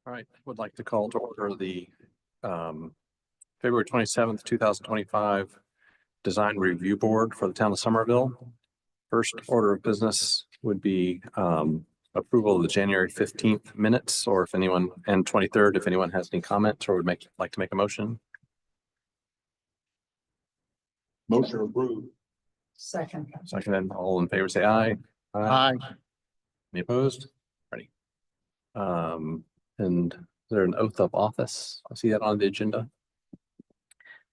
All right, would like to call to order the February 27th, 2025 Design Review Board for the town of Somerville. First order of business would be approval of the January 15th minutes, or if anyone, and 23rd, if anyone has any comments or would like to make a motion. Motion approved. Second. Second, all in favor, say aye. Aye. Any opposed? Ready. And is there an oath of office? I see that on the agenda.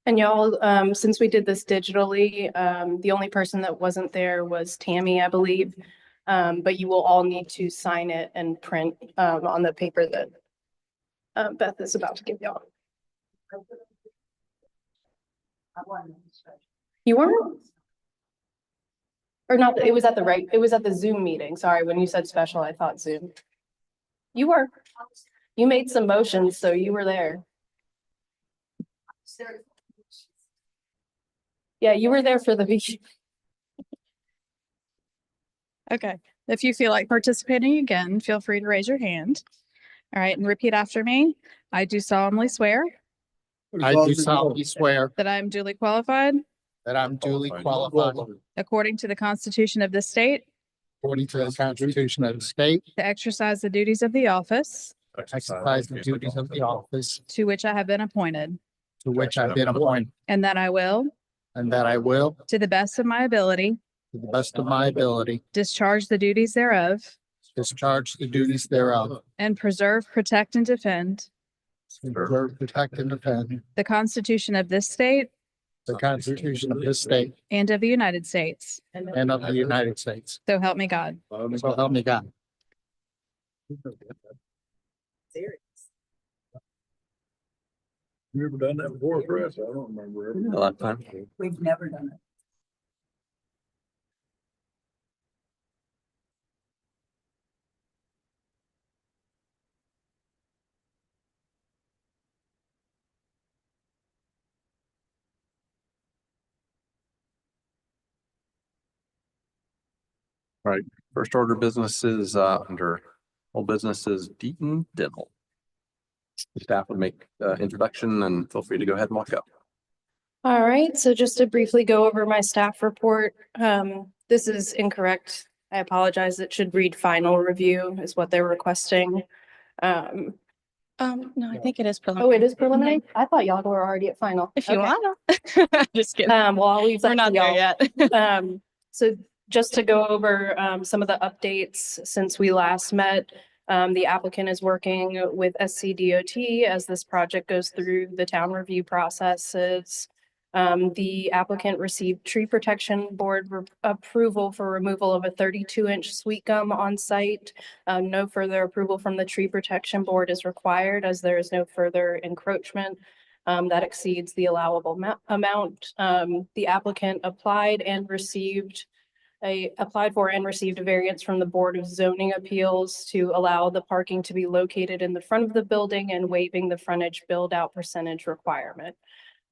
And y'all, since we did this digitally, the only person that wasn't there was Tammy, I believe. But you will all need to sign it and print on the paper that Beth is about to give y'all. You weren't? Or not, it was at the Zoom meeting. Sorry, when you said special, I thought Zoom. You were. You made some motions, so you were there. Yeah, you were there for the meeting. Okay, if you feel like participating again, feel free to raise your hand. All right, and repeat after me. I do solemnly swear I do solemnly swear that I am duly qualified, that I'm duly qualified according to the Constitution of the state, according to the Constitution of the state, to exercise the duties of the office exercise the duties of the office to which I have been appointed, to which I've been appointed, and that I will, and that I will, to the best of my ability, to the best of my ability, discharge the duties thereof, discharge the duties thereof, and preserve, protect, and defend preserve, protect, and defend the Constitution of this state the Constitution of this state and of the United States. and of the United States. So help me God. So help me God. You ever done that before, Chris? I don't remember ever. A lot of time. We've never done it. Right. First order of business is under old businesses, Deaton Dental. Staff would make the introduction and feel free to go ahead and walk up. All right, so just to briefly go over my staff report, this is incorrect. I apologize. It should read final review is what they're requesting. No, I think it is Oh, preliminary. it is preliminary? I thought y'all were already at final. If you Okay. wanna. Just kidding. Well, I'll leave that We're to not there y'all. yet. So just to go over some of the updates since we last met, the applicant is working with SCDOT as this project goes through the town review processes. The applicant received tree protection board approval for removal of a 32-inch sweet gum on site. No further approval from the tree protection board is required as there is no further encroachment that exceeds the allowable amount. The applicant applied for and received a variance from the Board of Zoning Appeals to allow the parking to be located in the front of the building and waiving the frontage build-out percentage requirement.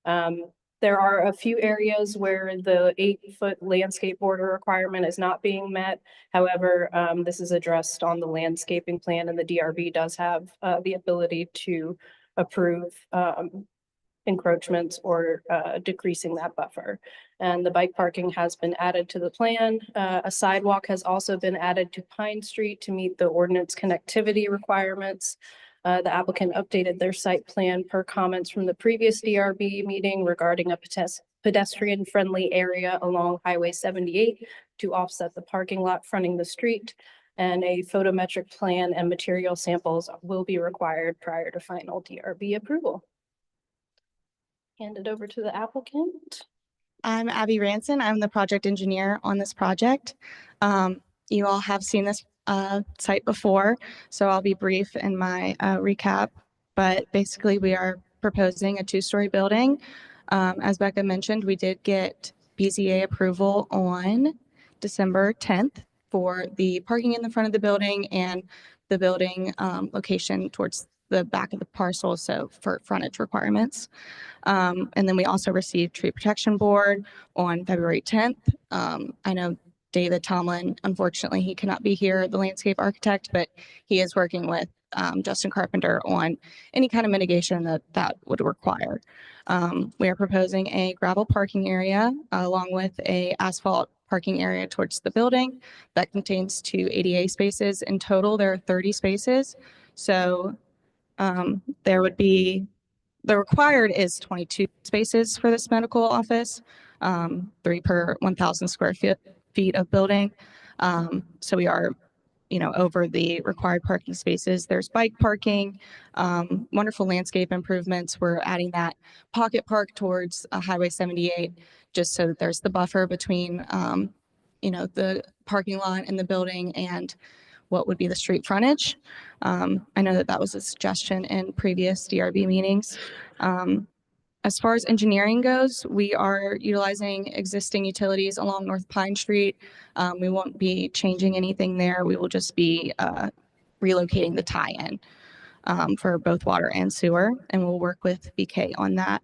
There are a few areas where the 8-foot landscape border requirement is not being met. However, this is addressed on the landscaping plan, and the DRB does have the ability to approve encroachments or decreasing that buffer. And the bike parking has been added to the plan. A sidewalk has also been added to Pine Street to meet the ordinance connectivity requirements. The applicant updated their site plan per comments from the previous DRB meeting regarding a pedestrian-friendly area along Highway 78 to offset the parking lot fronting the street. And a photometric plan and material samples will be required prior to final DRB approval. Hand it over to the applicant. I'm Abby Ranson. I'm the project engineer on this project. You all have seen this site before, so I'll be brief in my recap. But basically, we are proposing a 2-story building. As Becca mentioned, we did get BZA approval on December 10th for the parking in the front of the building and the building location towards the back of the parcel, so for frontage requirements. And then we also received tree protection board on February 10th. I know David Tomlin, unfortunately, he cannot be here, the landscape architect, but he is working with Justin Carpenter on any kind of mitigation that would require. We are proposing a gravel parking area along with a asphalt parking area towards the building that contains 2 ADA spaces. In total, there are 30 spaces. So there would be, the required is 22 spaces for this medical office, 3 per 1,000 square feet of building. So we are, over the required parking spaces. There's bike parking, wonderful landscape improvements. We're adding that pocket park towards Highway 78, just so that there's the buffer between, the parking lot and the building and what would be the street frontage. I know that was a suggestion in previous DRB meetings. As far as engineering goes, we are utilizing existing utilities along North Pine Street. We won't be changing anything there. We will just be relocating the tie-in for both water and sewer, and we'll work with BK on that.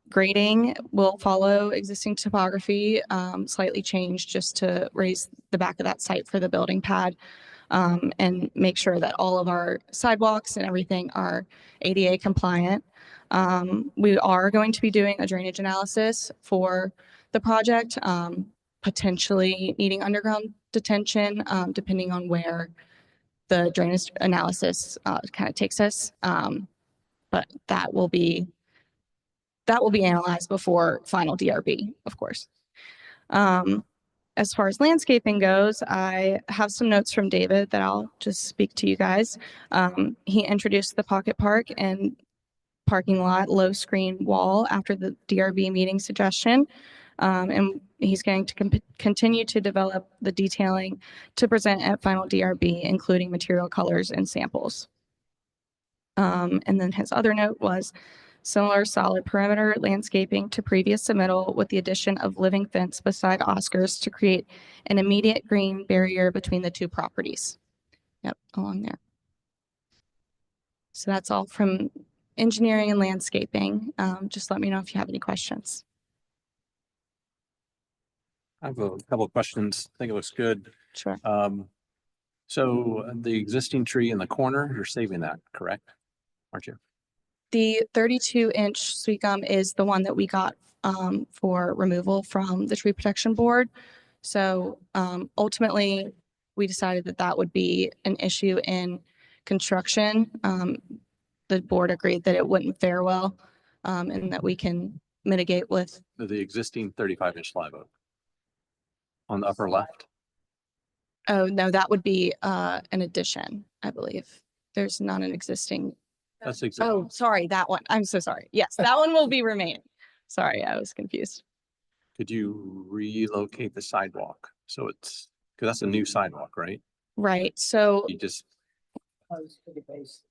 Grading will follow existing topography, slightly changed just to raise the back of that site for the building pad, and make sure that all of our sidewalks and everything are ADA compliant. We are going to be doing a drainage analysis for the project, potentially needing underground detention, depending on where the drainage analysis kind of takes us. But that will be analyzed before final DRB, of course. As far as landscaping goes, I have some notes from David that I'll just speak to you guys. He introduced the pocket park and parking lot low screen wall after the DRB meeting suggestion. And he's going to continue to develop the detailing to present at final DRB, including material colors and samples. And then his other note was similar solid perimeter landscaping to previous submittal with the addition of living fence beside Oscar's to create an immediate green barrier between the 2 properties. Yep, along there. So that's all from engineering and landscaping. Just let me know if you have any questions. I have a couple of questions. I think it looks good. Sure. So the existing tree in the corner, you're saving that, correct? Aren't you? The 32-inch sweet gum is the one that we got for removal from the tree protection board. So ultimately, we decided that would be an issue in construction. The board agreed that it wouldn't fare well, and that we can mitigate with. The existing 35-inch live oak on the upper left. Oh, no, that would be an addition, I believe. There's not an existing. That's exactly. Oh, sorry, that one. I'm so sorry. Yes, that one will be remaining. Sorry, I was confused. Could you relocate the sidewalk? So it's, because that's a new sidewalk, right? Right, so You just, Close to the base.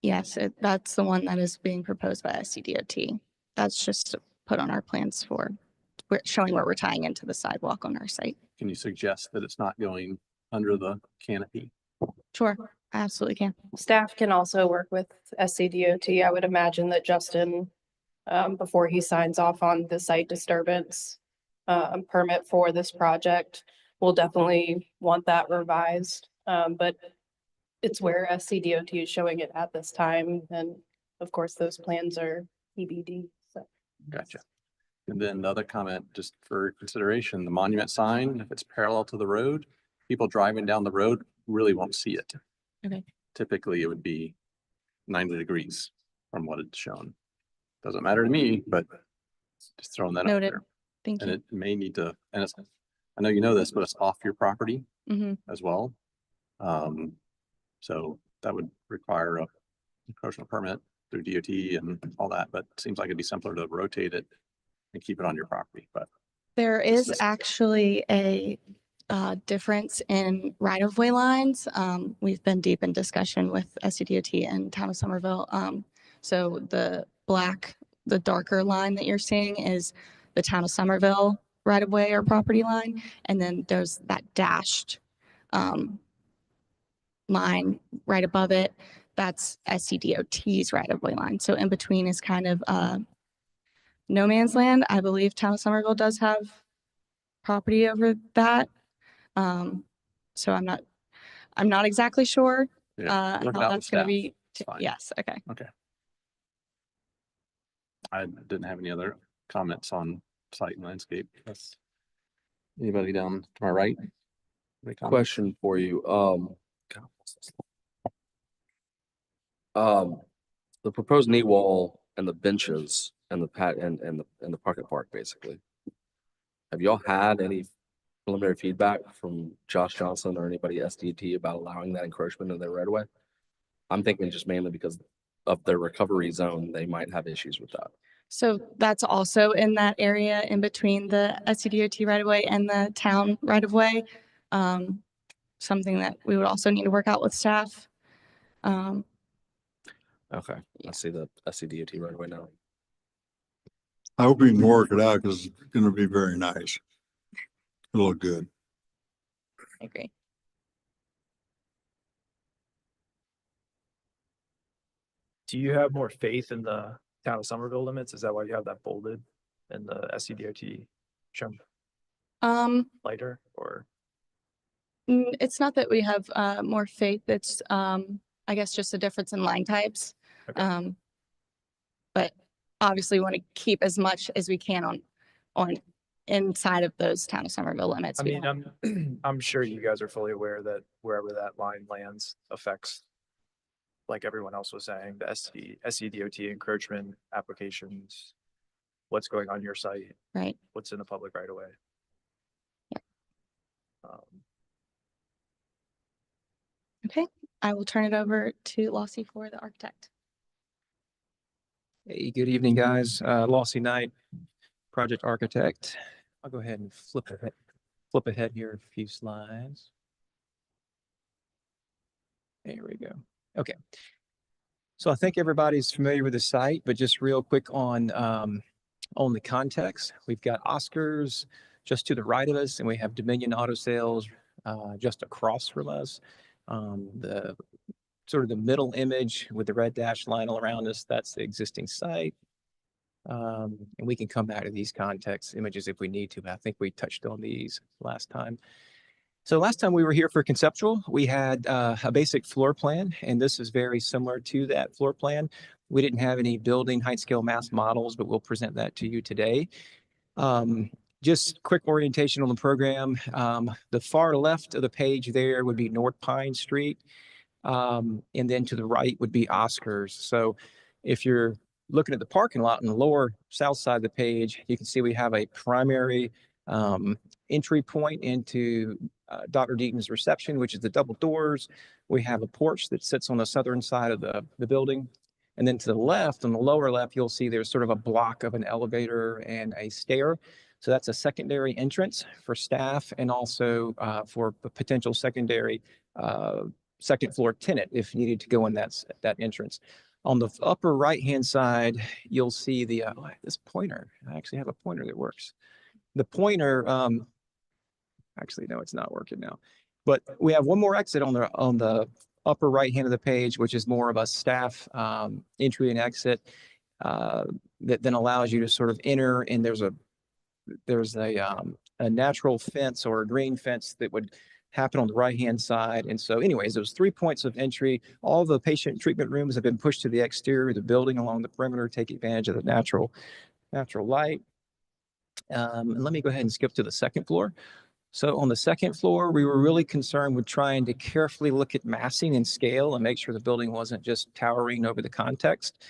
yes, that's the one that is being proposed by SCDOT. That's just put on our plans for, we're showing where we're tying into the sidewalk on our site. can you suggest that it's not going under the canopy? Sure, I absolutely can. Staff can also work with SCDOT. I would imagine that Justin, before he signs off on the site disturbance permit for this project, will definitely want that revised. But it's where SCDOT is showing it at this time. And of course, those plans are EBD. So Gotcha. And then the other comment, just for consideration, the monument sign, if it's parallel to the road, people driving down the road really won't see it. Okay. Typically, it would be 90 degrees from what it's shown. Doesn't matter to me, but just throwing that out Noted. there. Thank And you. it may need to, and it's, I know you know this, but it's off your property Mm-hmm. as well. So that would require a encroachment permit through DOT and all that, but it seems like it'd be simpler to rotate it and keep it on your property, but There This is is- actually a difference in right-of-way lines. We've been deep in discussion with SCDOT and Town of Somerville. So the darker line that you're seeing is the Town of Somerville right-of-way or property line. And then there's that dashed line right above it. That's SCDOT's right-of-way line. So in between is kind of no man's land. I believe Town of Somerville does have property over that. So I'm not exactly sure, Yeah, work it how out with that's gonna staff. be. It's fine. Yes, okay. I didn't have any other comments on site and landscape. That's anybody down to my right? Any comments? Question for you. The proposed knee wall and the benches and the the parking park, basically. Have y'all had any preliminary feedback from Josh Johnson or anybody at SDT about allowing that encroachment in their right of way? I'm thinking just mainly because of their recovery zone, they might have issues with that. So that's also in that area in between the SCDOT right of way and the town right of way. Something that we would also need to work out with staff. Okay, I see the SCDOT right away now. I hope you can work it out because it's gonna be very nice. It'll look good. I agree. Do you have more faith in the town of Somerville limits? Is that why you have that bolded and the SCDOT shown lighter or? It's not that we have more faith. It's I guess just a difference in line types. Okay. But obviously we want to keep as much as we can on inside of those town of Somerville limits. I We mean, don't- I'm sure you guys are fully aware that wherever that line lands affects, like everyone else was saying, the SCDOT encroachment applications, what's going on your site, Right. what's in the public right away. Yep. Um, Okay, I will turn it over to Lossie for the architect. Hey, good evening, guys. Lossie Knight, project architect. I'll go ahead and flip ahead here a few slides. There we go. Okay. So I think everybody's familiar with the site, but just real quick on the context. We've got Oscars just to the right of us, and we have Dominion Auto Sales just across from us. The sort of the middle image with the red dashed line all around us, that's the existing site. And we can come back to these context images if we need to, but I think we touched on these last time. So last time we were here for conceptual, we had a basic floor plan, and this is very similar to that floor plan. We didn't have any building height scale mass models, but we'll present that to you today. Just quick orientation on the program. The far left of the page there would be North Pine Street. And then to the right would be Oscars. So if you're looking at the parking lot on the lower south side of the page, you can see we have a primary entry point into Dr. Deaton's reception, which is the double doors. We have a porch that sits on the southern side of the building. And then to the left, on the lower left, you'll see there's sort of a block of an elevator and a stair. So that's a secondary entrance for staff and also for a potential secondary second floor tenant if needed to go in that entrance. On the upper right-hand side, you'll see the this pointer. I actually have a pointer that works. The pointer, actually, no, it's not working now. But we have one more exit on the upper right-hand of the page, which is more of a staff entry and exit that then allows you to sort of enter. And there's a natural fence or a green fence that would happen on the right-hand side. And so anyways, those 3 points of entry, all the patient treatment rooms have been pushed to the exterior of the building along the perimeter, take advantage of the natural light. And let me go ahead and skip to the second floor. So on the second floor, we were really concerned with trying to carefully look at massing and scale and make sure the building wasn't just towering over the context.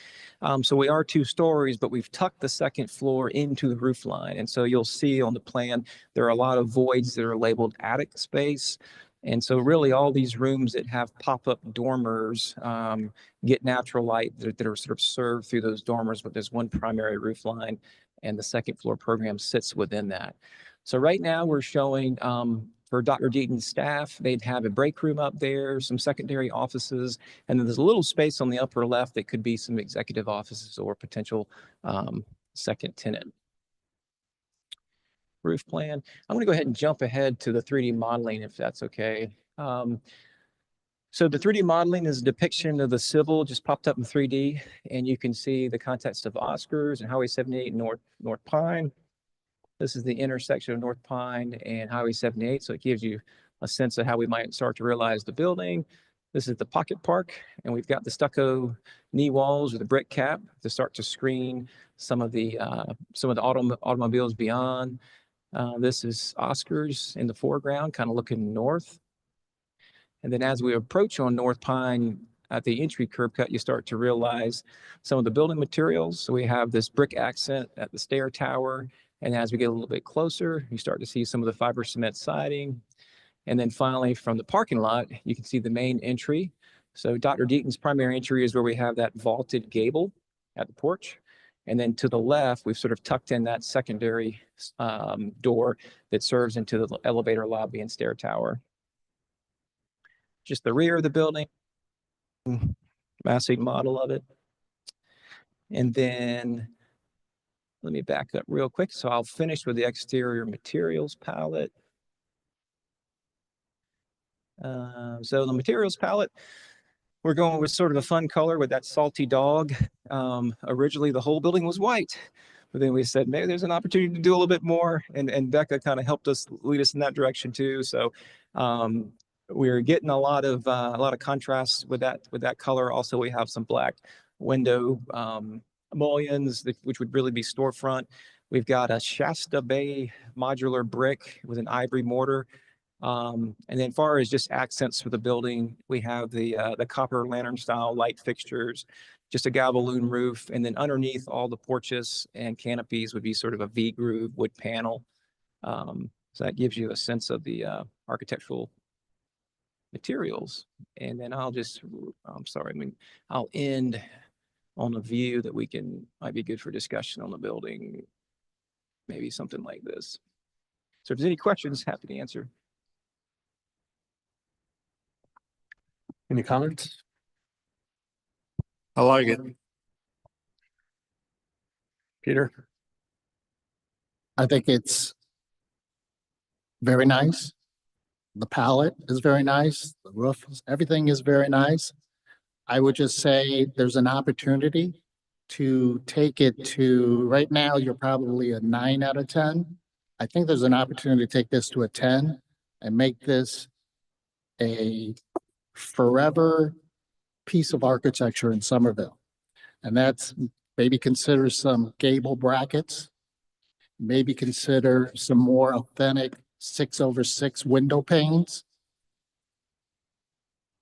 So we are 2 stories, but we've tucked the second floor into the roof line. And so you'll see on the plan, there are a lot of voids that are labeled attic space. And so really all these rooms that have pop-up dormers get natural light that are sort of served through those dormers, but there's one primary roof line and the second floor program sits within that. So right now we're showing for Dr. Deaton's staff, they'd have a break room up there, some secondary offices, and then there's a little space on the upper left that could be some executive offices or potential second tenant. Roof plan. I'm going to go ahead and jump ahead to the 3D modeling if that's okay. So the 3D modeling is a depiction of the civil just popped up in 3D, and you can see the context of Oscars and Highway 78 North Pine. This is the intersection of North Pine and Highway 78, so it gives you a sense of how we might start to realize the building. This is the pocket park, and we've got the stucco knee walls or the brick cap to start to screen some of the automobiles beyond. This is Oscar's in the foreground, kind of looking north. And then as we approach on North Pine at the entry curb cut, you start to realize some of the building materials. So we have this brick accent at the stair tower. And as we get a little bit closer, you start to see some of the fiber cement siding. And then finally, from the parking lot, you can see the main entry. So Dr. Deaton's primary entry is where we have that vaulted gable at the porch. And then to the left, we've sort of tucked in that secondary door that serves into the elevator lobby and stair tower. Just the rear of the building, massing model of it. And then let me back up real quick. So I'll finish with the exterior materials palette. So the materials palette, we're going with sort of a fun color with that salty dog. Originally, the whole building was white, but then we said, maybe there's an opportunity to do a little bit more. And Becca kind of helped us lead us in that direction too. So we're getting a lot of contrast with that color. Also, we have some black window mullions, which would really be storefront. We've got a Shasta Bay modular brick with an ivory mortar. And then far as just accents for the building, we have the copper lantern style light fixtures, just a gabaloon roof, and then underneath all the porches and canopies would be sort of a V-groove wood panel. So that gives you a sense of the architectural materials. And then I'll end on a view that might be good for discussion on the building, maybe something like this. So if there's any questions, happy to answer. Any comments? I like it. Peter? I think it's very nice. The palette is very nice. The roof, everything is very nice. I would just say there's an opportunity to take it to, right now, you're probably a 9 out of 10. I think there's an opportunity to take this to a 10 and make this a forever piece of architecture in Somerville. And that's maybe consider some gable brackets, maybe consider some more authentic 6/6 window panes.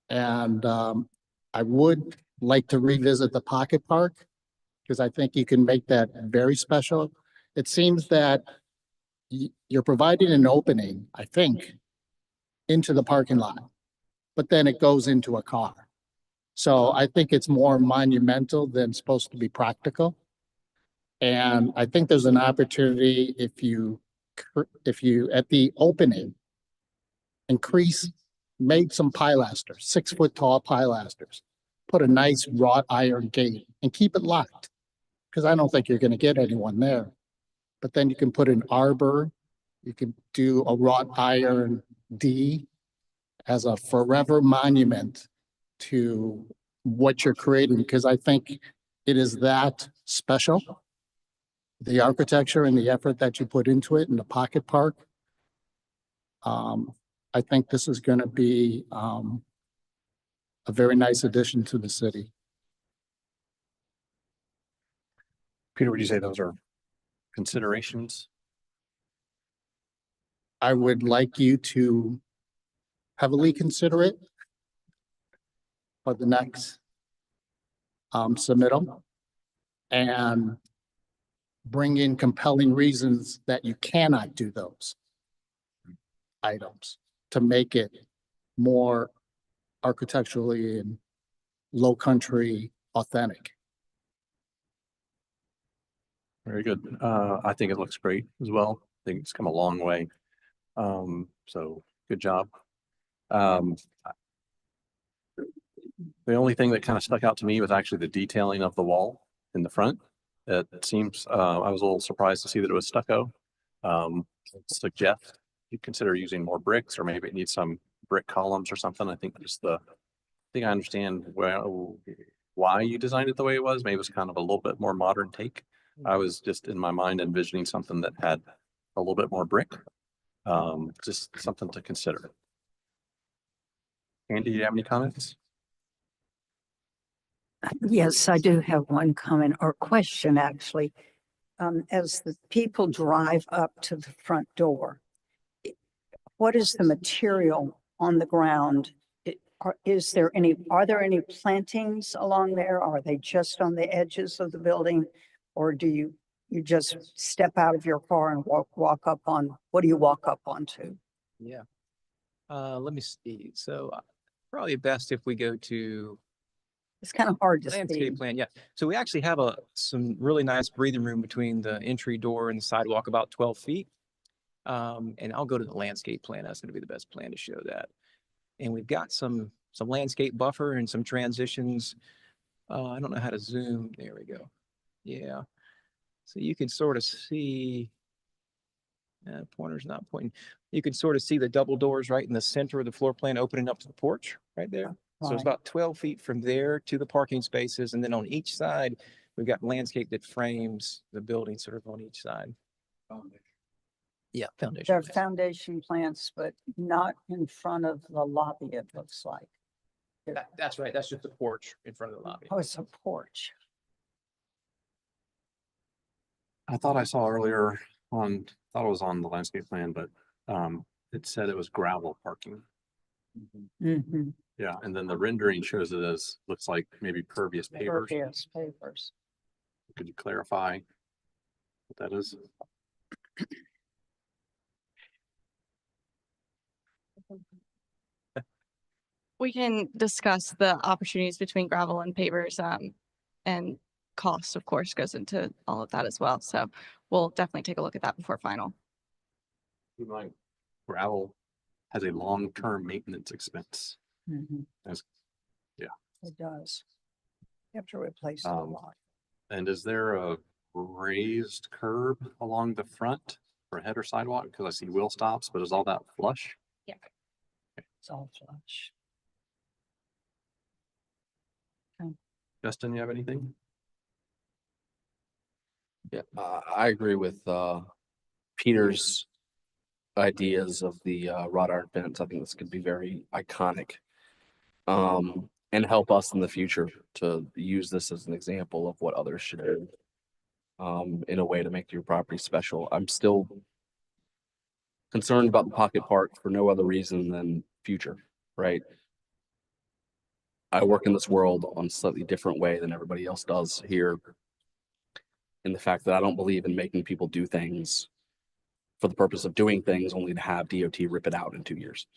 And I would like to revisit the pocket park because I think you can make that very special. It seems that you're providing an opening, I think, into the parking lot, but then it goes into a car. So I think it's more monumental than supposed to be practical. And I think there's an opportunity if you at the opening made some pilasters, 6-foot tall pilasters, put a nice wrought iron gate and keep it locked. Because I don't think you're going to get anyone there. But then you can put an arbor, you can do a wrought iron D as a forever monument to what you're creating, because I think it is that special. The architecture and the effort that you put into it in the pocket park. I think this is going to be a very nice addition to the city. Peter, would you say those are considerations? I would like you to heavily consider it for the next submittal and bring in compelling reasons that you cannot do those items to make it more architecturally and low country authentic. Very good. I think it looks great as well. I think it's come a long way. So good job. The only thing that kind of stuck out to me was actually the detailing of the wall in the front. It seems, I was a little surprised to see that it was stucco. Suggest you consider using more bricks, or maybe it needs some brick columns or something. I think I understand why you designed it the way it was. Maybe it was kind of a little bit more modern take. I was just in my mind envisioning something that had a little bit more brick. Just something to consider. Andy, do you have any comments? Yes, I do have one comment or question, actually. As the people drive up to the front door, what is the material on the ground? Are there any plantings along there? Are they just on the edges of the building? Or do you just step out of your car and walk up on, what do you walk up onto? Yeah. Let me see. So probably best if we go to It's kind of hard to see. landscape plan. Yeah. So we actually have some really nice breathing room between the entry door and the sidewalk, about 12 feet. And I'll go to the landscape plan. That's going to be the best plan to show that. And we've got some landscape buffer and some transitions. I don't know how to zoom. There we go. Yeah. So you can sort of see, pointer's not pointing. You can sort of see the double doors right in the center of the floor plan opening up to the porch right there. So it's Right. about 12 feet from there to the parking spaces. And then on each side, we've got landscape that frames the building sort of on each side. Yeah, foundation. There are plants. foundation plants, but not in front of the lobby, it looks like. That's right. That's just the porch in front of the lobby. Oh, it's a porch. I thought I saw earlier thought it was on the landscape plan, but it said it was gravel parking. Mm-hmm. Yeah, and then the rendering shows it as, looks like maybe pervious pavers. Pervious pavers. Could you clarify what that is? We can discuss the opportunities between gravel and pavers, and cost, of course, goes into all of that as well. So we'll definitely take a look at that before final. Keep in mind, gravel has a long-term maintenance expense. Mm-hmm. That's- yeah. It does. You have to replace it a lot. And is there a raised curb along the front for a header sidewalk? Because I see wheel stops, but is all that flush? It's all flush. Justin, you have anything? Yeah, I agree with Peter's ideas of the wrought iron fence. I think this could be very iconic, and help us in the future to use this as an example of what others should do, in a way to make your property special. I'm still concerned about the pocket park for no other reason than future, right? I work in this world on a slightly different way than everybody else does here. In the fact that I don't believe in making people do things for the purpose of doing things only to have DOT rip it out in 2 years.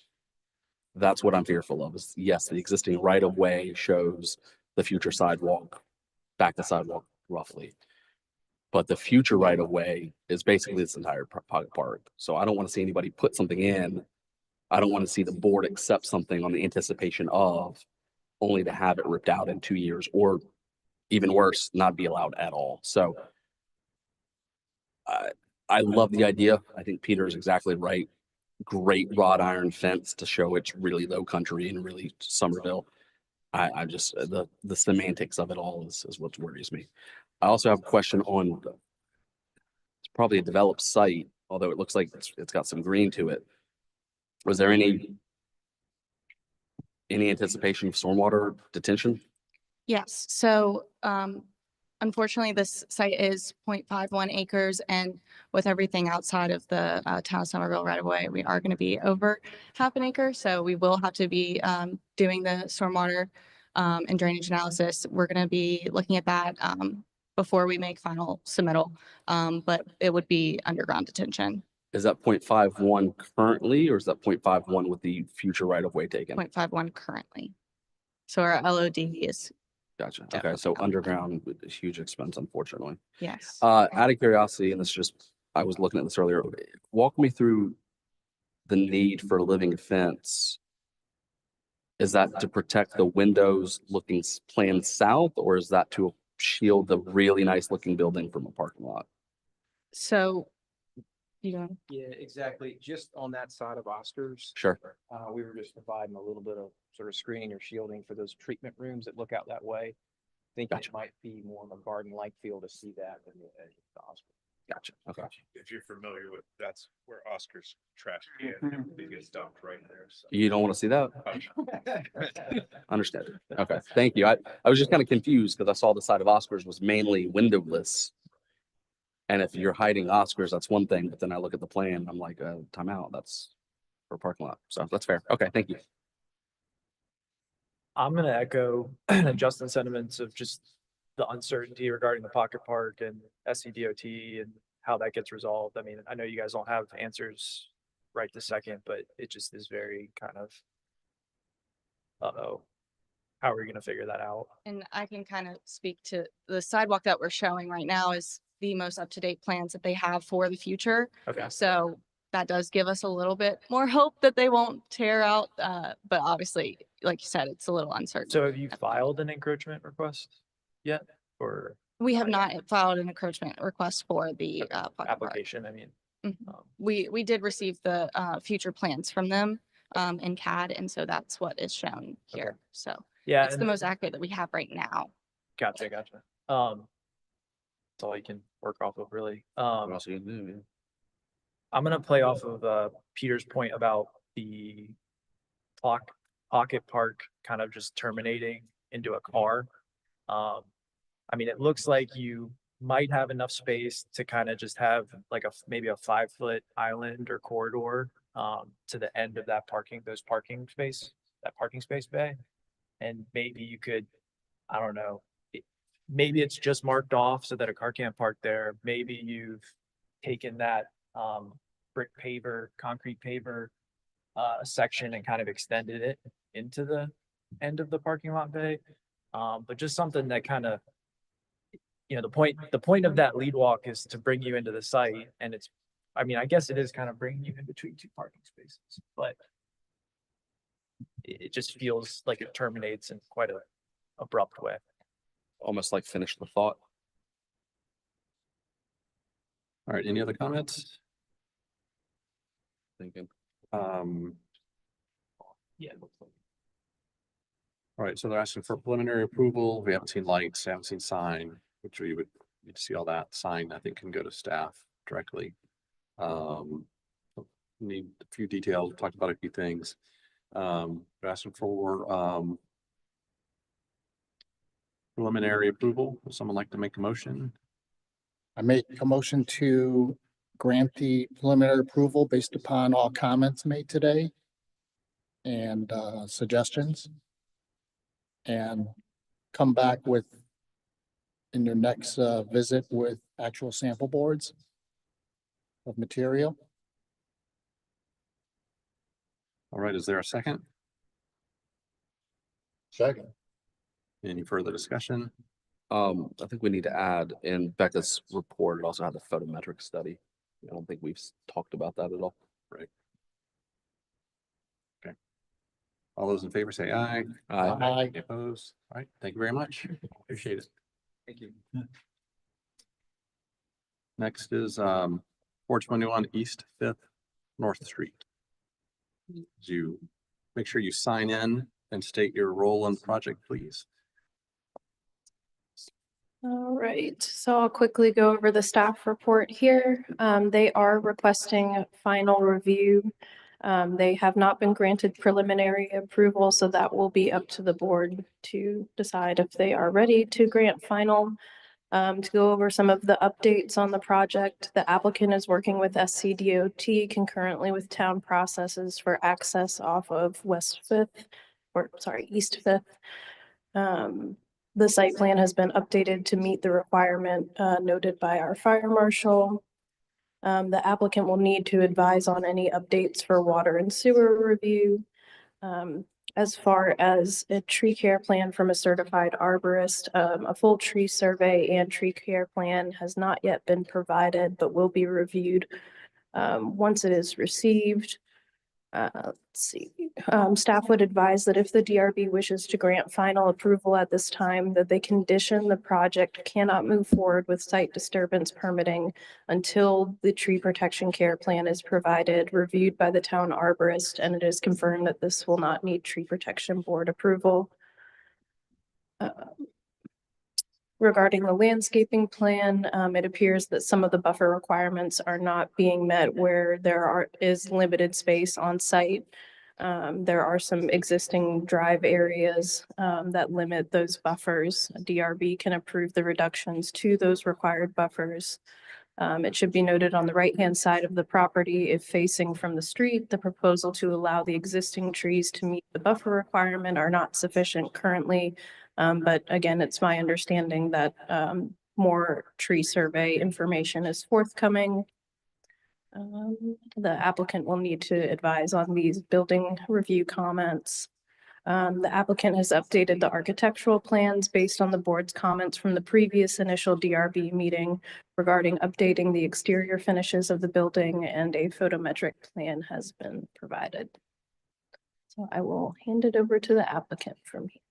That's what I'm fearful of is, yes, the existing right of way shows the future sidewalk, back to sidewalk roughly. But the future right of way is basically this entire pocket park. So I don't want to see anybody put something in. I don't want to see the board accept something on the anticipation of only to have it ripped out in 2 years, or even worse, not be allowed at all. So I love the idea. I think Peter is exactly right. Great wrought iron fence to show it's really low country and really Somerville. I just, the semantics of it all is what worries me. I also have a question on, it's probably a developed site, although it looks like it's got some green to it. Was there any anticipation of stormwater detention? Yes, so unfortunately, this site is 0.51 acres, and with everything outside of the town of Somerville right away, we are going to be over half an acre. So we will have to be doing the stormwater and drainage analysis. We're going to be looking at that before we make final submittal, but it would be underground detention. Is that 0.51 currently, or is that 0.51 with the future right of way taken? 0.51 currently. So our LOD is, Gotcha. Okay, Definitely so not. underground, huge expense, unfortunately. yes. Out of curiosity, and this just, I was looking at this earlier, walk me through the need for a living fence. Is that to protect the windows looking planned south, or is that to shield the really nice looking building from a parking lot? So you know, Yeah, exactly. Just on that side of Oscars. Sure. We were just providing a little bit of sort of screening or shielding for those treatment rooms that look out that way. Thinking Gotcha. it might be more of a garden-like feel to see that than the edge of the hospital. Gotcha. Okay. If you're familiar with, that's where Oscar's trash can, everything gets dumped right there. So. You don't want to see that? Understand. Okay, thank you. I was just kind of confused because I saw the side of Oscars was mainly windowless. And if you're hiding Oscars, that's one thing, but then I look at the plan, I'm like, time out, that's for parking lot. So that's fair. Okay, thank you. I'm gonna echo Justin's sentiments of just the uncertainty regarding the pocket park and SCDOT and how that gets resolved. I mean, I know you guys don't have answers right this second, but it just is very kind of, uh-oh, how are we gonna figure that out? And I can kind of speak to the sidewalk that we're showing right now is the most up-to-date plans that they have for the future. Okay. So that does give us a little bit more hope that they won't tear out. But obviously, like you said, it's a little uncertain. So have you filed an encroachment request yet, or We have not filed an encroachment request for the pocket park. application? I mean, Mhm. um, We did receive the future plans from them in CAD, and so that's what is shown here. So yeah, it's the most accurate that we have right now. gotcha. That's all you can work off of, really. What else are you gonna do? Man? I'm gonna play off of Peter's point about the pocket park kind of just terminating into a car. I mean, it looks like you might have enough space to kind of just have like maybe a 5-foot island or corridor to the end of that parking space bay. And maybe you could, I don't know, maybe it's just marked off so that a car can't park there. Maybe you've taken that brick paver, concrete paver section and kind of extended it into the end of the parking lot bay. But just something that kind of, the point of that lead walk is to bring you into the site, and I mean, I guess it is kind of bringing you in between two parking spaces, but it just feels like it terminates in quite a abrupt way. Almost like finish the thought. All right, any other comments? Thinking. Yeah. All right, so they're asking for preliminary approval. We haven't seen lights, haven't seen sign, which we would need to see all that. Sign, I think, can go to staff directly. Need a few details, talked about a few things. They're asking for preliminary approval. Would someone like to make a motion? I make a motion to grant the preliminary approval based upon all comments made today and suggestions. And come back with in your next visit with actual sample boards of material. All right, is there a second? Second. Any further discussion? I think we need to add in Becca's report, it also had the photometric study. I don't think we've talked about that at all. Right. Okay. All those in favor say aye. Aye. Any opposed? All right, thank you very much. Appreciate it. Thank you. Next is 421 East 5th North Street. You make sure you sign in and state your role in the project, please. All right, so I'll quickly go over the staff report here. They are requesting final review. They have not been granted preliminary approval, so that will be up to the board to decide if they are ready to grant final. To go over some of the updates on the project, the applicant is working with SCDOT concurrently with town processes for access off of East Fifth. The site plan has been updated to meet the requirement noted by our fire marshal. The applicant will need to advise on any updates for water and sewer review. As far as a tree care plan from a certified arborist, a full tree survey and tree care plan has not yet been provided, but will be reviewed once it is received. Let's see. Staff would advise that if the DRB wishes to grant final approval at this time, that they condition the project cannot move forward with site disturbance permitting until the tree protection care plan is provided, reviewed by the town arborist, and it is confirmed that this will not need tree protection board approval. Regarding the landscaping plan, it appears that some of the buffer requirements are not being met where is limited space on site. There are some existing drive areas that limit those buffers. DRB can approve the reductions to those required buffers. It should be noted on the right-hand side of the property, if facing from the street, the proposal to allow the existing trees to meet the buffer requirement are not sufficient currently. But again, it's my understanding that more tree survey information is forthcoming. The applicant will need to advise on these building review comments. The applicant has updated the architectural plans based on the board's comments from the previous initial DRB meeting regarding updating the exterior finishes of the building, and a photometric plan has been provided. So I will hand it over to the applicant from here.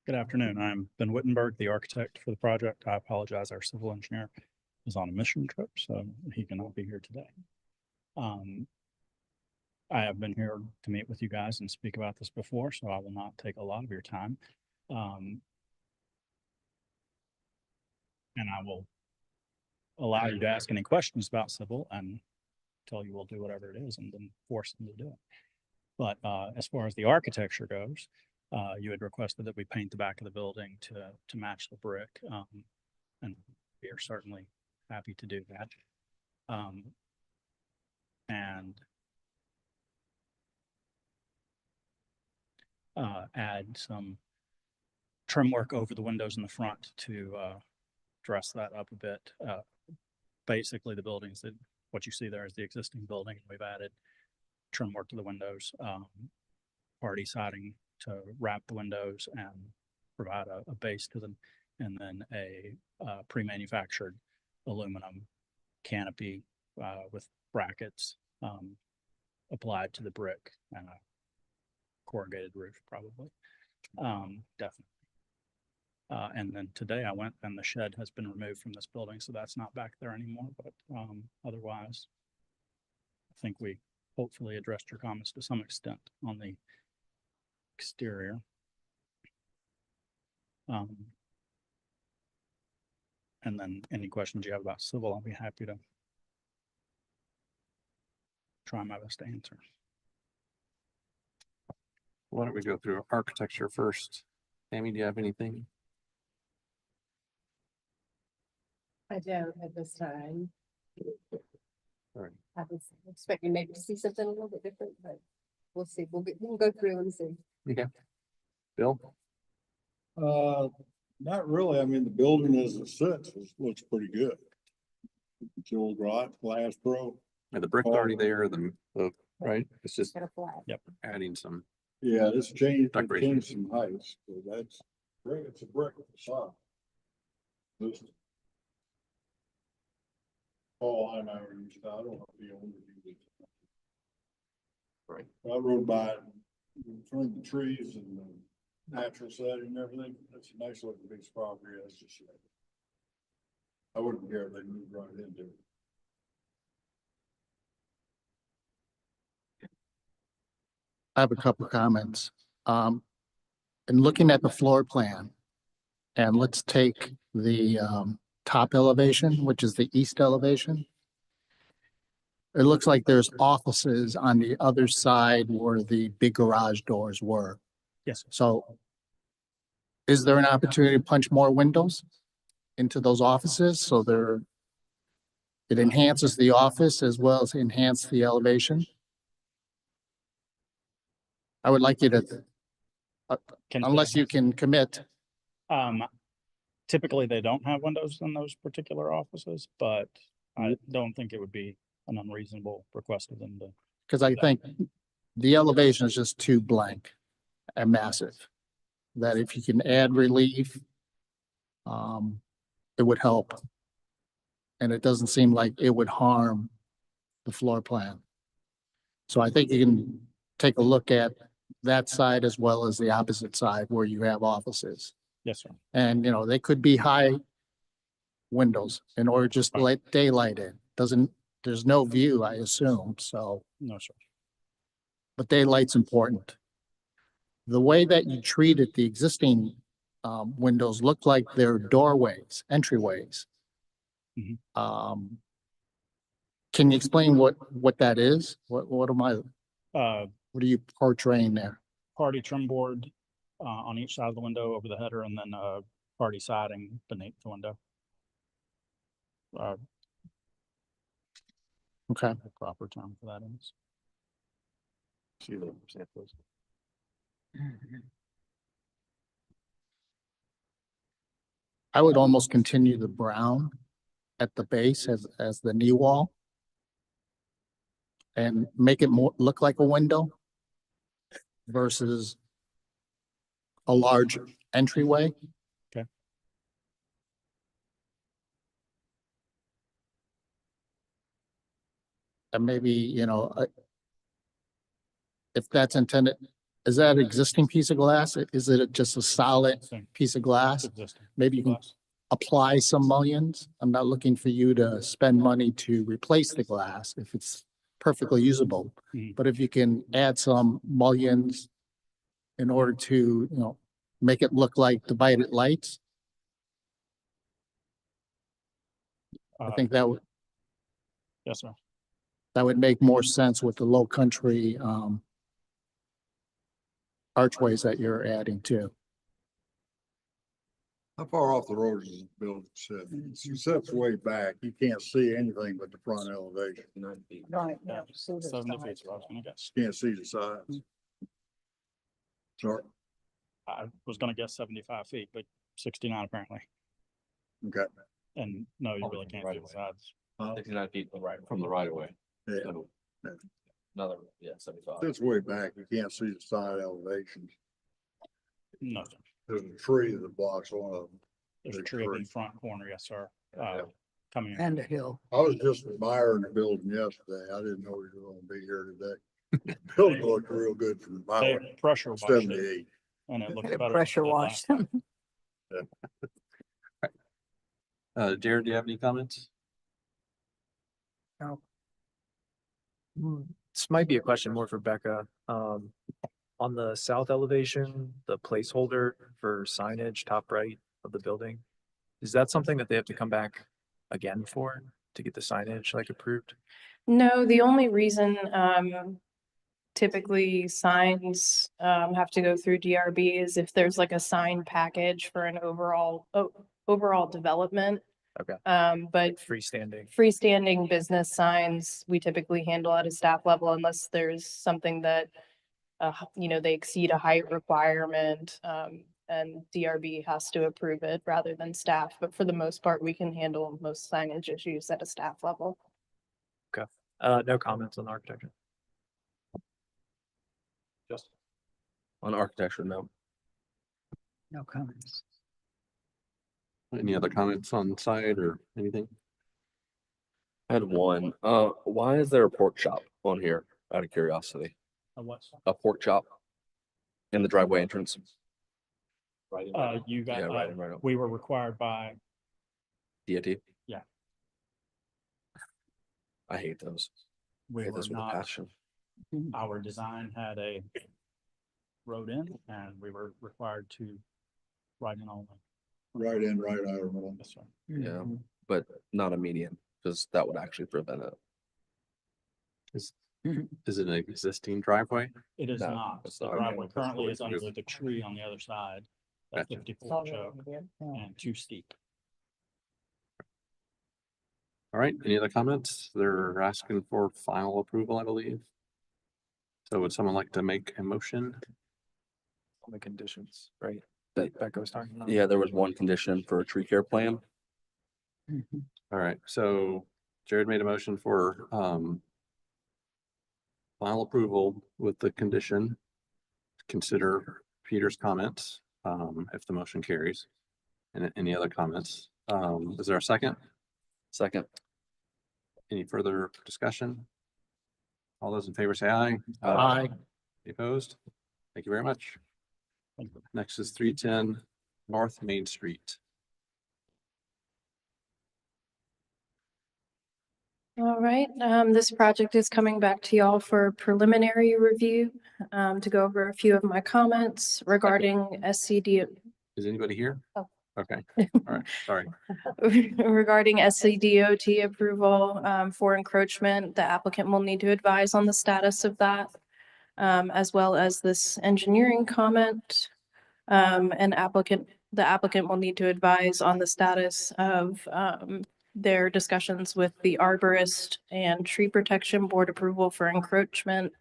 Good afternoon. I'm Ben Wittenberg, the architect for the project. I apologize. Our civil engineer is on a mission trip, so he cannot be here today. I have been here to meet with you guys and speak about this before, so I will not take a lot of your time. And I will allow you to ask any questions about civil and tell you we'll do whatever it is and then force them to do it. But as far as the architecture goes, you had requested that we paint the back of the building to match the brick, and we are certainly happy to do that. And add some trim work over the windows in the front to dress that up a bit. Basically, the buildings that what you see there is the existing building. We've added trim work to the windows, party siding to wrap the windows and provide a base to them, and then a pre-manufactured aluminum canopy with brackets applied to the brick and a corrugated roof, probably. Definitely. And then today I went and the shed has been removed from this building, so that's not back there anymore. But otherwise, I think we hopefully addressed your comments to some extent on the exterior. And then any questions you have about civil, I'll be happy to try my best to answer. Why don't we go through architecture first? Amy, do you have anything? I don't at this time. All right. I was expecting maybe to see something a little bit different, but we'll see. We'll go through and see. Okay. Bill? Not really. I mean, the building as it sits looks pretty good. It's old glass pro. Are the brick already there? The right? It's just Got a flat. Yep. adding some. Yeah, it's changed Decoration. some heights, so that's great. It's a brick facade. This Paul and I were used to, I don't know if the owner used it. Right. I rode by it between the trees and the natural setting and everything. That's a nice looking piece of property. That's just, I wouldn't care if they moved right into it. I have a couple of comments. In looking at the floor plan, and let's take the top elevation, which is the east elevation. It looks like there's offices on the other side where the big garage doors were. Yes. So is there an opportunity to punch more windows into those offices so it enhances the office as well as enhance the elevation? I would like you to, unless you can commit. Typically they don't have windows in those particular offices, but I don't think it would be an unreasonable request of them to. Because I think the elevation is just too blank and massive. That if you can add relief, it would help. And it doesn't seem like it would harm the floor plan. So I think you can take a look at that side as well as the opposite side where you have offices. Yes, sir. And, they could be high windows in order just to let daylight in. There's no view, I assume, so. No, sir. But daylight's important. The way that you treated the existing windows look like they're doorways, entryways. Mhm. Can you explain what that is? What Uh, what are you portraying there? party trim board, on each side of the window over the header, and then, party siding beneath the window. Okay. The proper term for that is. See the samples. I would almost continue the brown at the base as the knee wall. And make it more, look like a window versus a large entryway. Okay. And maybe, if that's intended, is that existing piece of glass? Is it just a solid Same. piece of glass? It's existing. Maybe you can Glass. apply some mullions. I'm not looking for you to spend money to replace the glass if it's perfectly usable. Mhm. But if you can add some mullions in order to, make it look like divided lights, I think that Yes, sir. would make more sense with the low country archways that you're adding to. How far off the road is the building sit? It sits way back. You can't see anything but the front elevation. Right. Yeah. So the 70 sides. feet, is what I was gonna guess. Can't see the sides. Sorry, I was gonna guess 75 feet, but 69 apparently. okay. And no, you Oh, really can't right see the away. sides. 69 feet from the right of way. Yeah, So another, 75. sits way back. You can't see the side elevations. No, sir. There's a tree that blocks one of them. There's a Big tree up in tree. the front corner, yes, sir. Yeah. Coming in. And a hill. I was just admiring the building yesterday. I didn't know you were gonna be here today. Building looked real good from the They highway. pressure washed it 78. and it looks Had better. it pressure than it did washed. last time. Jared, do you have any comments? This might be a question more for Becca. On the south elevation, the placeholder for signage, top right of the building, is that something that they have to come back again for to get the signage like approved? No, the only reason, typically signs, have to go through DRB is if there's like a sign package for an overall development. Okay. But freestanding business signs, we typically handle at a staff level unless there's something that, they exceed a height requirement, and DRB has to approve it rather than staff. But for the most part, we can handle most signage issues at a staff level. No comments on architecture. Just On architecture, no. No comments. Any other comments on site or anything? I had one. Why is there a pork chop on here? Out of curiosity, What? a pork chop in the driveway entrance. You got, Yeah, right, right. we were required by, DOT. Yeah. I hate those. I we hate were those with a not, passion. our design had a road in and we were required to write in only. Right in, right out. Yes, sir. Yeah, but not a median because that would actually prevent it. Is it an existing driveway? It is No, not. it's The not. driveway Okay. currently is under the tree on the other side. At Gotcha. 54 choke and too steep. All right, any other comments? They're asking for final approval, I believe. So would someone like to make a motion? on the conditions, right? That- Becca was talking about. Yeah, there was one condition for a tree care plan. All right, so Jared made a motion for final approval with the condition. Consider Peter's comments, if the motion carries. And any other comments? Is there a second? Second. Any further discussion? All those in favor say aye. Aye. Any opposed? Thank you very much. Thank you. Next is 310 North Main Street. All right, this project is coming back to y'all for preliminary review, to go over a few of my comments regarding Is anybody here? Oh. Okay, all right, sorry. Regarding SCDOT approval for encroachment, the applicant will need to advise on the status of that, as well as this engineering comment. The applicant will need to advise on the status of their discussions with the arborist and tree protection board approval for encroachment.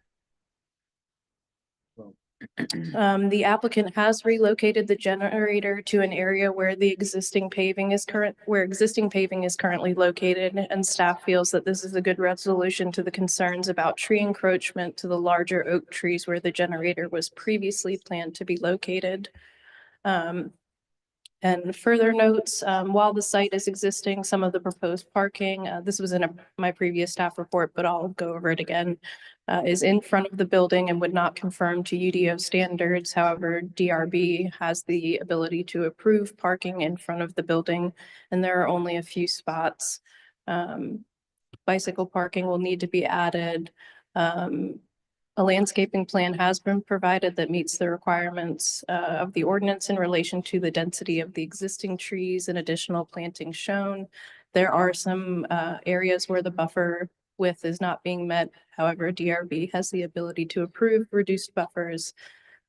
The applicant has relocated the generator to an area where existing paving is currently located, and staff feels that this is a good resolution to the concerns about tree encroachment to the larger oak trees where the generator was previously planned to be located. And further notes, while the site is existing, some of the proposed parking, this was in my previous staff report, but I'll go over it again, is in front of the building and would not conform to UDO standards. However, DRB has the ability to approve parking in front of the building, and there are only a few spots. Bicycle parking will need to be added. A landscaping plan has been provided that meets the requirements of the ordinance in relation to the density of the existing trees and additional planting shown. There are some areas where the buffer width is not being met. However, DRB has the ability to approve reduced buffers.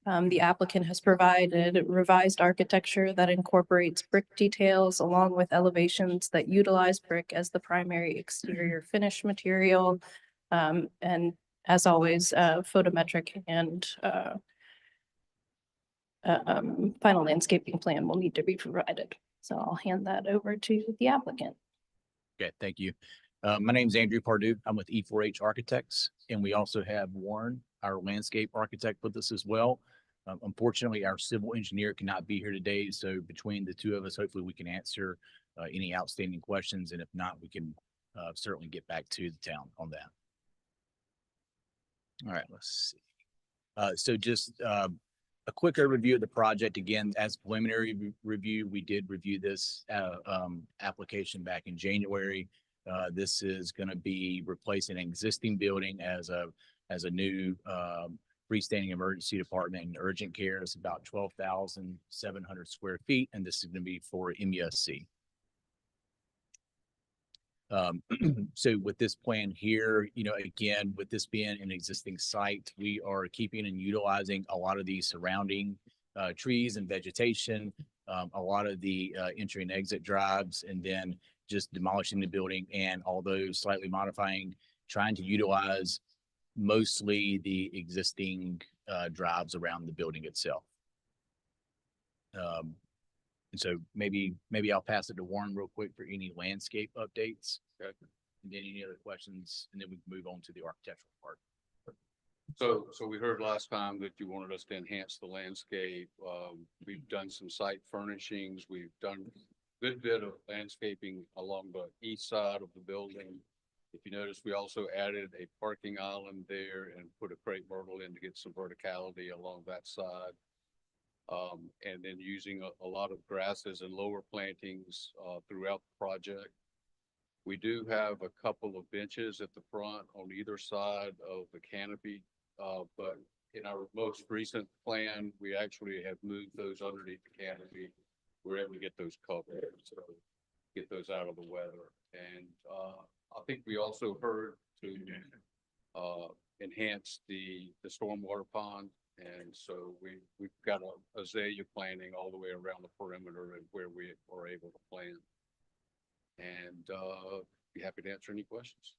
The applicant has provided revised architecture that incorporates brick details along with elevations that utilize brick as the primary exterior finish material. And as always, photometric and final landscaping plan will need to be provided. So I'll hand that over to the applicant. Okay, thank you. My name is Andrew Pardue. I'm with E4H Architects, and we also have Warren, our landscape architect, with us as well. Unfortunately, our civil engineer cannot be here today, so between the two of us, hopefully we can answer any outstanding questions, and if not, we can certainly get back to the town on that. All right, let's see. So just a quick overview of the project. Again, as preliminary review, we did review this application back in January. This is going to be replacing an existing building as a new freestanding emergency department and urgent care. It's about 12,700 square feet, and this is going to be for MUSC. So with this plan here, again, with this being an existing site, we are keeping and utilizing a lot of the surrounding trees and vegetation, a lot of the entry and exit drives, and then just demolishing the building, and although slightly modifying, trying to utilize mostly the existing drives around the building itself. And so maybe I'll pass it to Warren real quick for any landscape updates. Okay. And then any other questions, and then we can move on to the architectural part. So we heard last time that you wanted us to enhance the landscape. We've done some site furnishings. We've done a good bit of landscaping along the east side of the building. If you notice, we also added a parking island there and put a crepe myrtle in to get some verticality along that side. And then using a lot of grasses and lower plantings throughout the project. We do have a couple of benches at the front on either side of the canopy, but in our most recent plan, we actually have moved those underneath the canopy. We're able to get those covered, so get those out of the weather. And I think we also heard to enhance the stormwater pond. And so we've got a azalea planting all the way around the perimeter and where we are able to plant. And be happy to answer any questions.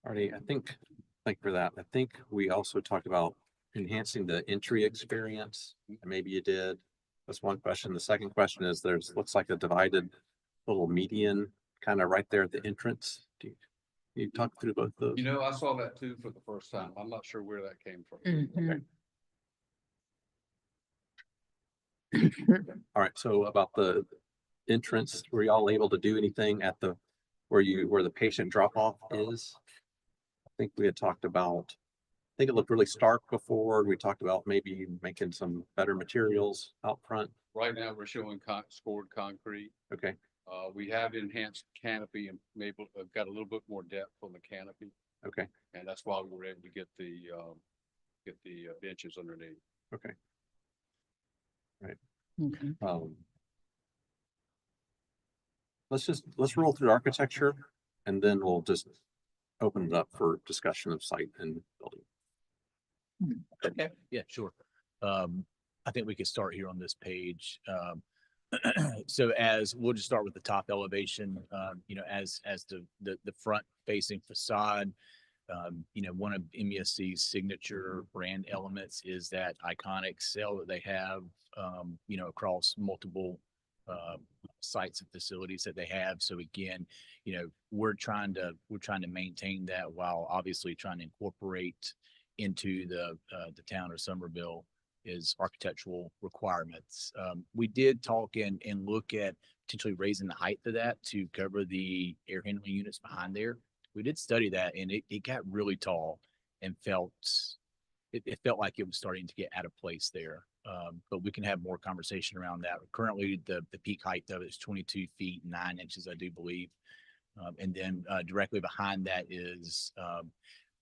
Artie, thank you for that. I think we also talked about enhancing the entry experience. Maybe you did. That's one question. The second question is looks like a divided little median kind of right there at the entrance. You talk through both those? I saw that too for the first time. I'm not sure where that came from. Okay. All right, so about the entrance, were y'all able to do anything at where the patient drop off is? I think we had talked about, I think it looked really stark before. We talked about maybe making some better materials out front. Right now, we're showing scored concrete. Okay. We have enhanced canopy and maybe got a little bit more depth on the canopy. Okay. And that's why we were able to get the benches underneath. Okay. Right. Mhm. Let's roll through architecture and then we'll just open it up for discussion of site and building. Okay, yeah, sure. I think we could start here on this page. So as, we'll just start with the top elevation, you know, as the front facing facade. You know, one of MESC's signature brand elements is that iconic sail that they have, you know, across multiple sites and facilities that they have. So again, you know, we're trying to maintain that while obviously trying to incorporate into the town of Somerville is architectural requirements. We did talk and look at potentially raising the height of that to cover the air handling units behind there. We did study that and it got really tall and it felt like it was starting to get out of place there. But we can have more conversation around that. Currently, the peak height of it is 22 feet, 9 inches, I do believe. And then directly behind that is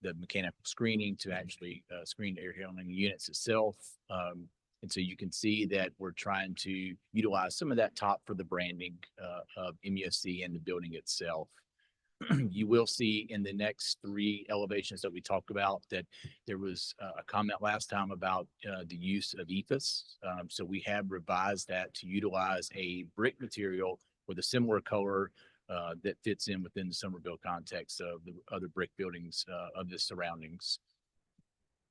the mechanical screening to actually screen the air handling units itself. And so you can see that we're trying to utilize some of that top for the branding of MESC and the building itself. You will see in the next 3 elevations that we talked about that there was a comment last time about the use of EFS. So we have revised that to utilize a brick material with a similar color that fits in within the Somerville context of the other brick buildings of the surroundings.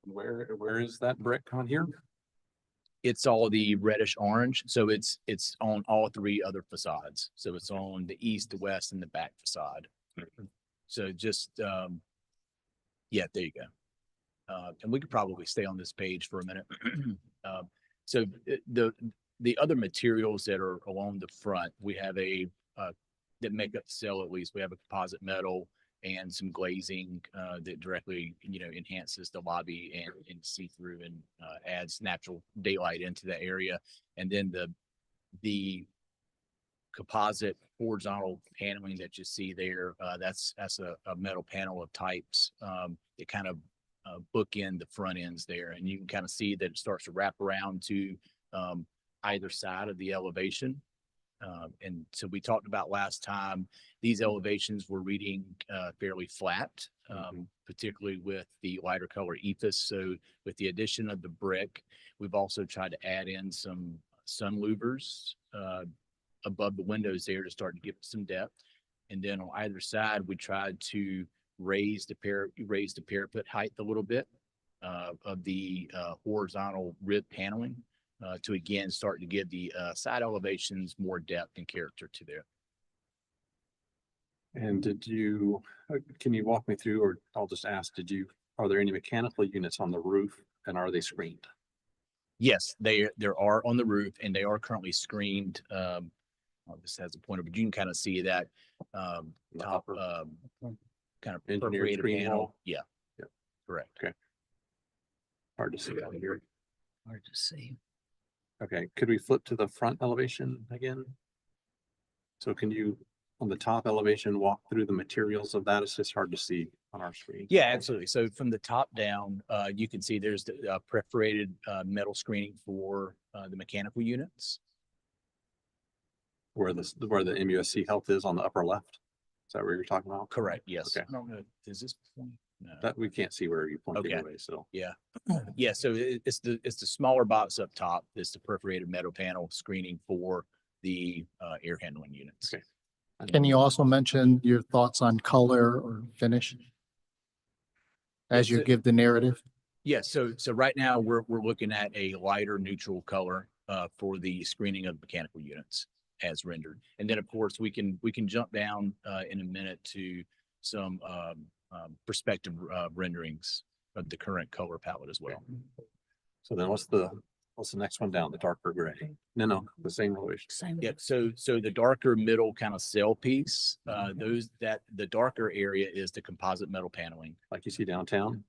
Where is that brick on here? It's all the reddish orange. So it's on all 3 other facades. So it's on the east, the west, and the back facade. So just, yeah, there you go. And we could probably stay on this page for a minute. So the other materials that are along the front, we have that make up the cell at least. We have a composite metal and some glazing that directly, you know, enhances the lobby and see-through and adds natural daylight into the area. And then the composite horizontal paneling that you see there, that's a metal panel of types that kind of bookend the front ends there. And you can kind of see that it starts to wrap around to either side of the elevation. And so we talked about last time, these elevations were reading fairly flat, particularly with the lighter color EFS. So with the addition of the brick, we've also tried to add in some sun louvers above the windows there to start to give some depth. And then on either side, we tried to raise the parapet height a little bit of the horizontal rib paneling to again start to give the side elevations more depth and character to there. And can you walk me through, or I'll just ask, are there any mechanical units on the roof and are they screened? Yes, there are on the roof and they are currently screened. This has a pointer, but you can kind of see that top kind of engineered perforated screen panel. wall? Yeah. Yep. Correct. Okay. Hard to see out here. Hard to see. Okay, could we flip to the front elevation again? So can you, on the top elevation, walk through the materials of that? It's just hard to see on our screen. Yeah, absolutely. So from the top down, you can see there's the perforated metal screening for the mechanical units. Where the MUSC health is on the upper left? Is that where you're talking about? Correct, yes. Okay. I don't know, is this point? No. That we can't see where you point Okay. anyway, so. Yeah, yeah, so it's the smaller box up top, it's the perforated metal panel screening for the air handling units. Okay. Can you also mention your thoughts on color or finish? As you Yes, give the narrative? Yeah, so right now we're looking at a lighter neutral color for the screening of mechanical units as rendered. And then of course we can jump down in a minute to some perspective renderings of the current color palette as well. So then what's the next one down? The darker gray? No, the same elevation. Same. Yeah, so the darker middle kind of cell piece, the darker area is the composite metal paneling. Like you see downtown?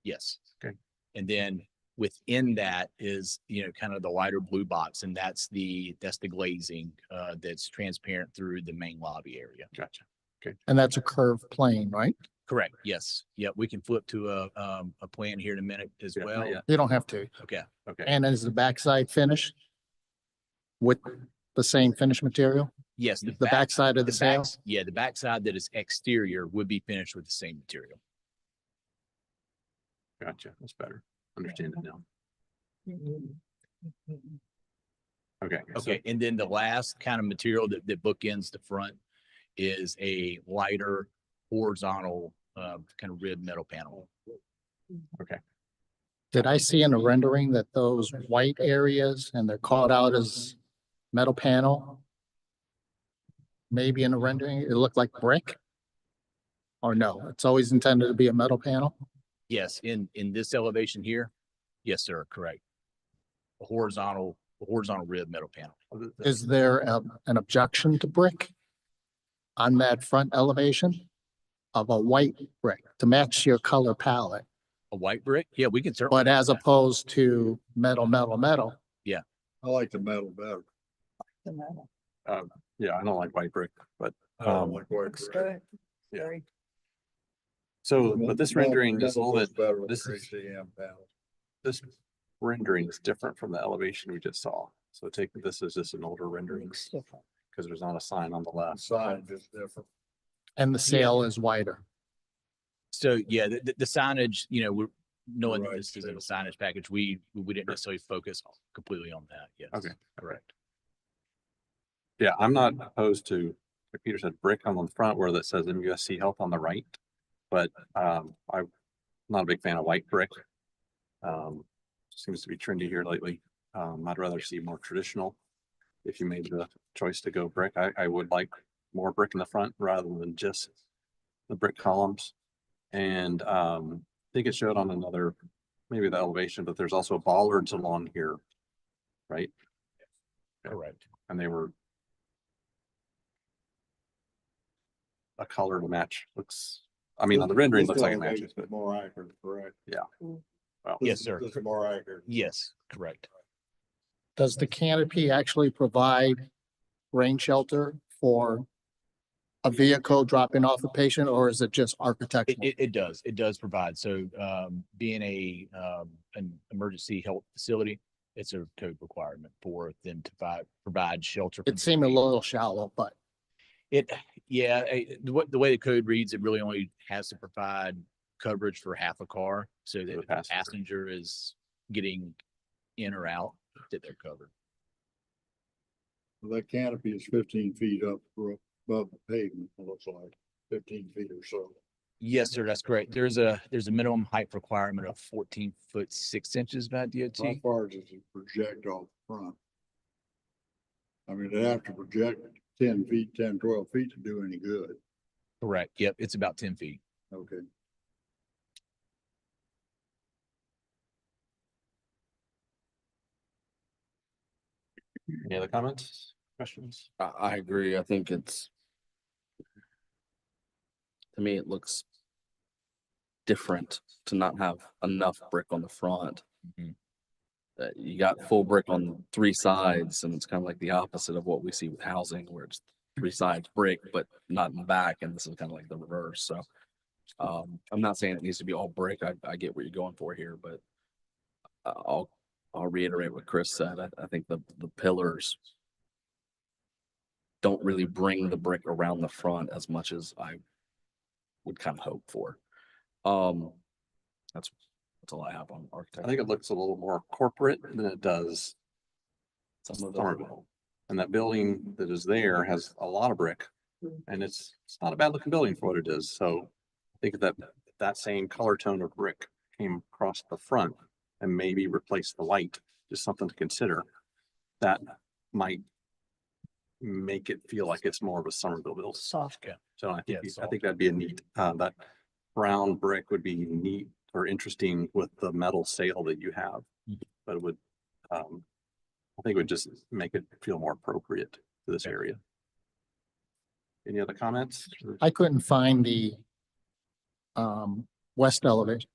Yes. Okay. And then within that is, you know, kind of the lighter blue box, and that's the glazing that's transparent through the main lobby area. Gotcha. Okay. And that's a curved plane, right? Correct. Yes. Yeah, we can flip to a plan here in a minute as Yeah, not well. yet. You don't have to. Okay. Okay. And is the backside finished? with the same finish material? Yes, The backside of the sail? Yeah, the backside that is exterior would be finished with the same material. Gotcha. That's better. Understand it now. Okay. so- Okay, and then the last kind of material that bookends the front is a lighter horizontal kind of rib metal panel. Did I see in the rendering that those white areas and they're called out as metal panel? Maybe in the rendering, it looked like brick? Or no, it's always intended to be a metal panel? Yes, in this elevation here, yes, sir, correct. A horizontal rib metal panel. Is there an objection to brick on that front elevation of a white brick to match your color palette? A white brick? Yeah, we can certainly. But as opposed to metal, Yeah, I like the metal better. Yeah, I don't like white brick, but, I don't um, like white Looks brick. good. Yeah. Very so, but this rendering is a little bit, Better with this is, ACM panel. this rendering is different from the elevation we just saw. So take this as just an older rendering looks different. because there's not a sign on the The left. sign is different. and the sail is wider. so yeah, the signage, you know, we're knowing that Right, this isn't a so- signage package, we didn't necessarily focus completely on that, yes. Okay. Correct. Yeah, I'm not opposed to, like Peter said, brick on the front where that says MUSC Health on the right. But I'm not a big fan of white brick. Seems to be trendy here lately. I'd rather see more traditional. If you made the choice to go brick, I would like more brick in the front rather than just the brick columns. And I think it showed on another, maybe the elevation, but there's also bollards along here, right? Correct. And they were a color to match. Looks, I mean, on the rendering, This looks like it elevation matches, is but more accurate, correct? well, Yes, sir. This is more accurate. Yes, correct. Does the canopy actually provide rain shelter for a vehicle dropping off a patient, or is it just architectural? It does provide. So, being an emergency health facility, it's a code requirement for them to provide shelter. It seemed a little shallow, but Yeah, the way the code reads, it really only has to provide coverage for half a car. So that if the passenger is getting in or out, that they're covered. That canopy is 15 feet up above the pavement, it looks like 15 feet or so. Yes, sir, that's correct. There's a minimum height requirement of 14 ft 6 inches by How DOT. far does it project off front? I mean, they have to project 10 feet, 10, 12 feet to do any good. Correct. Yep, it's about 10 feet. Okay. any other comments, questions? I agree. I think it's, to me, it looks different to not have enough brick on the front. Mhm. You got full brick on 3 sides, and it's kind of like the opposite of what we see with housing, where it's 3 sides brick, but not in the back, and this is kind of like the reverse. So I'm not saying it needs to be all brick. I get what you're going for here, but I'll reiterate what Chris said. I think the pillars don't really bring the brick around the front as much as I would kind of hope for. That's all I have on I architecture. think it looks a little more corporate than it does Some of Somerville. And that building that is there has a lot of brick. And it's not a bad looking building for what it is. So I think that same color tone of brick came across the front and maybe replaced the white, just something to consider. That might make it feel like it's more of a Somerville building. Soft. Yeah. So I Yeah, think, it's I think that'd be a neat, that brown brick would be neat or interesting with the metal sail that you have. Mhm. But it would, I think it would just make it feel more appropriate to this area. Any other comments? I couldn't find the west elevation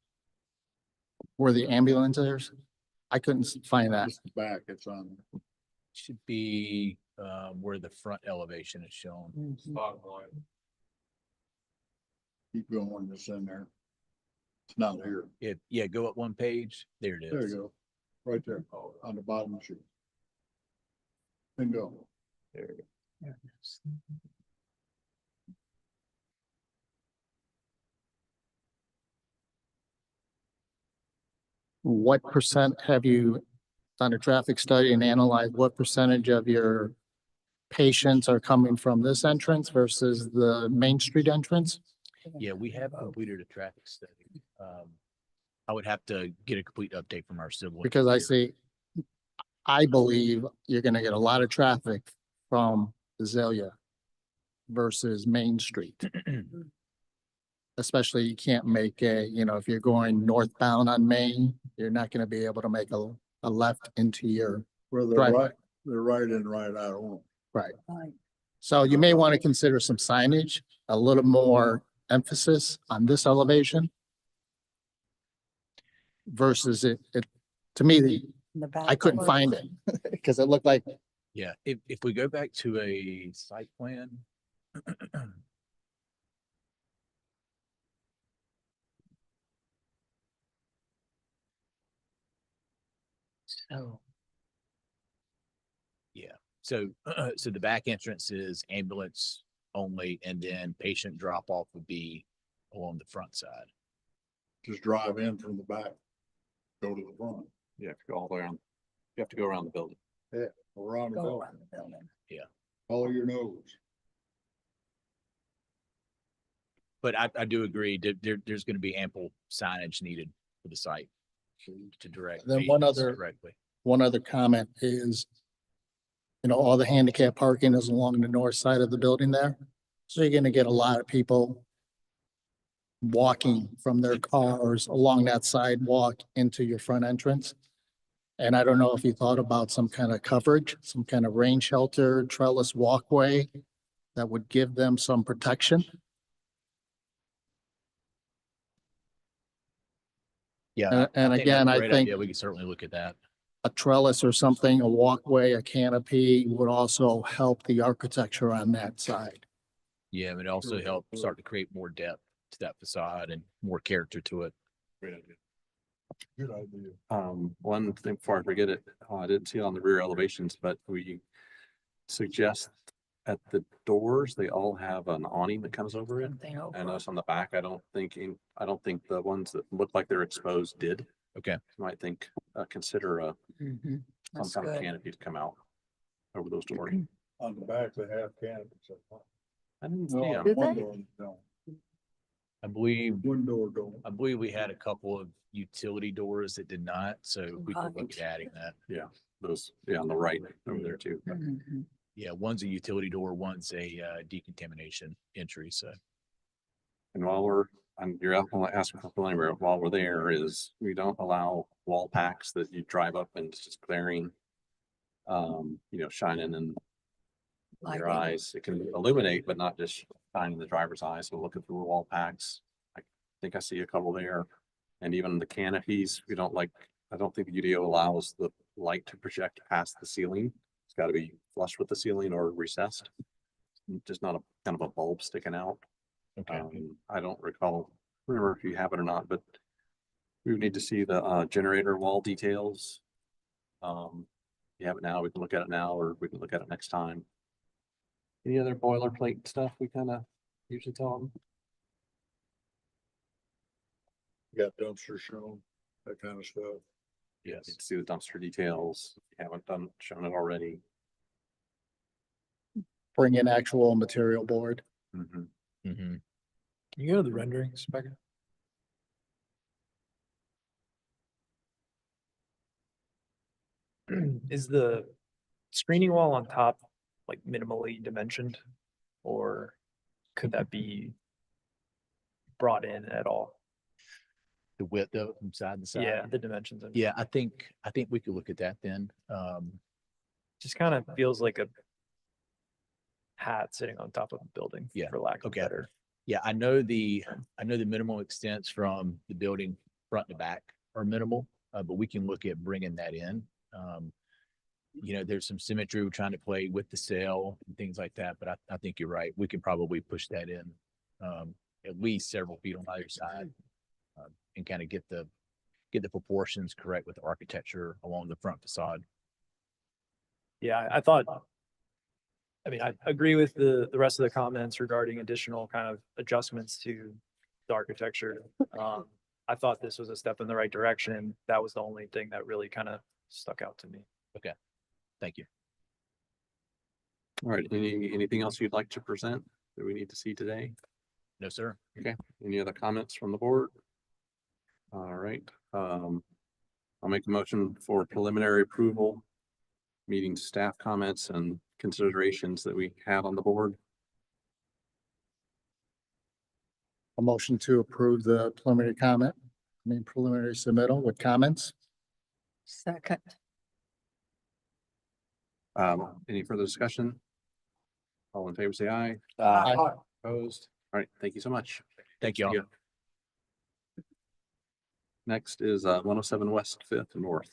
where the ambulance is. I couldn't find that. Just the back, it's on. Should be where the front elevation is shown. Keep going, it's in there. It's not here. Yeah, go up one page. There it is. There you go. Right there, on the bottom sheet. and go. What percent have you done a traffic study and analyzed what percentage of your patients are coming from this entrance versus the Main Street entrance? Yeah, we have completed a traffic study. I would have to get a complete update from our civil. Because I engineer. see, I believe you're gonna get a lot of traffic from Azalea versus Main Street. Especially you can't make a, if you're going northbound on Main, you're not gonna be able to make a left into your, Well, Right. they're right in, right out on. right. So you may want to consider some signage, a little more emphasis on this elevation. Versus to me, In the back. I couldn't find it because it looked like, Yeah, if we go back to a site plan. So. Yeah, so, so the back entrance is ambulance only, and then patient drop off would be along the front side. Just drive in from the back, go to the front, You have to go all the way around. You have to go around the building. around the Go building, around the building. follow your nose. But I do agree that there's gonna be ample signage needed for the site to direct. Then one patients other- Directly. one other comment is, all the handicap parking is along the north side of the building there. So you're gonna get a lot of people walking from their cars along that sidewalk into your front entrance. And I don't know if you thought about some kind of coverage, some kind of rain shelter, trellis walkway that would give them some protection. Yeah. And think again, that's a I great think idea. We can certainly look at that. a trellis or something, a walkway, a canopy would also help the architecture on that side. Yeah, but it also Sure. help start to create more depth to that facade and more character to it. Great idea. Good idea. One thing before I forget it, I didn't see it on the rear elevations, but we suggest at the doors, they all have an awning that comes over it. Something over. And us on the back, I don't think the ones that look like they're exposed did. Okay. You might think, consider Mhm. some That's kind of good. canopy to come out over those doors. On the back, they have canopies. I didn't No, see on them. one door, no. I believe, One door don't. I believe we had a couple of utility doors that did not, so we could look Right. at adding that. Those, on the right over there too. Mhm. Yeah, one's a utility door, one's a decontamination entry, so. And you're asking for preliminary, while we're there we don't allow wall packs that you drive up and it's just glaring. Shining in your Lighting. eyes. It can illuminate, but not just shine in the driver's eyes. So looking through wall packs. I think I see a couple there. And even the canopies, I don't think the UDO allows the light to project past the ceiling. It's got to be flush with the ceiling or recessed. Just not a kind of a bulb sticking out. I don't remember if you have it or not, but we would need to see the generator wall details. You have it now, we can look at it now, or we can look at it next time. Any other boilerplate stuff we kind of usually tell them? Got dumpsters shown, that kind of stuff. Yes. Need to see the dumpster details. If you haven't shown it already. Bring in actual material board. Mhm. Mm-hmm. Can you go to the renderings, Becca? Is the screening wall on top like minimally dimensioned? Or could that be brought in at all? The width of it from side to side. Yeah, the dimensions. Yeah, I think we could look at that then. Just kind of feels like a hat sitting on top of a building. Yeah, For lack of okay. better. Yeah, I know the minimum extents from the building front to back are minimal, but we can look at bringing that in. There's some symmetry we're trying to play with the cell and things like that, but I think you're right. We can probably push that in at least several feet on either side and kind of get the proportions correct with the architecture along the front facade. Yeah, I thought I mean, I agree with the rest of the comments regarding additional kind of adjustments to the architecture. I thought this was a step in the right direction. That was the only thing that really kind of stuck out to me. Thank you. All right, anything else you'd like to present that we need to see today? No, sir. Okay, any other comments from the board? All right, I'll make a motion for preliminary approval, meeting staff comments and considerations that we had on the board. A motion to approve the preliminary submittal with comments. Second. Any further discussion? All in favor, say aye. Aye. Opposed? All right, thank you so much. Thank you all. Next is 107 West Fifth North.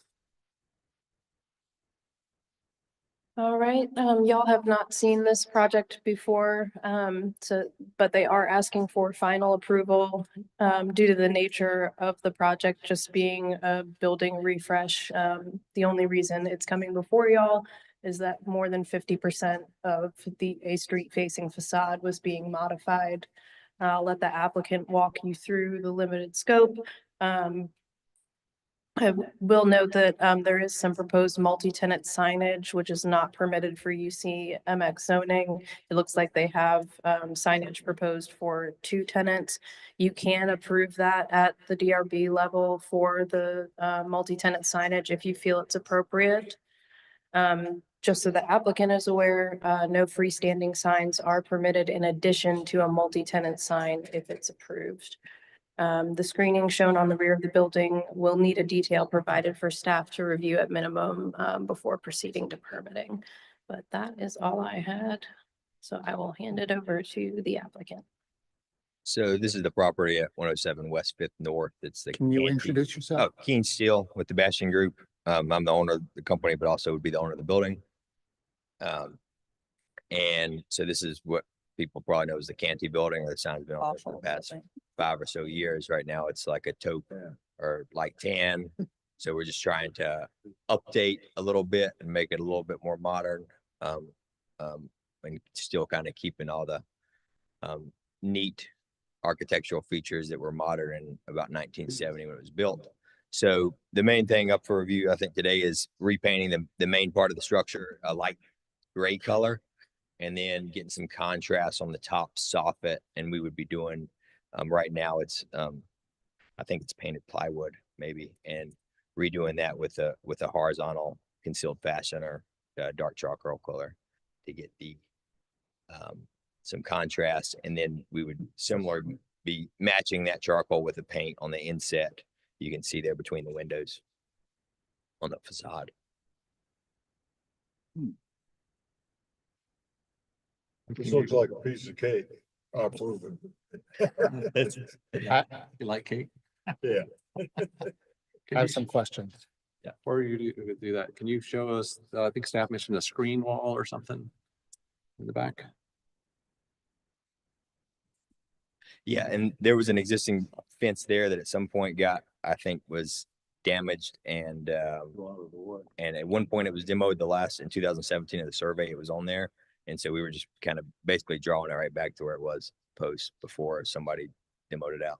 All right, y'all have not seen this project before, but they are asking for final approval due to the nature of the project just being a building refresh. The only reason it's coming before y'all is that more than 50% of the A Street facing facade was being modified. I'll let the applicant walk you through the limited scope. I will note that there is some proposed multi-tenant signage, which is not permitted for UC MX zoning. It looks like they have signage proposed for 2 tenants. You can approve that at the DRB level for the multi-tenant signage if you feel it's appropriate. Just so the applicant is aware, no freestanding signs are permitted in addition to a multi-tenant sign if it's approved. The screening shown on the rear of the building will need a detail provided for staff to review at minimum before proceeding to permitting. But that is all I had. So I will hand it over to the applicant. So this is the property at 107 West Fifth North. It's the. Can you Canty- introduce yourself? Oh, Keen Steel with the Bastion Group. I'm the owner of the company, but also would be the owner of the building. And so this is what people probably know as the Canty building, or the sign's been on there for the past 5 or so years. Right now, it's like a taupe or like tan. So we're just trying to update a little bit and make it a little bit more modern. And still kind of keeping all the neat architectural features that were modern in about 1970 when it was built. So the main thing up for review, I think today, is repainting the main part of the structure a light gray color, and then getting some contrast on the top soffit. And we would be doing, right now it's, I think it's painted plywood maybe, and redoing that with a horizontal concealed fastener, dark charcoal color to get the, some contrast. And then we would similar be matching that charcoal with the paint on the inset. You can see there between the windows on the facade. This looks like a piece of cake. I approve it. You like cake? Yeah. I have some questions. Yeah, before you do that, can you show us, I think staff mentioned a screen wall or something in the back? Yeah, and there was an existing fence there that at some point got, I think, was damaged, and at one point it was demoed in 2017 of the survey, it was on there. And so we were just kind of basically drawing it right back to where it was before somebody demoed it out.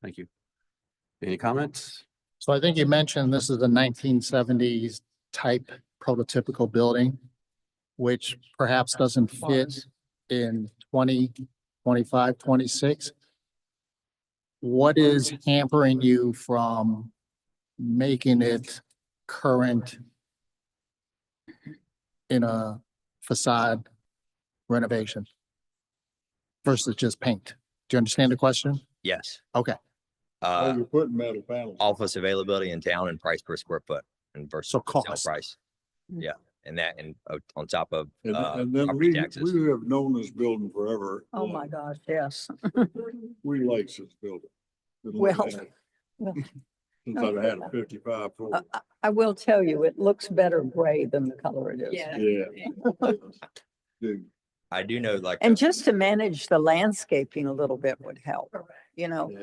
Thank you. Any comments? So I think you mentioned this is a 1970s type prototypical building, which perhaps doesn't fit in 2025, 26. What is hampering you from making it current in a facade renovation versus just paint? Do you understand the question? Yes. Okay. Oh, you're putting metal panels. Office availability in town and price per square foot and versus So sale cost. price. Yeah, and that, and on top of And then property we taxes. have known this building forever. Oh, my gosh, yes. We like this building. Well, Since I've had a 55 floor. I will tell you, it looks better gray than the color it is. Yeah. Dude, I do know, like, And just to manage the landscaping a little bit would help, you know? yeah.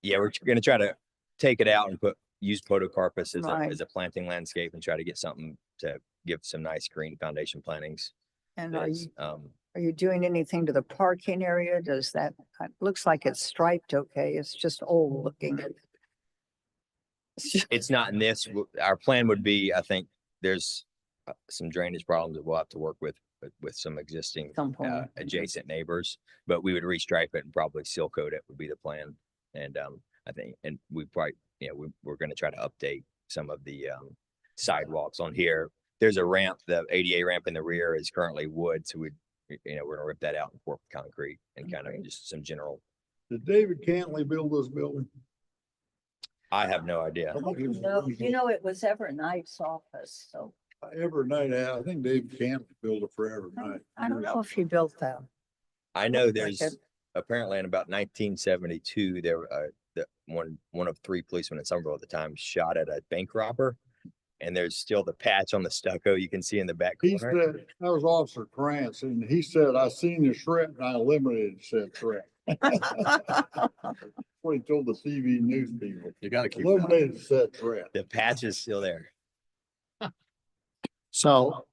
yeah, we're gonna try to take it out and use podocarpus Right. as a planting landscape and try to get something to give some nice green foundation plantings. And That's, are you doing anything to the parking area? Does that, it looks like it's striped okay. It's just old looking. It's not in this. Our plan would be, I think there's some drainage problems that we'll have to work with some existing Some point. adjacent neighbors, but we would restripe it and probably seal coat it would be the plan. And I think, and we probably, we're going to try to update some of the sidewalks on here. There's a ramp, the ADA ramp in the rear is currently wood, so we're gonna rip that out and pour concrete and kind of just some general. Did David Cantley build this building? I have no idea. It was Evernights office, so Every night, I think David Cantley built it for every night. I don't know if he built that. I know Looks like there's it. apparently in about 1972, there one of 3 policemen in Somerville at the time shot at a bank robber. And there's still the patch on the stucco you can see in the back He corner. said, that was Officer Krantz, and he said, I seen the threat and I eliminated said threat. What he told the TV news people. You gotta keep that. Eliminated said threat. The patch is still there. So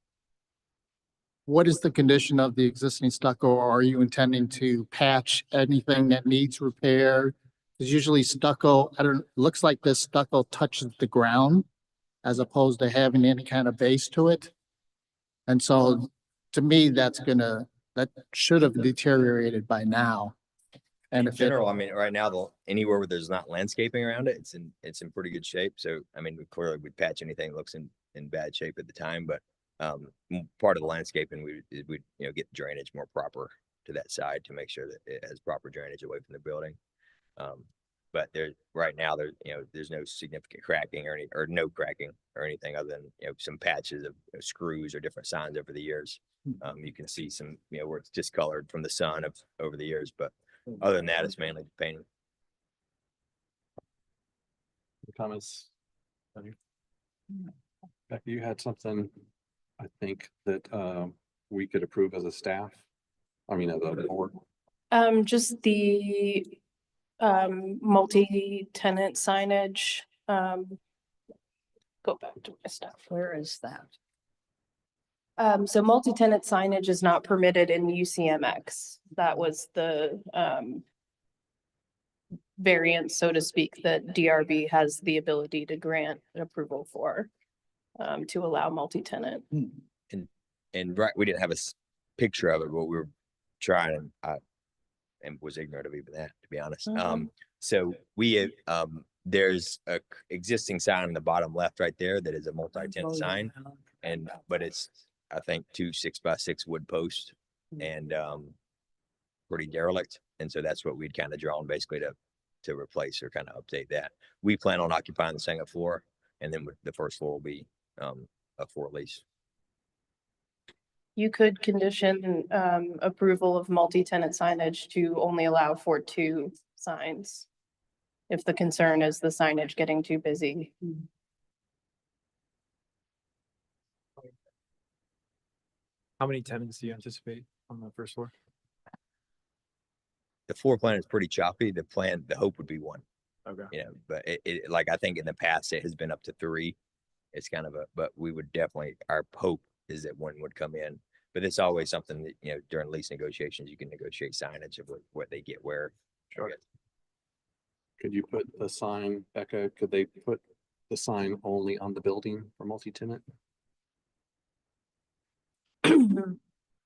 what is the condition of the existing stucco? Or are you intending to patch anything that needs repair? Because usually stucco, looks like this stucco touches the ground as opposed to having any kind of base to it. And so to me, that should have deteriorated by now. And In general, I mean, right now, anywhere where there's not landscaping around it, it's in pretty good shape. So, I mean, we'd patch anything that looks in bad shape at the time, but part of the landscaping, we'd get drainage more proper to that side to make sure that it has proper drainage away from the building. But right now there's no significant cracking or no cracking or anything other than some patches of screws or different signs over the years. You can see some where it's discolored from the sun over the years, but other than that, it's mainly painting. Comments? Becky, you had something, I think, that we could approve as a staff. I mean, as a board. Just the multi-tenant signage. Go back to my stuff. Where is that? So multi-tenant signage is not permitted in UCMX. That was the variant, so to speak, that DRB has the ability to grant an approval for to allow multi-tenant. And right, we didn't have a picture of it, but we were trying, and was ignorant of even that, to be honest. So we there's a existing sign in the bottom left right there that is a multi-tenant sign, but it's I think 2 6x6 wood posts and pretty derelict, and so that's what we'd kind of drawn basically to replace or kind of update that. We plan on occupying the second floor, and then the first floor will be up for lease. You could condition approval of multi-tenant signage to only allow for 2 signs. If the concern is the signage getting too busy. How many tenants do you anticipate on the first floor? The floor plan is pretty choppy. The hope would be 1. Okay. But it like I think in the past it has been up to 3. It's kind of but we would definitely, our hope is that 1 would come in. But it's always something that, during lease negotiations, you can negotiate signage of what they get where. Sure. Could you put the sign, Becca, could they put the sign only on the building for multi-tenant?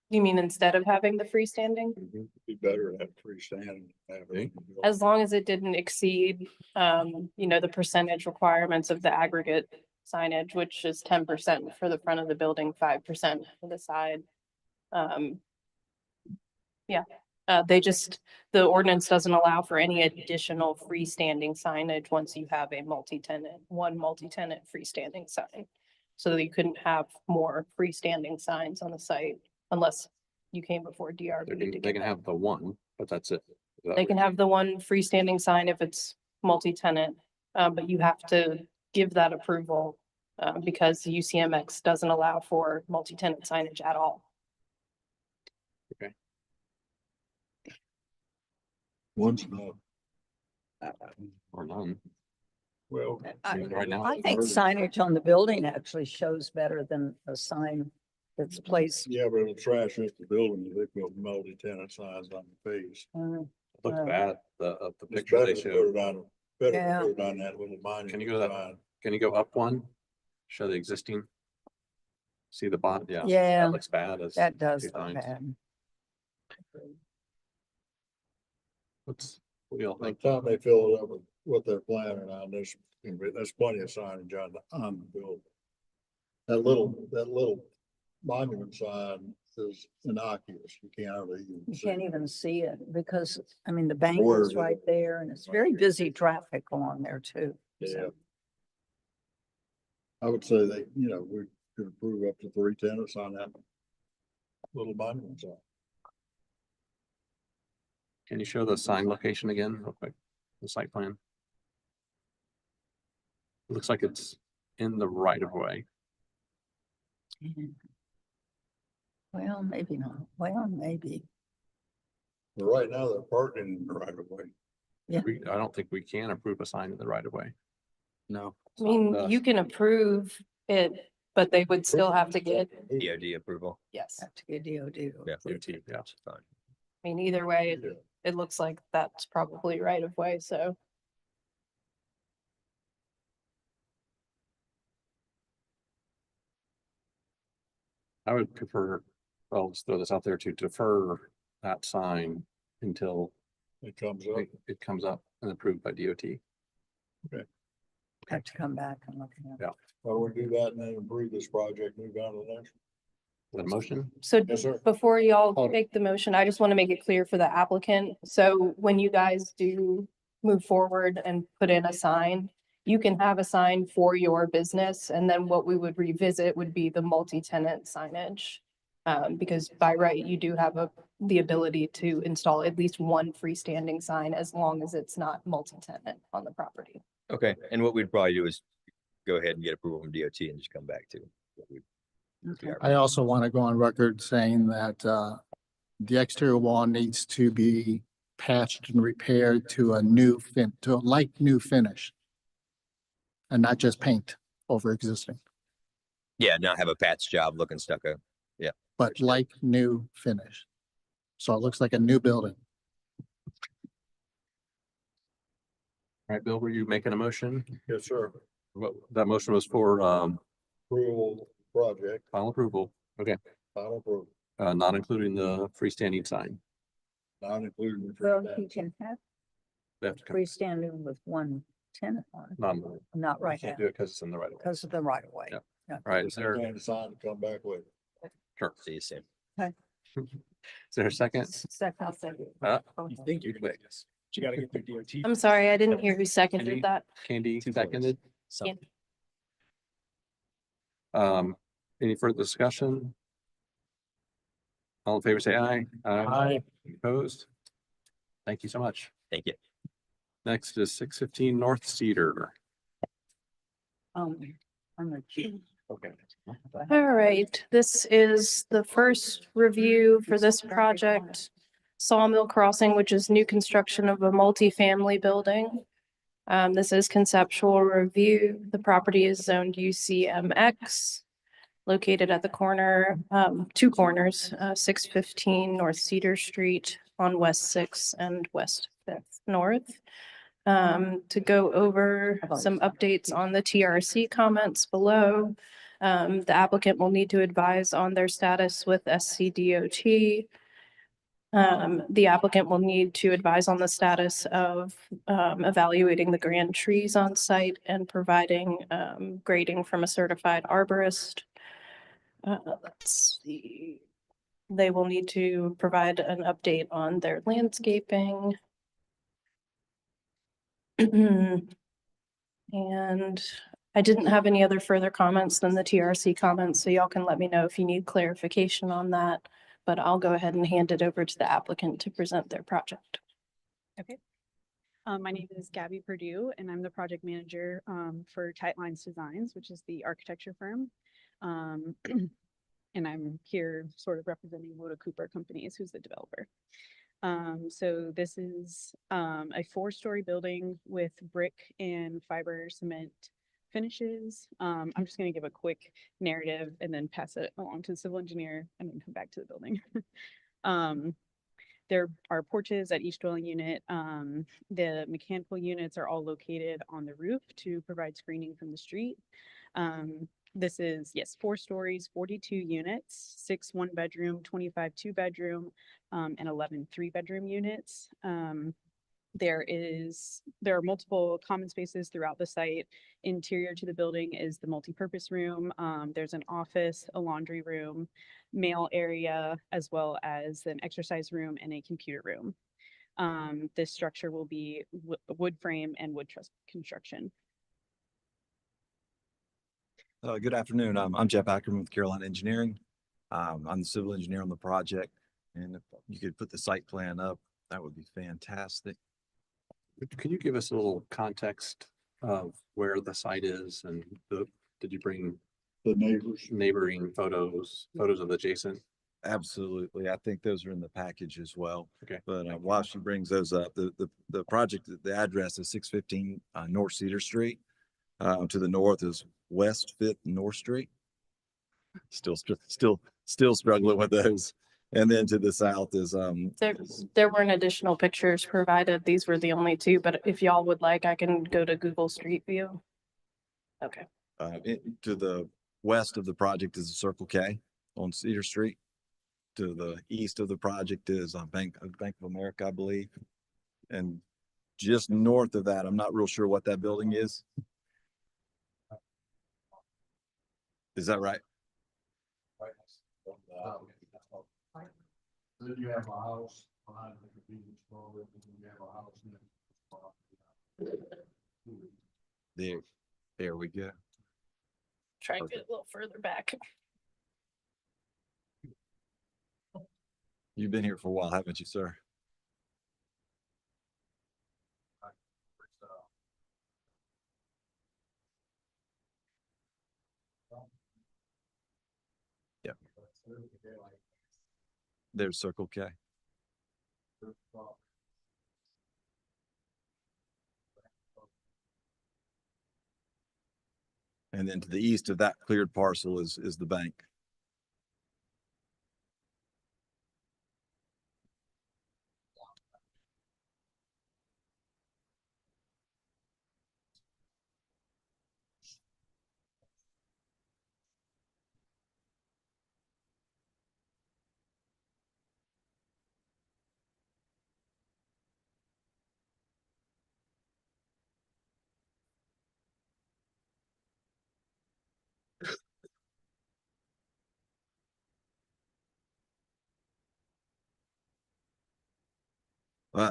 You mean instead of having the freestanding? Be better to have freestanding. As long as it didn't exceed, the percentage requirements of the aggregate signage, which is 10% for the front of the building, 5% for the side. The ordinance doesn't allow for any additional freestanding signage once you have a one multi-tenant freestanding sign. So that you couldn't have more freestanding signs on the site unless you came before DRB. They can have the 1, but that's it. They can have the 1 freestanding sign if it's multi-tenant, but you have to give that approval because UCMX doesn't allow for multi-tenant signage at all. Okay. One's enough. Or none. Well, Right now. I think signage on the building actually shows better than a sign that's placed. yeah, but it'll trash up the building if they put multi-tenant signs on the face. Looks bad, the It's picture better they to showed. put it on, better Yeah. to put it on that little monument. Can you go to that? sign. Can you go up one? Show the existing? See the bottom, yeah. Yeah, That looks bad. As that does two look signs. bad. What do y'all By think? the time they fill it up with what they're planning on, there's plenty of signage on the building. That little monument sign is innocuous. You can't hardly even You see. can't even see it because, I mean, the bank Where is is it? right there and it's very busy traffic along there too. Yeah. I would say that, we could approve up to 3 tenants on that little monument sign. Can you show the sign location again real quick? The site plan? Looks like it's in the right of way. Well, maybe not. Well, maybe. But right now, they're parking in the right of way. Yeah. I don't think we can approve a sign in the right of way. No. I mean, you can approve it, but they would still have to get, DOD approval. yes. Have to get DOD. Yeah. DOT, yeah. That's fine. I mean, either way, Yeah. it looks like that's probably right of way, so. I would prefer, I'll just throw this out there to defer that sign until It comes up. it comes up and approved by DOT. Have to come back and look at it. Yeah. Why don't we do that and then approve this project, move on to the next? Is that a motion? So Yes, sir. before y'all Hold it. make the motion, I just want to make it clear for the applicant. So when you guys do move forward and put in a sign, you can have a sign for your business, and then what we would revisit would be the multi-tenant signage. Because by right, you do have the ability to install at least one freestanding sign as long as it's not multi-tenant on the property. Okay, and what we'd probably do is go ahead and get approval from DOT and just come back to. what we- Okay. I also want to go on record saying that the exterior wall needs to be patched and repaired to a light new finish. And not just paint over existing, Yeah, not have a patch job looking stucco. but like new finish. So it looks like a new building. All right, Bill, were you making a motion? Yes, sir. What, that motion was for Approval project, final approval. Okay, final approval, not including the freestanding sign. not including. the Well, free you can have They have to come, freestanding with one tenant on it. not, Not right now can't do it because it's in the right of way. because of the right of way. Yeah. Yeah. All right, is there, And sign to come back with. sure. See you soon. Is there a second? Second. You think you quick. You gotta get through DOT. I'm sorry, I didn't hear who Andy? seconded that. Candy Two seconded. Candy. Any further discussion? All in favor, say aye. Aye. Opposed? Thank you so much. Thank you. Next is 615 North Cedar. I'm a Okay. All right, this is the first review for this project. Sawmill Crossing, which is new construction of a multifamily building. This is conceptual review. The property is zoned UCMX, located at the corner, two corners, 615 North Cedar Street on West 6th and West 5th North. To go over some updates on the TRC comments below. The applicant will need to advise on their status with SCDOT. The applicant will need to advise on the status of evaluating the grand trees on site and providing grading from a certified arborist. Let's see. They will need to provide an update on their landscaping. And I didn't have any other further comments than the TRC comments, so y'all can let me know if you need clarification on that. But I'll go ahead and hand it over to the applicant to present their project. Okay. My name is Gabby Purdue, and I'm the project manager for Tight Lines Designs, which is the architecture firm. And I'm here sort of representing Woda Cooper Companies, who's the developer. So this is a 4-story building with brick and fiber cement finishes. I'm just going to give a quick narrative and then pass it along to the civil engineer and then come back to the building. There are porches at each dwelling unit. The mechanical units are all located on the roof to provide screening from the street. This is, yes, 4 stories, 42 units, 6 1-bedroom, 25 2-bedroom, and 11 3-bedroom units. There are multiple common spaces throughout the site. Interior to the building is the multipurpose room. There's an office, a laundry room, mail area, as well as an exercise room and a computer room. This structure will be wood frame and wood truss construction. Good afternoon. I'm Jeff Ackerman with Carolina Engineering. I'm the civil engineer on the project, and if you could put the site plan up, that would be fantastic. Can you give us a little context of where the site is and did you bring The neighbors. neighboring photos of adjacent? Absolutely. I think those are in the package as well. Okay. But while she brings those up, the project, the address is 615 North Cedar Street. To the north is West 5th North Street. Still struggling with those. And then to the south is There weren't additional pictures provided. These were the only 2, but if y'all would like, I can go to Google Street View. Okay. to the west of the project is a Circle K on Cedar Street. To the east of the project is Bank of America, I believe. And just north of that, I'm not real sure what that building is. Is that right? Then you have a house behind the convenience store, and then you have a house next. There we go. Try and get a little further back. You've been here for a while, haven't you, sir? Yep. There's Circle K. And then to the east of that cleared parcel is the bank.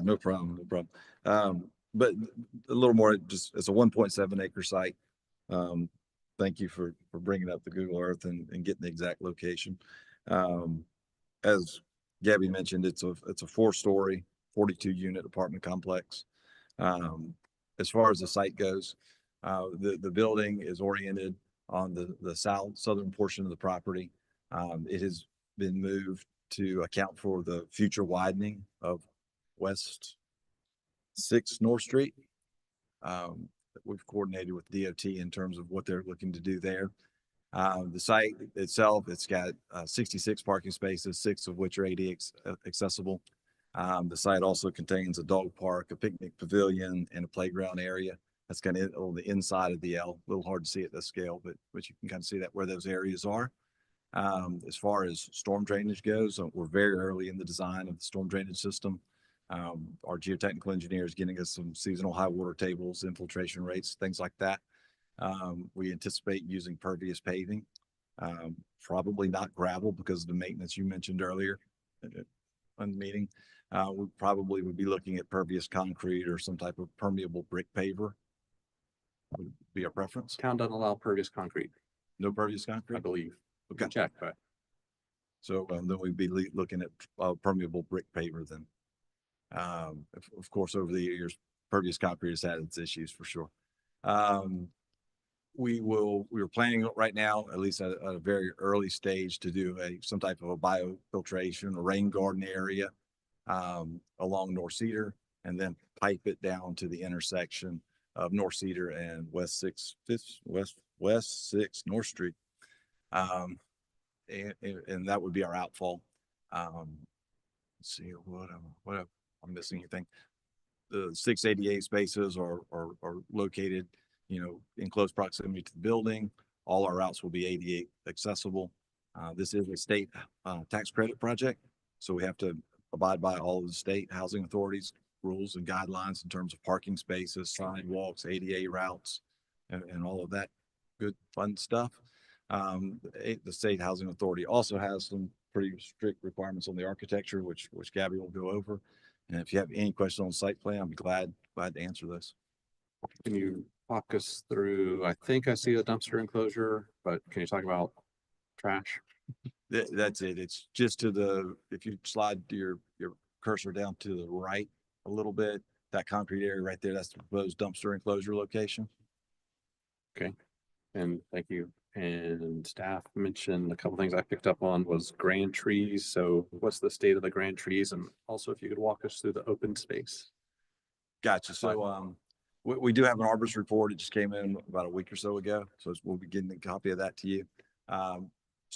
No problem, no problem. But a little more, just it's a 1.7 acre site. Thank you for bringing up the Google Earth and getting the exact location. As Gabby mentioned, it's a 4-story, 42 unit apartment complex. As far as the site goes, the building is oriented on the southern portion of the property. It has been moved to account for the future widening of West 6 North Street. We've coordinated with DOT in terms of what they're looking to do there. The site itself, it's got 66 parking spaces, 6 of which are ADA accessible. The site also contains a dog park, a picnic pavilion, and a playground area. That's kind of on the inside of the L. A little hard to see at this scale, but you can kind of see that where those areas are. As far as storm drainage goes, we're very early in the design of the storm drainage system. Our geotechnical engineer is getting us some seasonal high water tables, infiltration rates, things like that. We anticipate using pervious paving, probably not gravel because of the maintenance you mentioned earlier on the meeting. We probably would be looking at pervious concrete or some type of permeable brick paver. Would be our preference. Town doesn't allow pervious concrete, No pervious I concrete? believe. Okay. Check, but So then we'd be looking at permeable brick paver then. Of course, over the years, pervious concrete has had its issues for sure. We are planning right now, at least at a very early stage, to do some type of a biofiltration, a rain garden area along North Cedar and then pipe it down to the intersection of North Cedar and West 6 North Street. And that would be our outfall. Let's see what I'm missing anything. The 688 spaces are located, in close proximity to the building. All our routes will be ADA accessible. This is a state tax credit project, so we have to abide by all of the state housing authorities rules and guidelines in terms of parking spaces, sidewalks, ADA routes, and all of that good fun stuff. The state housing authority also has some pretty strict requirements on the architecture, which Gabby will go over. And if you have any questions on the site plan, I'll be glad to answer this. Can you walk us through, I think I see a dumpster enclosure, but can you talk about trash? That's it. It's just if you slide your cursor down to the right a little bit, that concrete area right there, that's the proposed dumpster enclosure location. Okay, and thank you. And staff mentioned a couple things I picked up on was grand trees. So what's the state of the grand trees? And also if you could walk us through the open space. Gotcha. So we do have an arborist report. It just came in about a week or so ago. So we'll be getting a copy of that to you.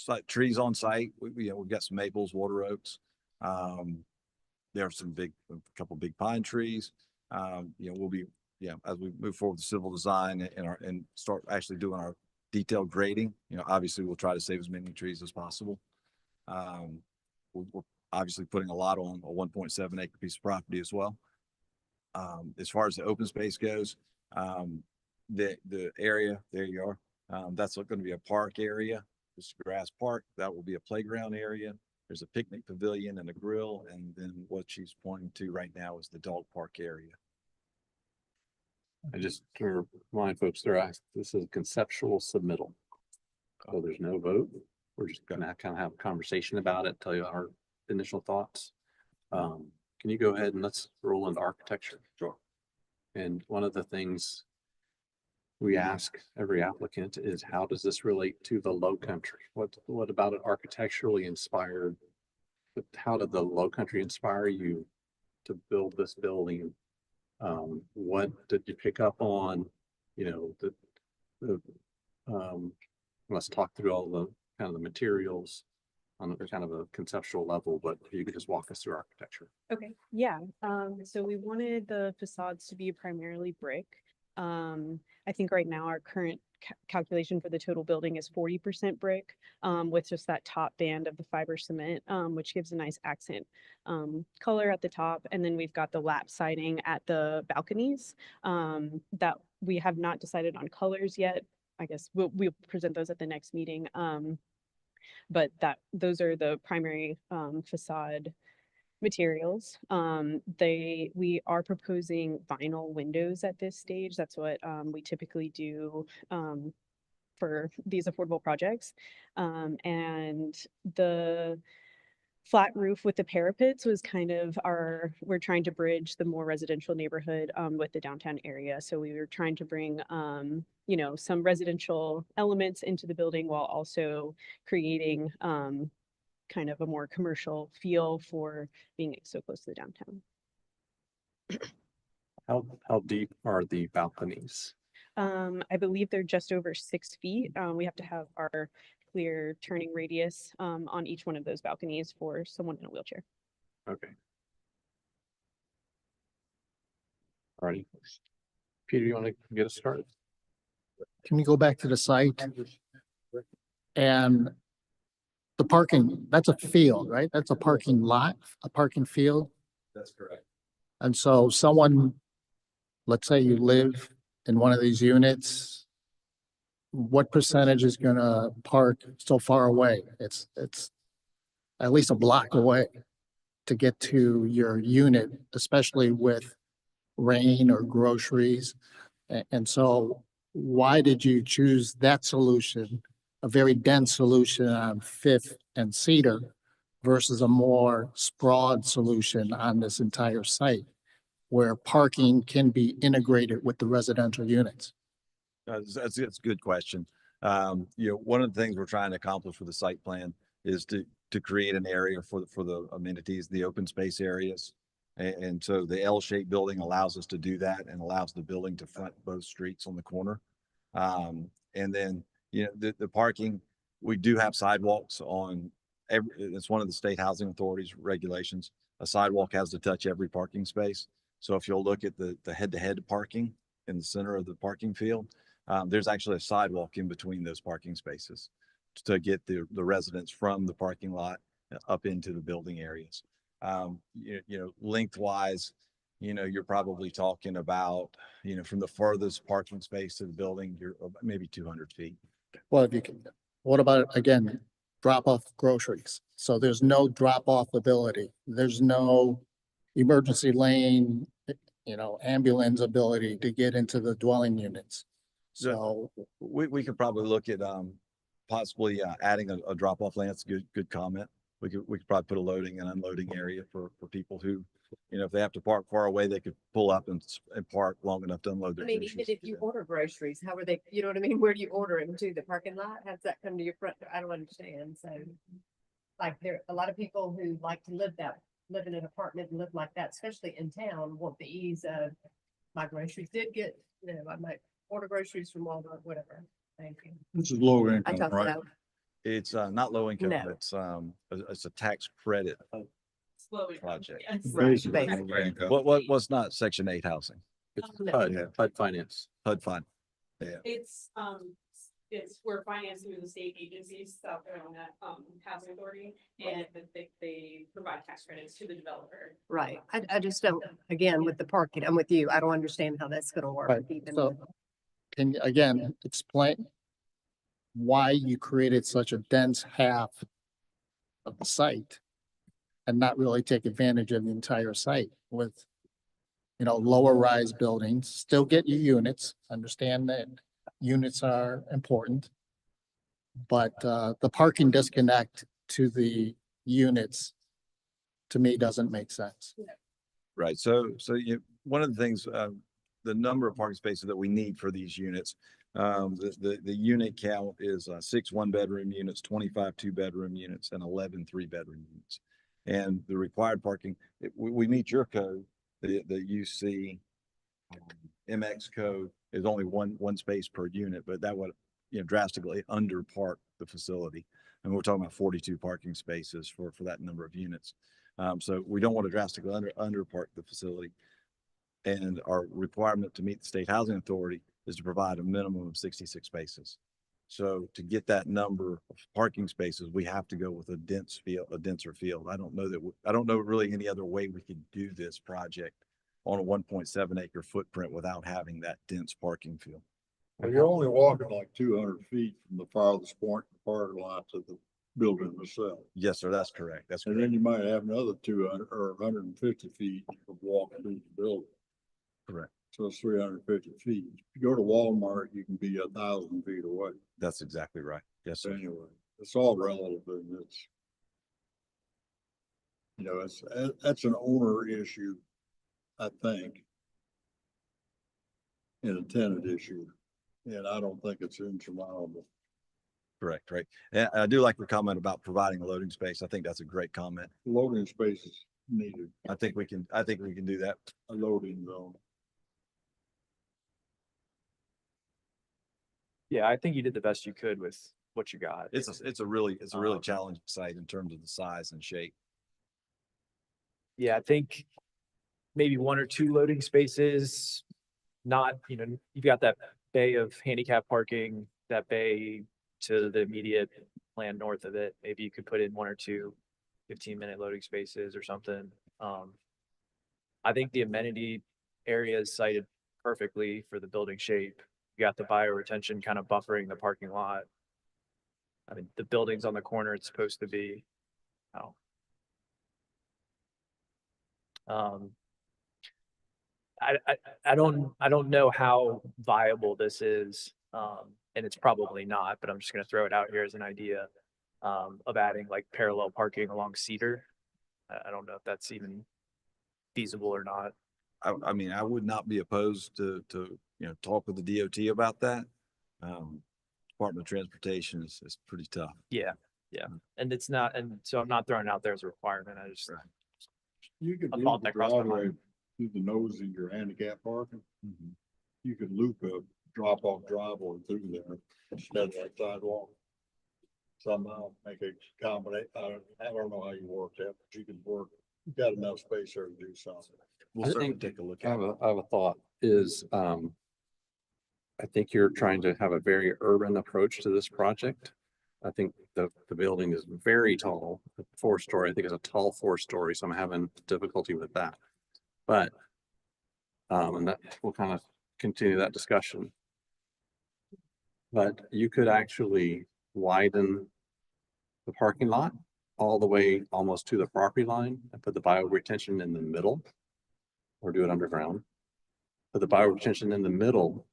Like trees on site. We've got some maples, water oaks. There are a couple big pine trees. We'll be, as we move forward with civil design and start actually doing our detailed grading, obviously we'll try to save as many trees as possible. We're obviously putting a lot on a 1.7 acre piece of property as well. As far as the open space goes, the area, there you are. That's going to be a park area. This grass park, that will be a playground area. There's a picnic pavilion and a grill. And then what she's pointing to right now is the dog park area. I just to remind folks, this is a conceptual submittal. So there's no vote. We're just gonna kind of have a conversation about it, tell you our initial thoughts. Can you go ahead and let's roll into architecture? Sure. And one of the things we ask every applicant is, how does this relate to the low country? What about it architecturally inspired? But how did the low country inspire you to build this building? What did you pick up on? Let's talk through all the kind of the materials on a kind of a conceptual level, but if you could just walk us through architecture. Okay, yeah. So we wanted the facades to be primarily brick. I think right now our current calculation for the total building is 40% brick, with just that top band of the fiber cement, which gives a nice accent color at the top. And then we've got the lap siding at the balconies that we have not decided on colors yet. I guess we'll present those at the next meeting. But those are the primary facade materials. We are proposing vinyl windows at this stage. That's what we typically do for these affordable projects. And the flat roof with the parapets was kind of we're trying to bridge the more residential neighborhood with the downtown area. So we were trying to bring some residential elements into the building while also creating kind of a more commercial feel for being so close to the downtown. How deep are the balconies? I believe they're just over 6 feet. We have to have our clear turning radius on each one of those balconies for someone in a wheelchair. Okay. Alrighty. Peter, you want to get us started? Can we go back to the site? And the parking, that's a field, right? That's a parking lot, a parking field. That's correct. And so someone, let's say you live in one of these units, what percentage is gonna park so far away? It's at least a block away to get to your unit, especially with rain or groceries. And so why did you choose that solution, a very dense solution on Fifth and Cedar versus a more sprawled solution on this entire site where parking can be integrated with the residential units? That's a good question. One of the things we're trying to accomplish with the site plan is to to create an area for the amenities, the open space areas. And so the L-shaped building allows us to do that and allows the building to front both streets on the corner. And then, you know, the parking, we do have sidewalks on it's one of the state housing authorities regulations. A sidewalk has to touch every parking space. So if you'll look at the head-to-head parking in the center of the parking field, there's actually a sidewalk in between those parking spaces to get the residents from the parking lot up into the building areas. You know, lengthwise, you know, you're probably talking about, you know, from the furthest parking space to the building, you're maybe 200 feet. Well, if you can, what about, again, drop off groceries? So there's no drop off ability. There's no emergency lane, you know, ambulance ability to get into the dwelling units. So We could probably look at possibly adding a drop off lane. That's a good comment. We could probably put a loading and unloading area for people who, you know, if they have to park far away, they could pull up and park long enough to unload I their mean, groceries. even if you order groceries, how are they, you know what I mean? Where do you order them to? The parking lot? How does that come to your front door? I don't understand. So like a lot of people who like to live in an apartment and live like that, especially in town, want the ease of my groceries did get, you know, I might order groceries from Walmart, whatever. Thank you. This is low I income, talked right? about. It's not low income, No. it's a tax credit project. Basically, Right. low income. What's not Section 8 housing? It's No. HUD finance. HUD fund. It's we're financed through the state agencies out there on that housing authority, and they provide tax credits to the developer. Right. I just don't, again, with the parking, I'm with you. I don't understand how that's gonna work. Right. Even So can you again explain why you created such a dense half of the site and not really take advantage of the entire site with, you know, lower rise buildings, still get your units, understand that units are important. But the parking disconnect to the units, to me, doesn't make sense. Right. So one of the things, the number of parking spaces that we need for these units, the unit count is 6 1-bedroom units, 25 2-bedroom units, and 11 3-bedroom units. And the required parking, we meet your code, the UC MX code is only one space per unit, but that would, you know, drastically under park the facility. And we're talking about 42 parking spaces for that number of units. So we don't want to drastically under park the facility. And our requirement to meet the state housing authority is to provide a minimum of 66 spaces. So to get that number of parking spaces, we have to go with a denser field. I don't know really any other way we could do this project on a 1.7 acre footprint without having that dense parking field. Well, you're only walking like 200 feet from the farthest point in the parking lot to the building itself. Yes, sir. That's correct. That's And correct. then you might have another 200 or 150 feet of walk through the building. Correct. So it's 350 feet. If you go to Walmart, you can be 1,000 feet away. That's exactly right. Yes, So sir. anyway, it's all relative and it's, you know, that's an owner issue, I think. And a tenant issue. And I don't think it's insurmountable. Correct. Right. And I do like your comment about providing a loading space. I think that's a great comment. Loading space is needed, I think we can do that. a loading zone. Yeah, I think you did the best you could with what you got. It's a really challenging site in terms of the size and shape. Yeah, I think maybe 1 or 2 loading spaces, not, you know, you've got that bay of handicap parking, that bay to the immediate land north of it. Maybe you could put in 1 or 2 15-minute loading spaces or something. I think the amenity area is sited perfectly for the building shape. You got the bioretention kind of buffering the parking lot. I mean, the building's on the corner, it's supposed to be. I don't know how viable this is, and it's probably not, but I'm just gonna throw it out here as an idea, of adding like parallel parking along Cedar. I don't know if that's even feasible or not. I mean, I would not be opposed to, you know, talk with the DOT about that. Department of Transportation is pretty tough. Yeah, And it's not, and so I'm not throwing it out there as a requirement. I just, You could A loop thought the that crossed my driveway mind. through the nose of your handicap parking. Mm-hmm. You could loop a drop-off driveway through there instead of that sidewalk. Somehow make a combination. I don't know how you work that, but you could work, you got enough space there to do something. We'll I certainly think- take a look I at it. I have a thought is, I think you're trying to have a very urban approach to this project. I think the building is very tall, 4-story. I think it's a tall 4-story, so I'm having difficulty with that. But, and that we'll kind of continue that discussion. But you could actually widen the parking lot all the way almost to the property line and put the bio retention in the middle, or do it underground. Put the bio retention in the middle,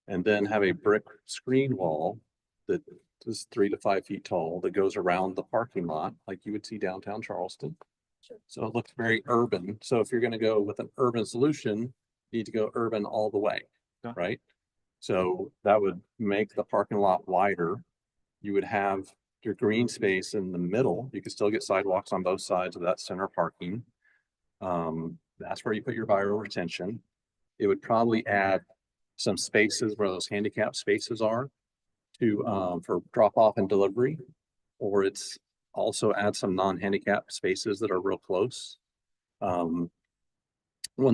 and then have a brick screen wall that is 3 to 5 feet tall that goes around the parking lot like you would see downtown Charleston. So it looks very urban. So if you're going to go with an urban solution, you need to go urban all the way, right? So that would make the parking lot wider. You would have your green space in the middle. You could still get sidewalks on both sides of that center parking. That's where you put your bio retention. It would probably add some spaces where those handicap spaces are to, for drop off and delivery. Or it's also add some non-handicap spaces that are real close. One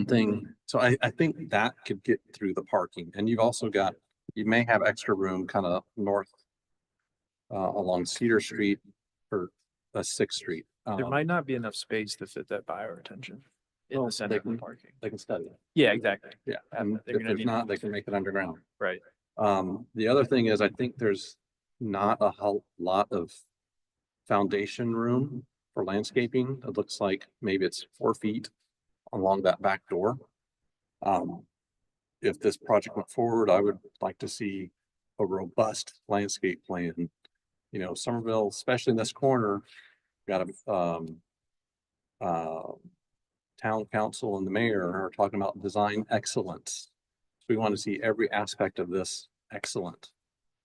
thing, so I think that could get through the parking, and you've also got, you may have extra room kind of north along Cedar Street or 6th Street. there might not be enough space to fit that bio retention in Well, the center they of the can- parking. They can study it. Yeah, exactly. Yeah, and They're if gonna there's need- not, they can make it underground. Right. The other thing is, I think there's not a whole lot of foundation room for landscaping. It looks like maybe it's 4 feet along that back door. If this project went forward, I would like to see a robust landscape plan. You know, Somerville, especially in this corner, got a, town council and the mayor are talking about design excellence. So we want to see every aspect of this excellent,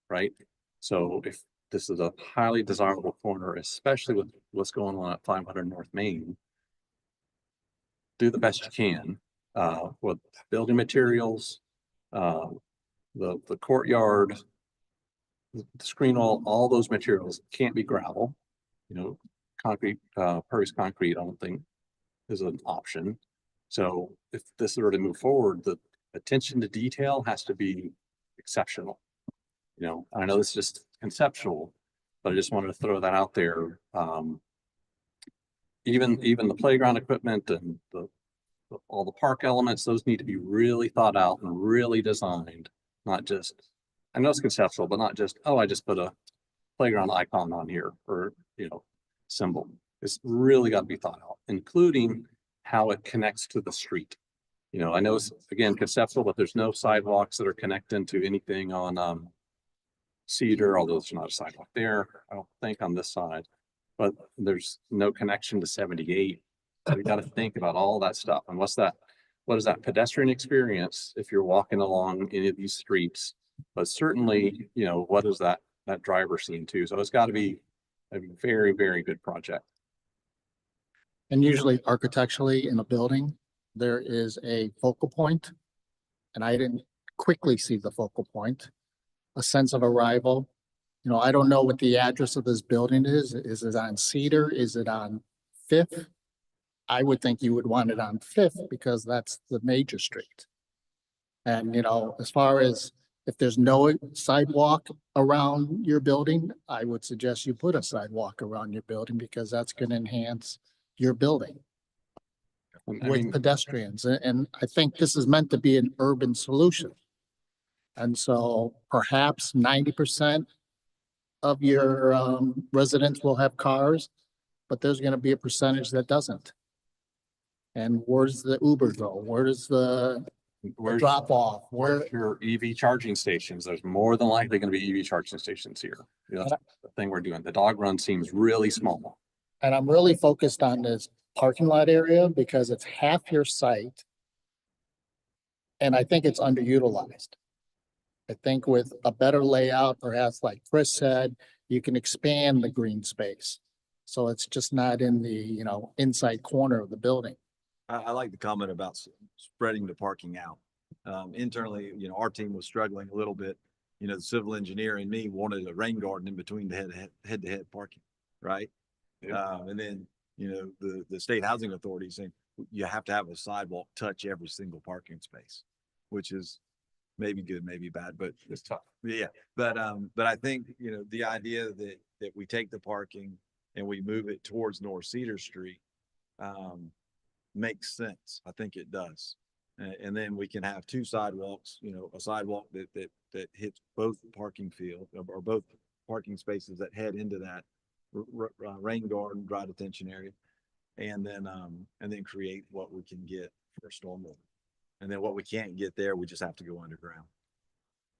right? So if this is a highly desirable corner, especially with what's going on at 500 North Main, do the best you can, with building materials, the courtyard, the screen wall, all those materials can't be gravel. You know, concrete, Pervious concrete, I don't think is an option. So if this were to move forward, the attention to detail has to be exceptional. You know, I know this is just conceptual, but I just wanted to throw that out there. Even the playground equipment and all the park elements, those need to be really thought out and really designed, not just, I know it's conceptual, but not just, oh, I just put a playground icon on here or, you know, symbol. It's really got to be thought out, including how it connects to the street. You know, I know it's, again, conceptual, but there's no sidewalks that are connecting to anything on Cedar, although there's not a sidewalk there, I don't think, on this side. But there's no connection to 78. So we got to think about all that stuff. And what is that pedestrian experience if you're walking along any of these streets? But certainly, you know, what is that driver scene too? So it's got to be a very, very good project. And usually architecturally in a building, there is a focal point. And I didn't quickly see the focal point, a sense of arrival. You know, I don't know what the address of this building is. Is it on Cedar? Is it on 5th? I would think you would want it on 5th because that's the major street. And, you know, as far as if there's no sidewalk around your building, I would suggest you put a sidewalk around your building because that's going to enhance your building I with mean, pedestrians. And I think this is meant to be an urban solution. And so perhaps 90% of your residents will have cars, but there's going to be a percentage that doesn't. And where's the Uber go? Where's the where's drop off? Where, your EV charging stations? There's more than likely going to be EV charging stations here. You know, that's the thing we're doing. The dog run seems really small. and I'm really focused on this parking lot area because it's half your site. And I think it's underutilized. I think with a better layout, perhaps like Chris said, you can expand the green space. So it's just not in the, inside corner of the building. I like the comment about spreading the parking out. Internally, our team was struggling a little bit. The civil engineer and me wanted a rain garden in between the head-to-head parking, right? And then, the state housing authority saying you have to have a sidewalk touch every single parking space, which is maybe good, maybe bad, but It's tough. yeah. But I think, the idea that we take the parking and we move it towards North Cedar Street, makes sense. I think it does. And then we can have two sidewalks, a sidewalk that hits both parking field or both parking spaces that head into that rain garden, dry detention area. And then create what we can get for stormwater. And then what we can't get there, we just have to go underground.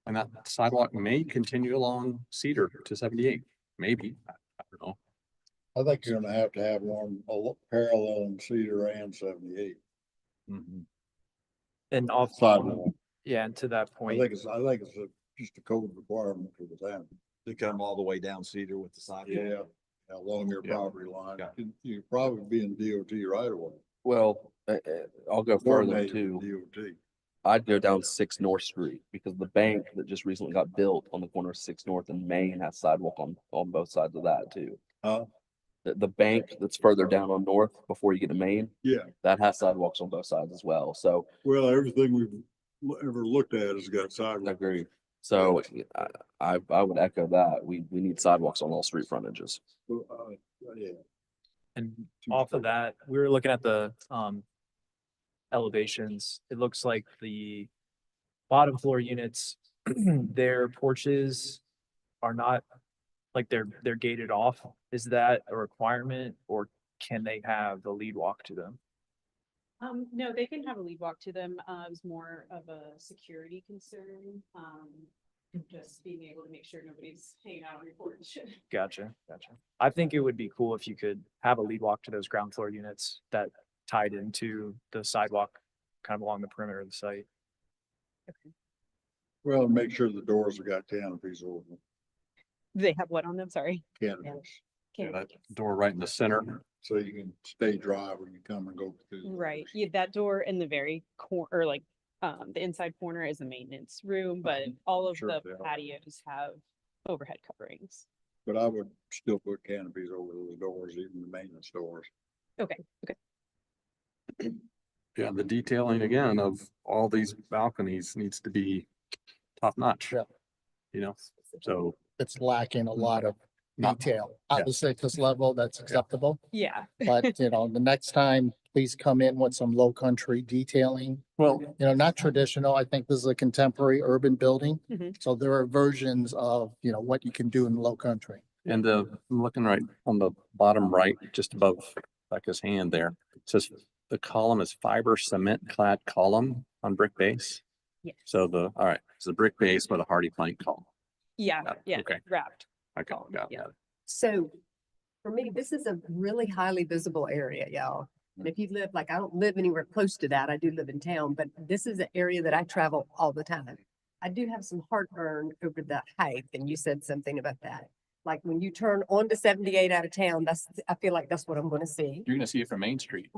And that sidewalk may continue along Cedar to 78, maybe, I don't know. I think you're gonna have one parallel in Cedar and 78. And off, Sidewalk. yeah, and to that I point, think it's just a code requirement for the town. To come all the way down Cedar with the sidewalk. Yeah, along your Yeah. property line. Yeah. You'd probably be in DOT right away. Well, I'll go further Coordinated too. with DOT. I'd go down 6 North Street because the bank that just recently got built on the corner of 6 North and Main has sidewalk on both sides of that too. The bank that's further down on North before you get to Main, Yeah, that has sidewalks on both sides as well. So well, everything we've ever looked at has got I sidewalks. agree. So I would echo that. We need sidewalks on all street frontages. Yeah. and off of that, we were looking at the elevations. It looks like the bottom floor units, their porches are not, like they're gated off. Is that a requirement, or can they have the lead walk to them? No, they can have a lead walk to them. It was more of a security concern. Just being able to make sure nobody's hanging out on your porch. Gotcha. I think it would be cool if you could have a lead walk to those ground floor units that tied into the sidewalk kind of along the perimeter of the site. Well, make sure the doors have got canopies over them. They have what on them? Sorry. Canopies, That door right in the center. so you can stay dry when you come and go through. the Right. doors. Yeah, that door in the very corner, or like, the inside corner is a maintenance room, but all of Sure the they are. patios have overhead coverings. But I would still put canopies over those doors, even the maintenance doors. Okay. Yeah, the detailing again of all these balconies needs to be top notch. Yeah. So It's lacking a lot of Not- detail. Obviously, at this level, that's acceptable. Yeah. But, the next time, please come in with some low country detailing. well, Not traditional. I think this is a contemporary urban building. Mhm. So there are versions of, what you can do in low country. and I'm looking right on the bottom right, just above Becca's hand there, it says the column is fiber cement clad column on brick base. Yes. So all right, it's a brick base with a hardy plank column. Yeah, Yeah, okay. wrapped. I got Yeah. it. So for me, this is a really highly visible area, y'all. And if you live, like, I don't live anywhere close to that. I do live in town, but this is an area that I travel all the time. I do have some heartburn over the height, and you said something about that. Like when you turn onto 78 out of town, I feel like that's what I'm gonna see. You're gonna see it from Main Street.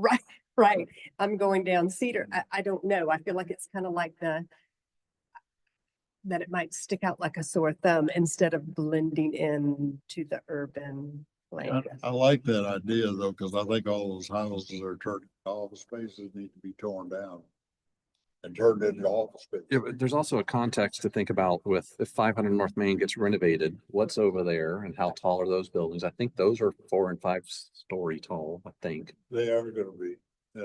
Right. I'm going down Cedar. I don't know. I feel like it's kind of like that it might stick out like a sore thumb instead of blending in to the urban land. I like that idea though, because I think all those houses are turned, office spaces need to be torn down and turned into office space. Yeah, but there's also a context to think about with if 500 North Main gets renovated, what's over there and how tall are those buildings? I think those are 4 and 5 story tall, I think. They are gonna be.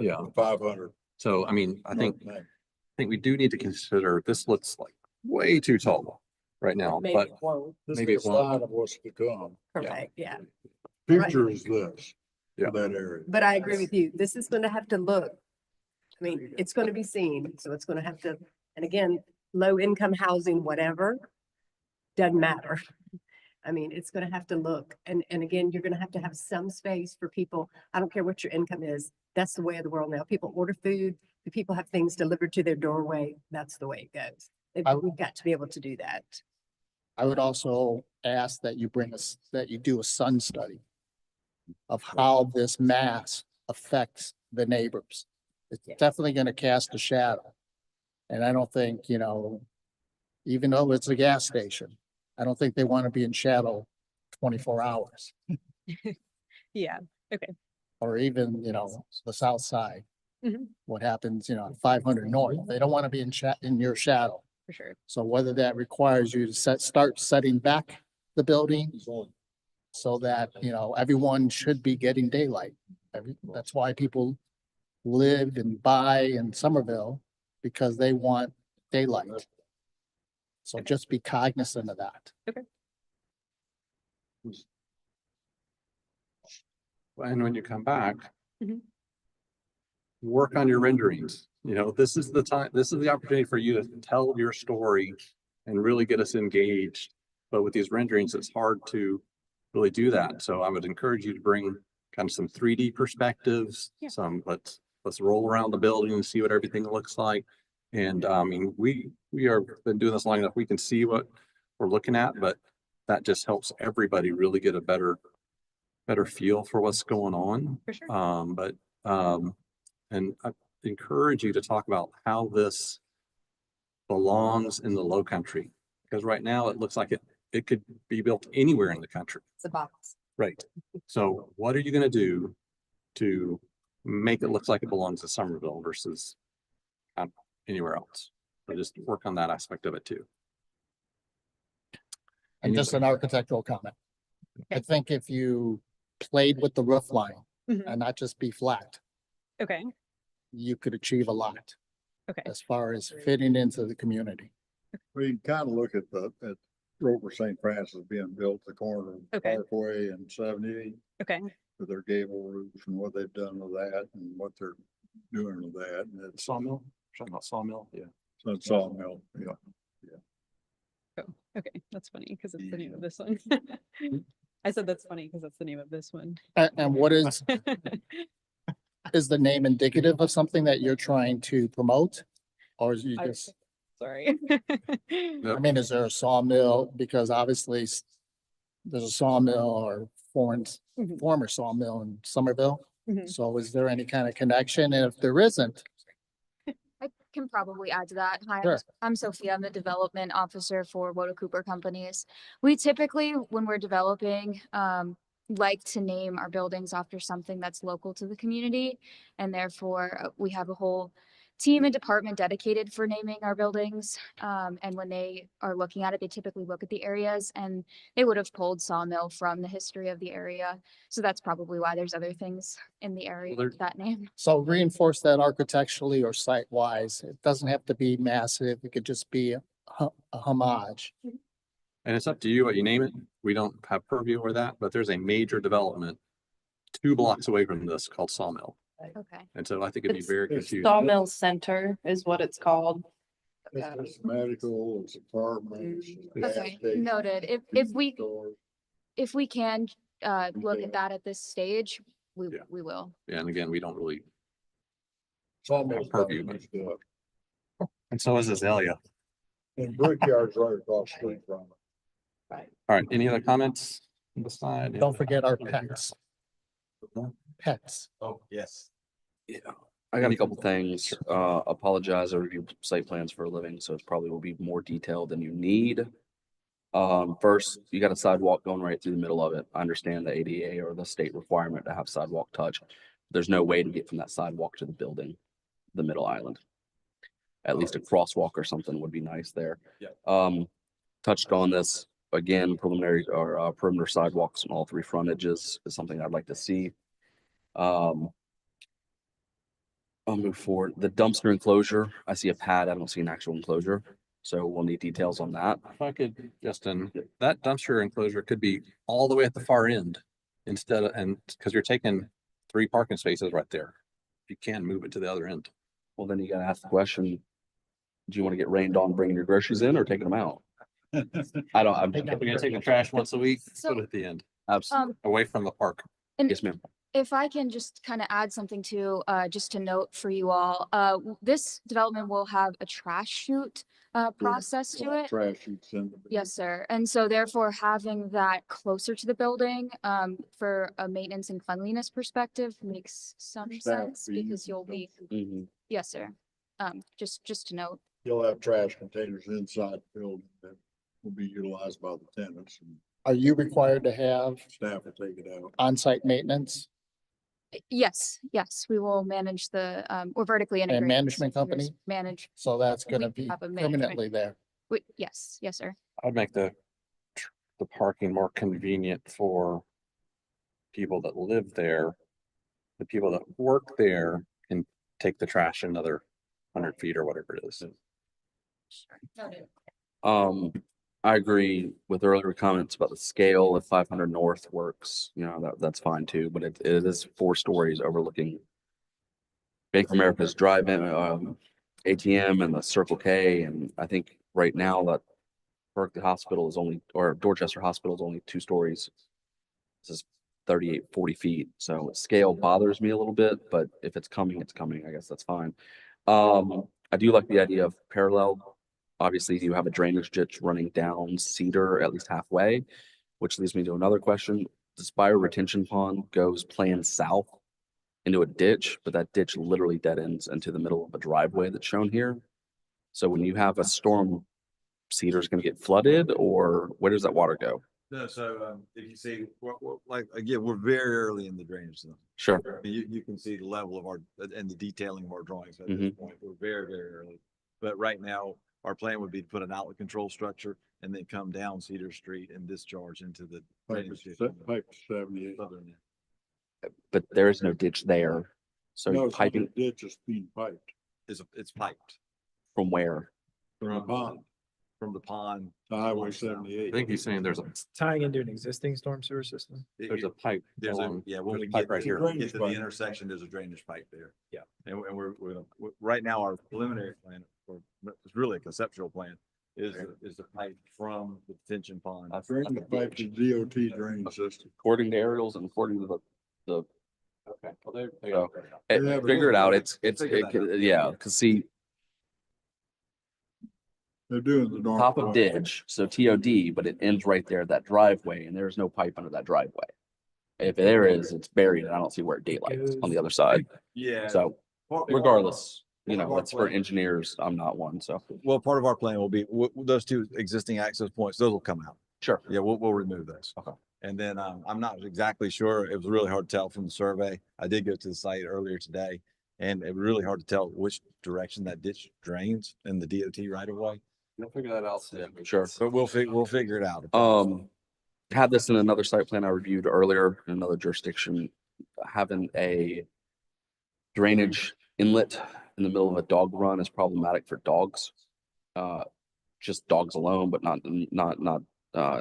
Yeah. 500. So, I mean, I think North Main. we do need to consider, this looks like way too tall right now, Maybe but it won't. This maybe is it a won't. sign of what's to come. Correct, yeah. Future is this, Yeah. for that area. But I agree with you. This is gonna have to look. I mean, it's gonna be seen, so it's gonna have to, and again, low income housing, whatever, doesn't matter. I mean, it's gonna have to look, and again, you're gonna have some space for people. I don't care what your income is. That's the way of the world now. People order food, the people have things delivered to their doorway. That's the way it goes. I- We've got to be able to do that. I would also ask that you that you do a sun study of how this mass affects the neighbors. It's definitely gonna cast a shadow. And I don't think, even though it's a gas station, I don't think they want to be in shadow 24 hours Yeah, okay. or even, the south side. Mhm. What happens, 500 north, they don't want to be in your shadow. For sure. So whether that requires you to start setting back the building so that, everyone should be getting daylight. That's why people live and buy in Somerville, because they want daylight. So just be cognizant of that. And when you come back, Mhm. work on your renderings. This is the time, this is the opportunity for you to tell your story and really get us engaged. But with these renderings, it's hard to really do that. So I would encourage you to bring kind of some 3D perspectives, Yeah. let's roll around the building and see what everything looks like. And I mean, we are been doing this long enough, we can see what we're looking at, but that just helps everybody really get a better feel for what's going on. For sure. And I encourage you to talk about how this belongs in the low country, because right now it looks like it could be built anywhere in the country. It's a box. Right. So what are you going to do to make it look like it belongs to Somerville versus anywhere else? So just work on that aspect of it too. And just an architectural comment. I think if you played with the roof line Mhm. and not just be flat, Okay, you could achieve a lot okay. as far as fitting into the community. We can kind of look at at Roper St. Francis being built, the corner of Okay. Parkway and 70 Okay, with their gable roofs and what they've done with that and what they're doing with that. And it's Sawmill, talking about Sawmill, yeah. a sawmill, yeah. okay, that's funny because it's the name of this one. I said that's funny because that's the name of this one. And what is the name indicative of something that you're trying to promote? Or is you I- just, Sorry. I mean, is there a sawmill? Because obviously there's a sawmill or Mhm. former sawmill in Somerville. Mhm. So is there any kind of connection? And if there isn't, I can probably add to that. Hi, Sure. I'm Sophia. I'm the development officer for Woda Cooper Companies. We typically, when we're developing, like to name our buildings after something that's local to the community. And therefore, we have a whole team and department dedicated for naming our buildings. And when they are looking at it, they typically look at the areas and they would have pulled Sawmill from the history of the area. So that's probably why there's other things in the area Well, with that name. so reinforce that architecturally or site-wise. It doesn't have to be massive. It could just be a homage. And it's up to you what you name it. We don't have purview over that, but there's a major development 2 blocks away from this called Sawmill. Okay. And so I think it'd be It's very confusing. Sawmill Center is what it's called. It's medical, it's apartments. it's gas Okay, station, noted. stores. If we can, look at that at this stage, we Yeah. will. Yeah, and again, we don't really, Sawmill's Purview, next to it. and so is Azalea. And Brickyard's right across the street from it. All right, any other comments on the side? Don't forget our pets. Pets. Oh, yes. Yeah, I got a couple things. Apologize, I review site plans for a living, so it probably will be more detailed than you need. First, you got a sidewalk going right through the middle of it. I understand the ADA or the state requirement to have sidewalk touch. There's no way to get from that sidewalk to the building, the middle island. At least a crosswalk or something would be nice there. Yeah. Touched on this again, preliminary or perimeter sidewalks on all 3 frontages is something I'd like to see. I'll move forward. The dumpster enclosure, I see a pad. I don't see an actual enclosure. So we'll need details on that. If I could, Justin, that dumpster enclosure could be all the way at the far end instead of, and because you're taking 3 parking spaces right there. You can move it to the other end. Well, then you gotta ask the question, do you want to get rained on bringing your groceries in or taking them out? I'm We're gonna take the trash once a week, So- put it at the end, absolutely. away from the park. And Yes, ma'am. if I can just kind of add something to, just to note for you all, this development will have a trash chute process to it. Trash you'd send them. Yes, sir. And so therefore having that closer to the building, for a maintenance and cleanliness perspective makes some Staff sense fees because and you'll be, Mhm. yes, sir. Just to note, You'll have trash containers inside the building that will be utilized by the tenants and Are you required to have staff will take it out. on-site maintenance yes, we will manage the, we're vertically integrated. and management so there's company? Manage, So that's We gonna be have a management- permanently there. yes, sir. I'd make the parking more convenient for people that live there. The people that work there can take the trash another 100 feet or whatever it is. I agree with earlier comments about the scale. If 500 North works, you know, that's fine too, but it is 4 stories overlooking Bank of America's drive-in, ATM and the Circle K. And I think right now that Berkeley Hospital is only, or Dorchester Hospital is only 2 stories. This is 38, 40 feet. So scale bothers me a little bit, but if it's coming, it's coming. I guess that's fine. I do like the idea of parallel. Obviously, you have a drainage ditch running down Cedar at least halfway, which leads me to another question. The Spire retention pond goes planned south into a ditch, but that ditch literally dead ends into the middle of a driveway that's shown here. So when you have a storm, Cedar's going to get flooded, or where does that water go? No, so, if you see, like, again, we're very early in the drainage zone. Sure. I mean, you can see the level of our, and the detailing of our drawings at this point. We're very, very early. But right now, our plan would be to put an outlet control structure and then come down Cedar Street and discharge into the drainage ditch on the Pipe 78. southern end. But there is no ditch there. So No, it's not piping a ditch is being piped It's piped from where? from the pond from the pond. to Highway north south. 78. I think he's saying there's Tying into an existing storm sewer system. a pipe. There's a, along- yeah, when there's we a pipe get right here. get to the intersection, there's a drainage pipe there. Yeah. And we're, right now, our preliminary plan, or it's really a conceptual plan, is the pipe from the detention pond. Drainage pipe to DOT drainage system. According to aerials and according to the Okay. Well, they So, They have it. figure it out. It's, Figure that out. yeah, cause see, They're doing the north. top of ditch, so TOD, but it ends right there, at that driveway, and there's no pipe under that driveway. If there is, it's buried, and I don't see where it daylights on the other side. Yeah. So Part- regardless, you part of know, our it's for plan- engineers. I'm not one, so. Well, part of our plan will be, those 2 existing access points, those will come out. Sure. Yeah, we'll remove those. Okay. And then, I'm not exactly sure. It was really hard to tell from the survey. I did go to the site earlier today, and it was really hard to tell which direction that ditch drains in the DOT right of way. You'll figure that out. Sure. But we'll figure it out. Had this in another site plan I reviewed earlier in another jurisdiction, having a drainage inlet in the middle of a dog run is problematic for dogs. Just dogs alone, but not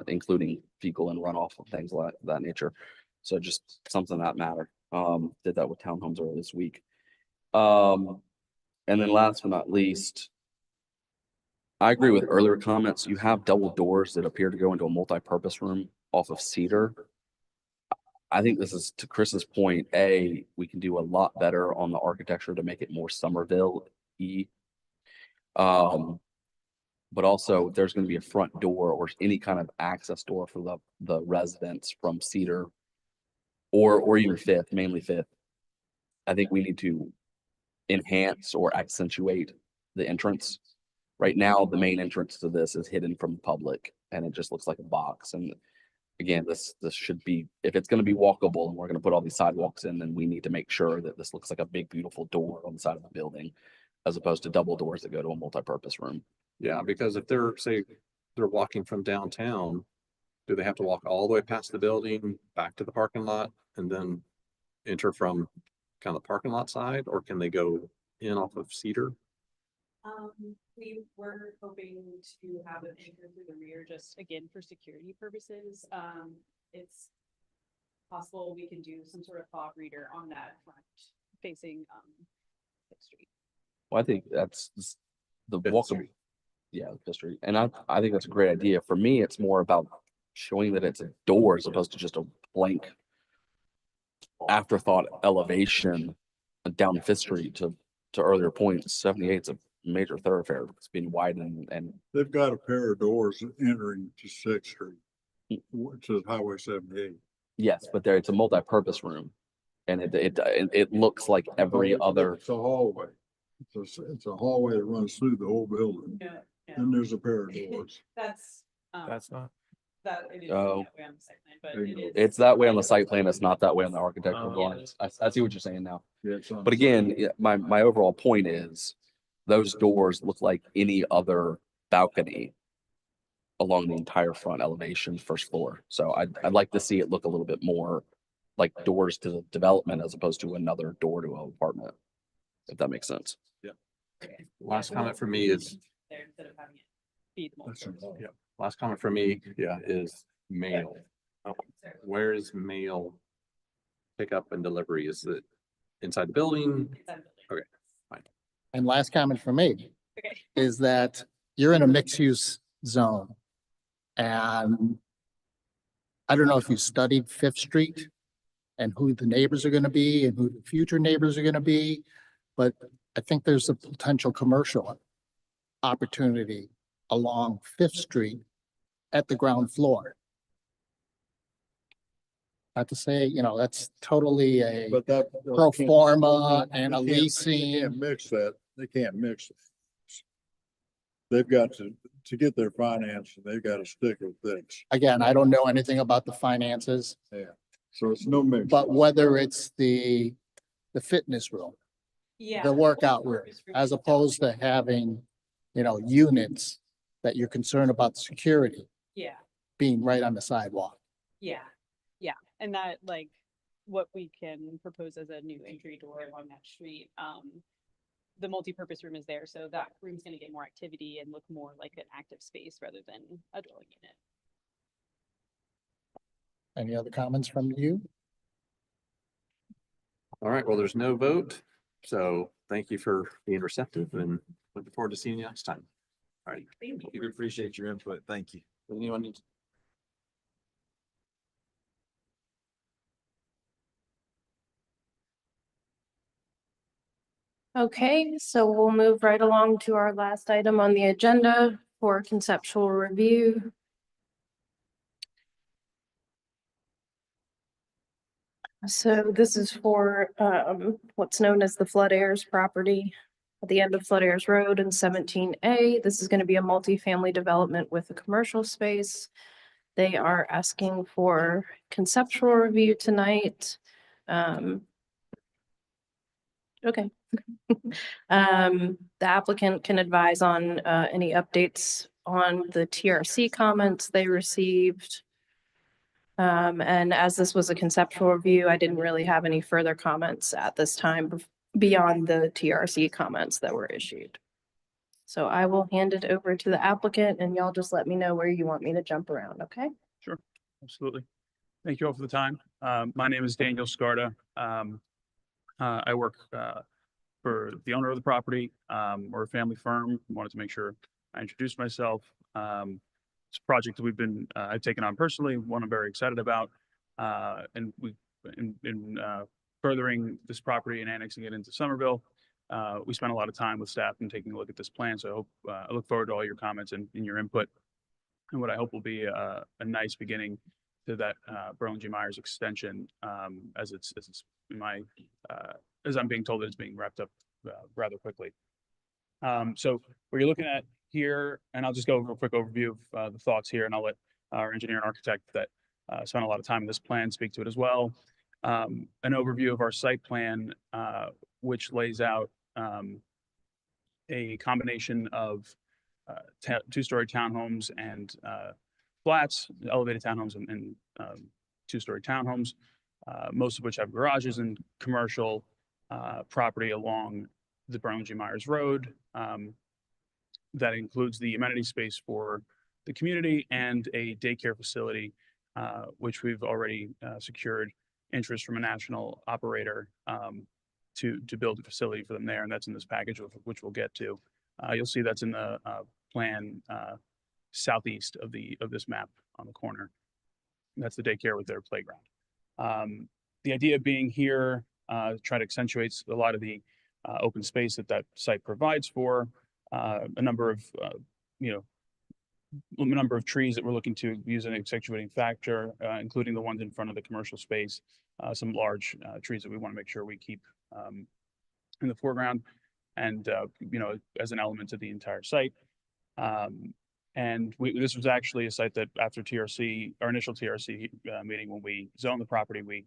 including fecal and runoff and things like that nature. So just something that matter. Did that with townhomes earlier this week. And then last but not least, I agree with earlier comments. You have double doors that appear to go into a multi-purpose room off of Cedar. I think this is, to Chris's point, we can do a lot better on the architecture to make it more Somerville-y. But also, if there's going to be a front door or any kind of access door for the residents from Cedar or even Fifth, mainly Fifth, I think we need to enhance or accentuate the entrance. Right now, the main entrance to this is hidden from the public, and it just looks like a box. And again, this should be, if it's going to be walkable and we're going to put all these sidewalks in, then we need to make sure that this looks like a big, beautiful door on the side of the building, as opposed to double doors that go to a multi-purpose room. Yeah, because if they're walking from downtown, do they have to walk all the way past the building, back to the parking lot, and then enter from kind of the parking lot side, or can they go in off of Cedar? We were hoping to have an anchor through the rear, just again, for security purposes. It's possible we can do some sort of fog reader on that front facing, Fifth Street. Well, I think that's the walkable. Yeah, Fifth Street. And I think that's a great idea. For me, it's more about showing that it's a door as opposed to just a blank afterthought elevation down Fifth Street to earlier points. 78's a major thoroughfare. It's being widened and They've got a pair of doors entering to Sixth Street, which is Highway 78. yes, but there, it's a multi-purpose room. And it looks like every other, It's a hallway. It's a hallway that runs through the whole building. And there's a pair of doors. That's, That's not. that it is Oh. that way on the site plan, but it is. it's that way on the site plan. It's not that way on the architectural Oh. drawings. I see what you're saying now. Yeah, it's on But the again, yeah, my overall point is those doors look like any other balcony along the entire front elevation, first floor. So I'd like to see it look a little bit more like doors to the development as opposed to another door to an apartment, if that makes sense. Last comment for me is, There instead of having it be the That's multi-purpose. yeah, last comment for me, yeah, is mail. Oh, where is mail pickup and delivery? Is it inside the building? Inside the building. Okay. And last comment for me Okay. is that you're in a mixed use zone. And I don't know if you studied Fifth Street and who the neighbors are gonna be and who the future neighbors are gonna be, but I think there's a potential commercial opportunity along Fifth Street at the ground floor. Not to say, you know, that's totally a But that. pro forma and a They can't leasing. mix that. They can't mix it. They've got to get their financing, they've got to stick with this. Again, I don't know anything about the finances, Yeah. So it's no mix. but whether it's the fitness room, Yeah. the workout room, multi-purpose room as itself. opposed to having, you know, units that you're concerned about the security Yeah. being right on the sidewalk. Yeah, yeah, and that like what we can propose as a new entry door along that street. The multi-purpose room is there, so that room's gonna get more activity and look more like an active space rather than a dwelling unit. Any other comments from you? All right, well, there's no vote. So thank you for being receptive and looking forward to seeing you next time. All right. Thank you. We appreciate your input. Thank you. Anyone need? Okay, so we'll move right along to our last item on the agenda for conceptual review. So this is for what's known as the Flood Airs property at the end of Flood Airs Road and 17A. This is going to be a multifamily development with a commercial space. They are asking for conceptual review tonight. Okay. The applicant can advise on any updates on the TRC comments they received. And as this was a conceptual review, I didn't really have any further comments at this time beyond the TRC comments that were issued. So I will hand it over to the applicant and y'all just let me know where you want me to jump around, okay? Sure, absolutely. Thank you all for the time. My name is Daniel Scarda. I work for the owner of the property. We're a family firm. Wanted to make sure I introduced myself. It's a project that I've taken on personally, one I'm very excited about. And in furthering this property and annexing it into Somerville, we spent a lot of time with staff and taking a look at this plan. So I hope, I look forward to all your comments and your input. And what I hope will be a nice beginning to that Berlin G. Myers extension, as it's in my, as I'm being told that it's being wrapped up rather quickly. So what you're looking at here, and I'll just go over a quick overview of the thoughts here, and I'll let our engineer and architect that spent a lot of time in this plan speak to it as well. An overview of our site plan, which lays out a combination of two-story townhomes and flats, elevated townhomes and two-story townhomes, most of which have garages and commercial property along the Berlin G. Myers Road. That includes the amenity space for the community and a daycare facility, which we've already secured interest from a national operator to build a facility for them there, and that's in this package, which we'll get to. You'll see that's in the plan southeast of this map on the corner. And that's the daycare with their playground. The idea being here, try to accentuate a lot of the open space that site provides for, a number of, you know, a number of trees that we're looking to use an accentuating factor, including the ones in front of the commercial space, some large trees that we want to make sure we keep in the foreground and, you know, as an element of the entire site. And this was actually a site that after TRC, our initial TRC meeting, when we zoned the property, we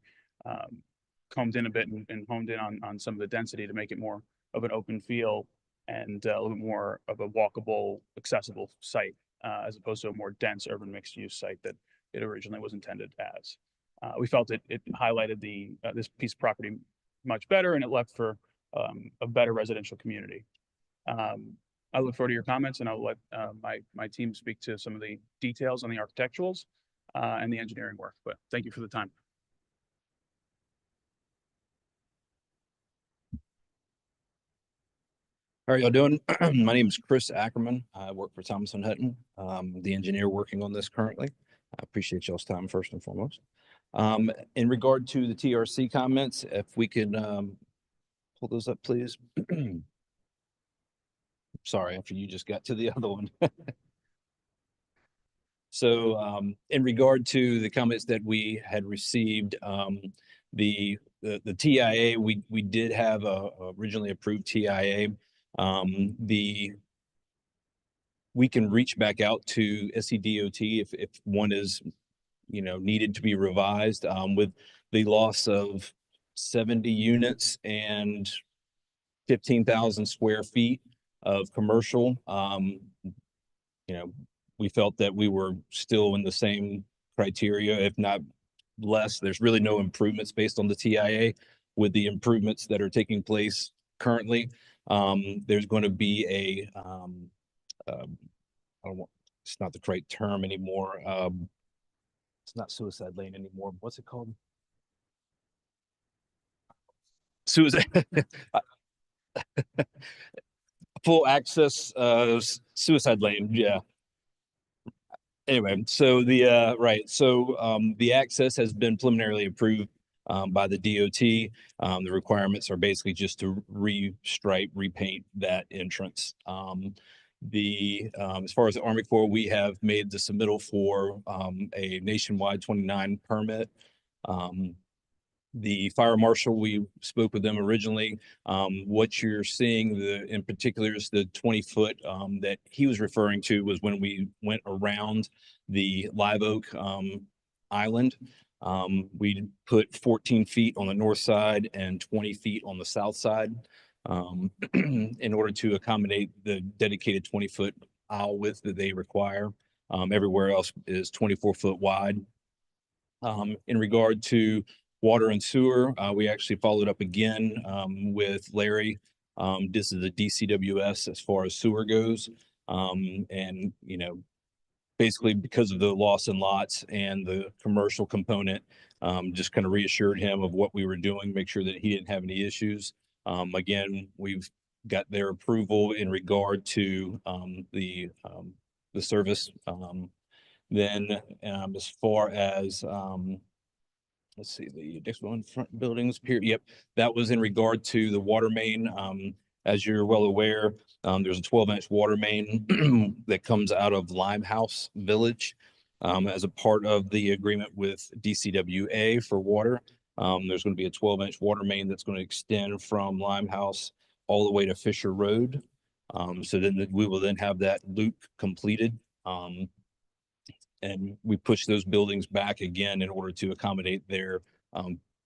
combed in a bit and honed in on some of the density to make it more of an open feel and a little bit more of a walkable, accessible site, as opposed to a more dense urban mixed use site that it originally was intended as. We felt it highlighted this piece of property much better, and it left for a better residential community. I look forward to your comments, and I'll let my team speak to some of the details on the architecturals and the engineering work, but thank you for the time. How are y'all doing? My name is Chris Ackerman. I work for Thomas & Hutton, the engineer working on this currently. I appreciate y'all's time first and foremost. In regard to the TRC comments, if we could pull those up, please. Sorry, after you just got to the other one. So in regard to the comments that we had received, the TIA, we did have a originally approved TIA. We can reach back out to SCDOT if one is, you know, needed to be revised, with the loss of 70 units and 15,000 square feet of commercial. You know, we felt that we were still in the same criteria, if not less. There's really no improvements based on the TIA. With the improvements that are taking place currently, there's going to be a I don't want, it's not the correct term anymore. It's not suicide lane anymore. What's it called? Suicide. Full access suicide lane. Yeah. Anyway, so the right, so the access has been preliminarily approved by the DOT. The requirements are basically just to restripe, repaint that entrance. As far as the Army Corps, we have made the submittal for a nationwide 29 permit. The fire marshal, we spoke with them originally. What you're seeing in particular is the 20-foot that he was referring to was when we went around the Live Oak Island. We put 14 feet on the north side and 20 feet on the south side in order to accommodate the dedicated 20-foot aisle width that they require. Everywhere else is 24-foot wide. In regard to water and sewer, we actually followed up again with Larry. This is the DCWS as far as sewer goes. And, you know, basically because of the loss in lots and the commercial component, just kind of reassured him of what we were doing, make sure that he didn't have any issues. Again, we've got their approval in regard to the service. Then as far as let's see, the next one, front buildings, period. Yep, that was in regard to the water main. As you're well aware, there's a 12-inch water main that comes out of Limehouse Village as a part of the agreement with DCWA for water. There's going to be a 12-inch water main that's going to extend from Limehouse all the way to Fisher Road. So then we will then have that loop completed. And we push those buildings back again in order to accommodate their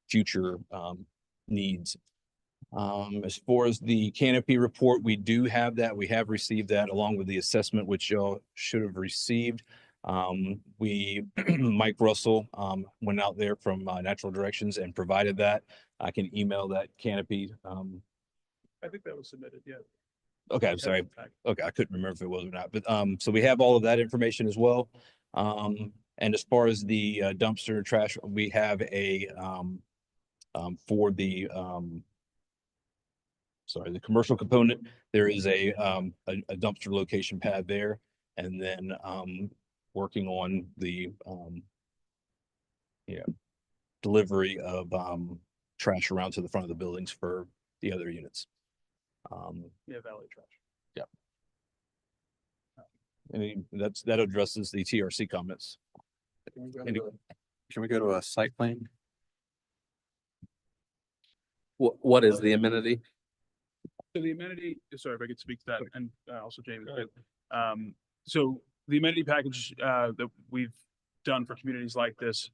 future needs. As far as the canopy report, we do have that. We have received that along with the assessment, which y'all should have received. Mike Russell went out there from Natural Directions and provided that. I can email that canopy. I think that was submitted, yeah. Okay, I'm sorry. Okay, I couldn't remember if it was or not, but so we have all of that information as well. And as far as the dumpster trash, we have a for the the commercial component, there is a dumpster location pad there, and then working on the delivery of trash around to the front of the buildings for the other units. Yeah, valet trash. Yeah. that addresses the TRC comments. Can we go to a site plan? What is the amenity? So the amenity, sorry if I could speak to that, and also Jamie. So the amenity package that we've done for communities like this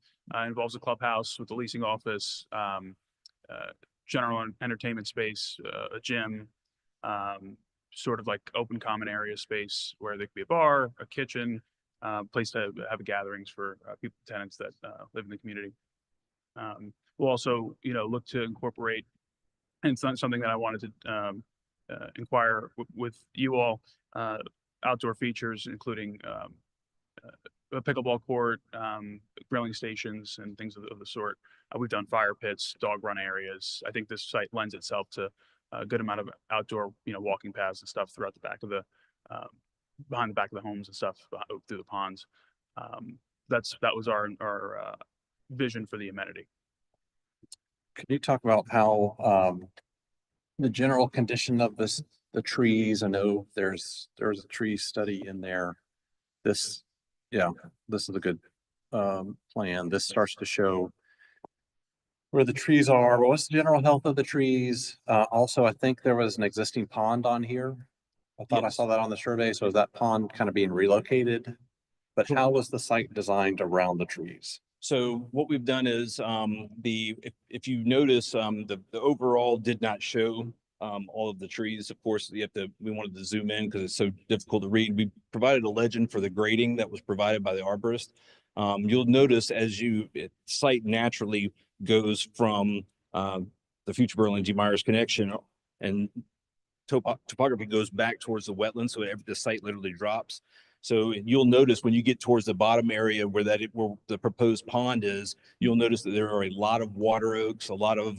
involves a clubhouse with the leasing office, general entertainment space, a gym, sort of like open common area space where there could be a bar, a kitchen, place to have gatherings for people, tenants that live in the community. We'll also, look to incorporate, and it's not something that I wanted to inquire with you all, outdoor features, including a pickleball court, grilling stations, and things of the sort. We've done fire pits, dog run areas. I think this site lends itself to a good amount of outdoor, walking paths and stuff throughout the back of the, behind the back of the homes and stuff through the ponds. That was our vision for the amenity. Can you talk about how the general condition of the trees? I know there's a tree study in there. This is a good plan. This starts to show where the trees are. What's the general health of the trees? Also, I think there was an existing pond on here. I thought I saw that on the survey. So is that pond kind of being relocated? But how was the site designed around the trees? So what we've done is if you notice, the overall did not show all of the trees. Of course, we wanted to zoom in because it's so difficult to read. We provided a legend for the grading that was provided by the arborist. You'll notice as site naturally goes from the future Berlin G. Myers connection, and topography goes back towards the wetlands, so the site literally drops. So you'll notice when you get towards the bottom area where the proposed pond is, you'll notice that there are a lot of water oaks, a lot of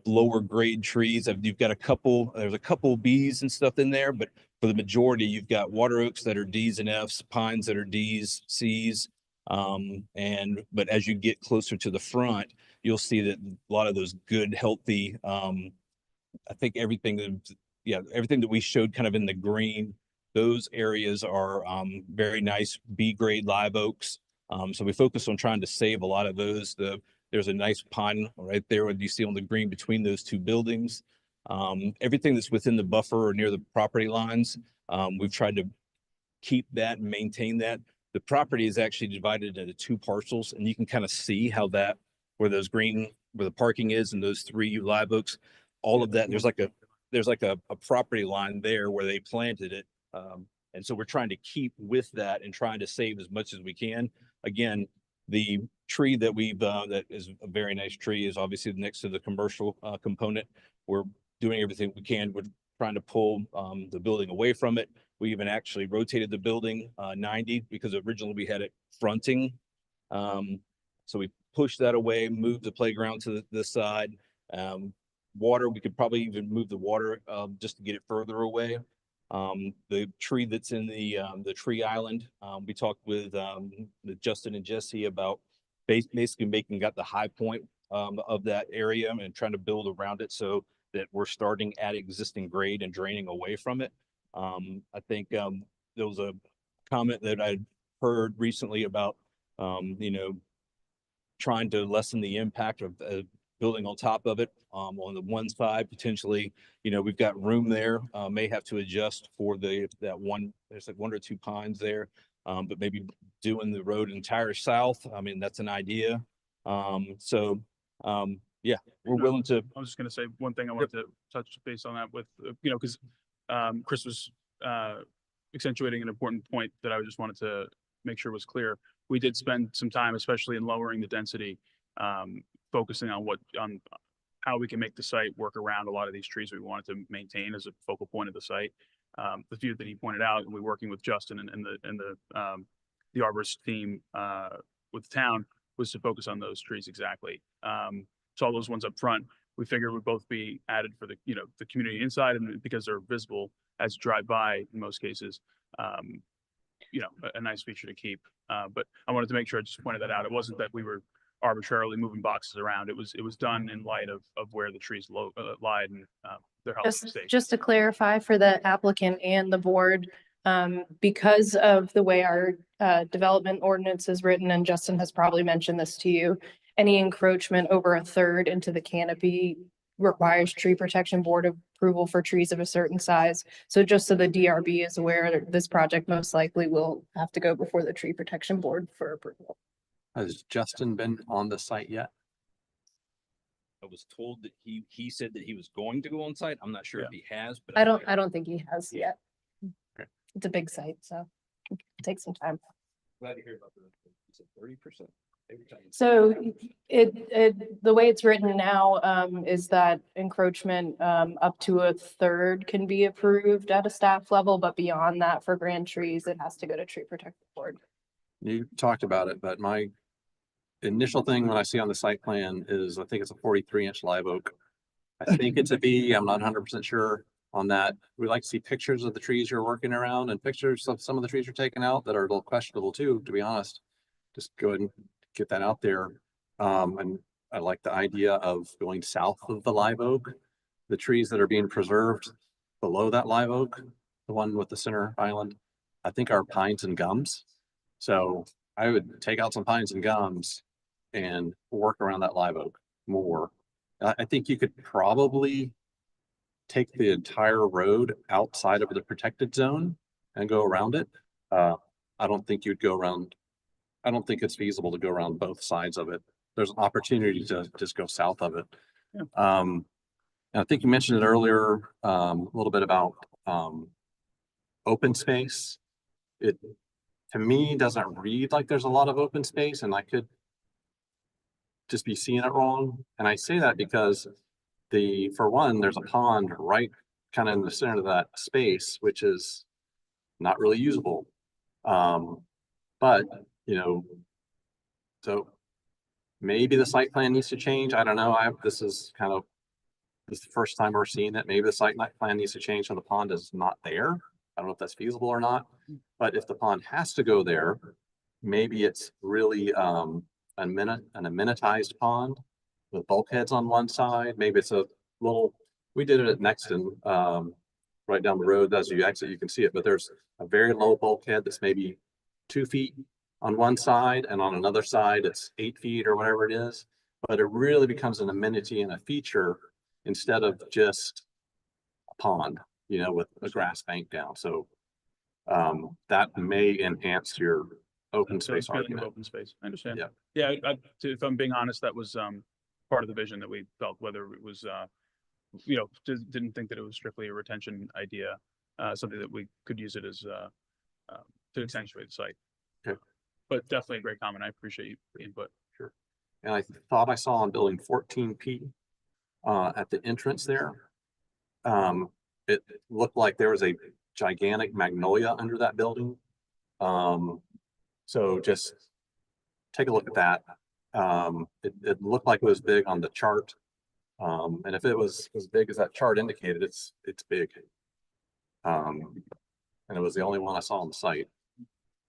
lower grade trees. There's a couple Bs and stuff in there, but for the majority, you've got water oaks that are Ds and Fs, pines that are Ds, Cs. But as you get closer to the front, you'll see that a lot of those good, healthy, I think everything that we showed kind of in the green, those areas are very nice B grade live oaks. So we focus on trying to save a lot of those. There's a nice pine right there, what you see on the green between those two buildings. Everything that's within the buffer or near the property lines, we've tried to keep that and maintain that. The property is actually divided into two parcels, and you can kind of see how where the parking is and those three live oaks, all of that, there's like a property line there where they planted it. And so we're trying to keep with that and trying to save as much as we can. Again, the tree that is a very nice tree is obviously next to the commercial component. We're doing everything we can. We're trying to pull the building away from it. We even actually rotated the building 90 because originally we had it fronting. So we pushed that away, moved the playground to this side. Water, we could probably even move the water just to get it further away. The tree that's in the tree island, we talked with Justin and Jesse about basically got the high point of that area and trying to build around it so that we're starting at existing grade and draining away from it. I think there was a comment that I heard recently about trying to lessen the impact of building on top of it. On the one side, potentially, we've got room there, may have to adjust for there's like one or two pines there, but maybe doing the road entire south. I mean, that's an idea. Yeah, we're willing to. I was just going to say one thing I wanted to touch base on that with, because Chris was accentuating an important point that I just wanted to make sure was clear. We did spend some time, especially in lowering the density, focusing on how we can make the site work around a lot of these trees we wanted to maintain as a focal point of the site. The few that he pointed out, and we're working with Justin and the arborist team with the town, was to focus on those trees exactly. So all those ones up front, we figured would both be added for the community inside, and because they're visible as you drive by in most cases, a nice feature to keep. But I wanted to make sure I just pointed that out. It wasn't that we were arbitrarily moving boxes around. It was done in light of where the trees lie and their health and safety. Just to clarify for the applicant and the board, Because of the way our development ordinance is written, and Justin has probably mentioned this to you, any encroachment over a third into the canopy requires tree protection board approval for trees of a certain size. So just so the DRB is aware, this project most likely will have to go before the tree protection board for approval. Has Justin been on the site yet? I was told that he said that he was going to go on site. I'm not sure if he has, but I don't think he has yet. It's a big site, so it takes some time. Glad to hear about the 30%. So the way it's written now, is that encroachment, up to a third can be approved at a staff level, but beyond that for grand trees, it has to go to tree protective board. You talked about it, but my initial thing when I see on the site plan is, I think it's a 43-inch live oak. I think it's a B. I'm not 100% sure on that. We like to see pictures of the trees you're working around and pictures of some of the trees you're taking out that are a little questionable too, to be honest. Just go ahead and get that out there. And I like the idea of going south of the live oak. The trees that are being preserved below that live oak, the one with the center island, I think are pines and gums. So I would take out some pines and gums and work around that live oak more. I think you could probably take the entire road outside of the protected zone and go around it. I don't think you'd go around. I don't think it's feasible to go around both sides of it. There's an opportunity to just go south of it. Yeah. And I think you mentioned it earlier, a little bit about open space. It, to me, doesn't read like there's a lot of open space, and I could just be seeing it wrong. And I say that because for one, there's a pond right kind of in the center of that space, which is not really usable. But so maybe the site plan needs to change. I don't know. This is the first time we're seeing it. Maybe the site plan needs to change so the pond is not there. I don't know if that's feasible or not, but if the pond has to go there, maybe it's really an amenitized pond with bulkheads on one side. Maybe it's a little, we did it at Nexton, right down the road. As you exit, you can see it, but there's a very low bulkhead that's maybe 2 feet on one side, and on another side, it's 8 feet or whatever it is. But it really becomes an amenity and a feature instead of just a pond, with a grass bank down. So that may enhance your open space Feeling of argument. open space. I understand. Yeah. Yeah. If I'm being honest, that was part of the vision that we felt, whether it was just didn't think that it was strictly a retention idea, something that we could use it as to accentuate the site. Okay. But definitely a great comment. I appreciate your input. Sure. And I thought I saw on building 14P at the entrance there. It looked like there was a gigantic magnolia under that building. So just take a look at that. It looked like it was big on the chart. And if it was as big as that chart indicated, it's big. And it was the only one I saw on the site.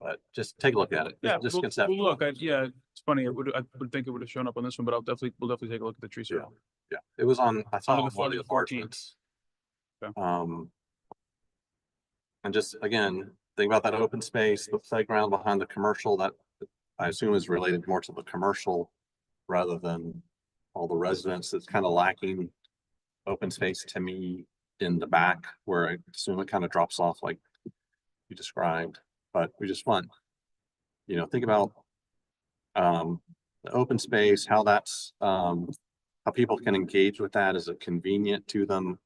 But just take a look at it. Yeah, Just we'll conceptual. look. It's funny. I would think it would have shown up on this one, but we'll definitely take a look at the tree Yeah. survey. Yeah, it was on, I saw it Under on the one of the 14. apartments. Okay. And just again, think about that open space, the playground behind the commercial that I assume is related more to the commercial rather than all the residents. It's kind of lacking open space to me in the back where I assume it kind of drops off like you described, but we just want, think about the open space, how that's how people can engage with that. Is it convenient to them?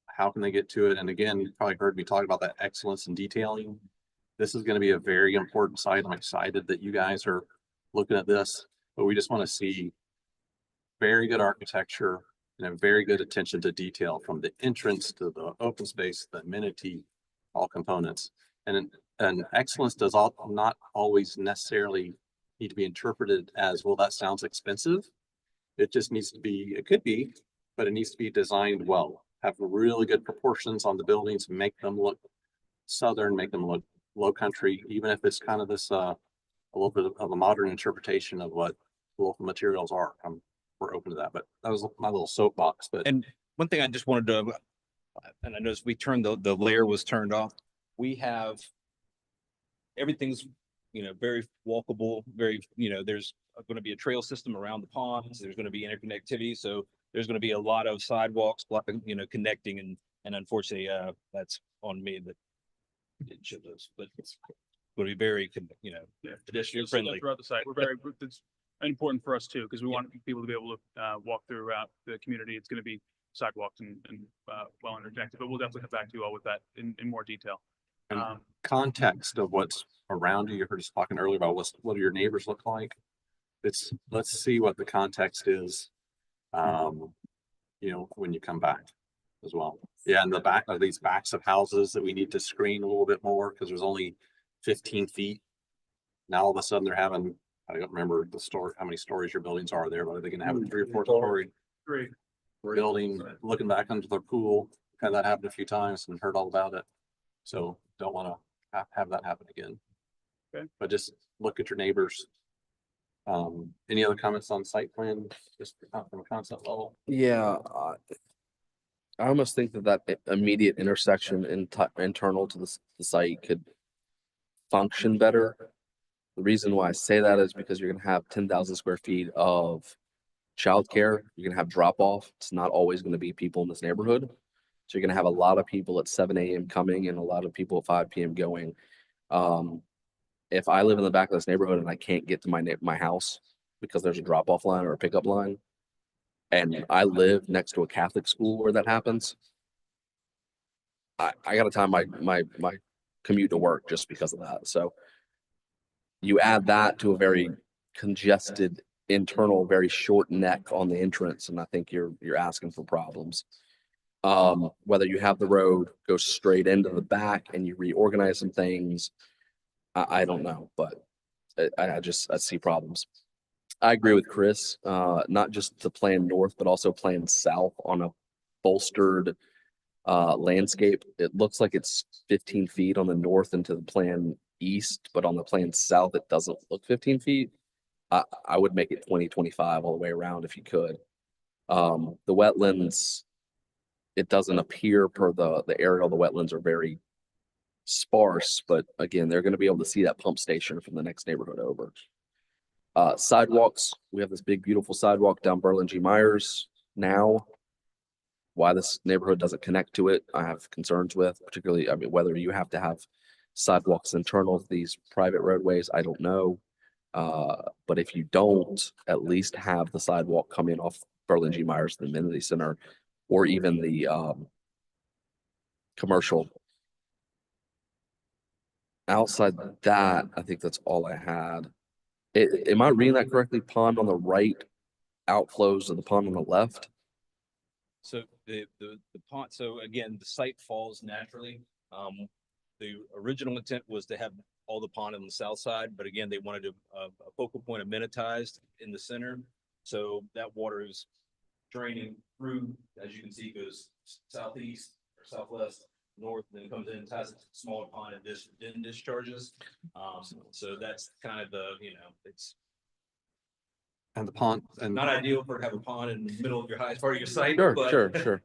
How can they get to it? And again, you probably heard me talk about that excellence in detailing. This is going to be a very important site. I'm excited that you guys are looking at this, but we just want to see very good architecture and a very good attention to detail from the entrance to the open space, the amenity, all components. And excellence does not always necessarily need to be interpreted as, well, that sounds expensive. It just needs to be, it could be, but it needs to be designed well. Have really good proportions on the buildings, make them look southern, make them look low country, even if it's kind of this a little bit of a modern interpretation of what local materials are. We're open to that, but that was my little soapbox. But And one thing I just wanted to, and I noticed we turned the layer was turned off. we have everything's, very walkable, very, there's going to be a trail system around the ponds. There's going to be interconnectivity. So there's going to be a lot of sidewalks, connecting, and unfortunately, that's on me that it should those, but it's going to be very, pedestrian friendly. Throughout the site, it's important for us too, because we want people to be able to walk throughout the community. It's going to be sidewalks and well interconnected, but we'll definitely come back to you all with that in more detail. And context of what's around you. You heard us talking earlier about what do your neighbors look like. Let's see what the context is, when you come back as well. Yeah, and the back of these backs of houses that we need to screen a little bit more because there's only 15 feet. Now all of a sudden they're having, I don't remember how many stories your buildings are there, but are they going to have a 3 or 4 story building looking back under their pool? Had that happen a few times and heard all about it. So don't want to have that happen again. Okay. But just look at your neighbors. Any other comments on site plan, just from a concept level? Yeah, I almost think that immediate intersection internal to the site could function better. The reason why I say that is because you're going to have 10,000 square feet of childcare. You're going to have drop off. It's not always going to be people in this neighborhood. So you're going to have a lot of people at 7 a.m. coming and a lot of people at 5 p.m. going. If I live in the back of this neighborhood and I can't get to my house because there's a drop off line or a pickup line, and I live next to a Catholic school where that happens, I got to time my commute to work just because of that. So you add that to a very congested internal, very short neck on the entrance, and I think you're asking for problems. Whether you have the road go straight into the back and you reorganize some things, I don't know, but I see problems. I agree with Chris, not just to plan north, but also plan south on a bolstered landscape. It looks like it's 15 feet on the north into the plan east, but on the plan south, it doesn't look 15 feet. I would make it 20, 25 all the way around if you could. The wetlands, it doesn't appear per the aerial, the wetlands are very sparse, but again, they're going to be able to see that pump station from the next neighborhood over. Sidewalks, we have this big, beautiful sidewalk down Berlin G. Myers now. Why this neighborhood doesn't connect to it, I have concerns with, particularly, whether you have to have sidewalks internal to these private roadways, I don't know. But if you don't, at least have the sidewalk come in off Berlin G. Myers, the amenity center, or even the commercial. Outside that, I think that's all I had. Am I reading that correctly? Pond on the right, outflows of the pond on the left? So the pond, so again, the site falls naturally. The original intent was to have all the pond on the south side, but again, they wanted a focal point amenitized in the center. So that water is draining through, as you can see, goes southeast or southwest, north, then comes in, ties a smaller pond and then discharges. So that's kind of it's And the pond, and not ideal for to have a pond in the middle of your highest part of your site. Sure, but sure.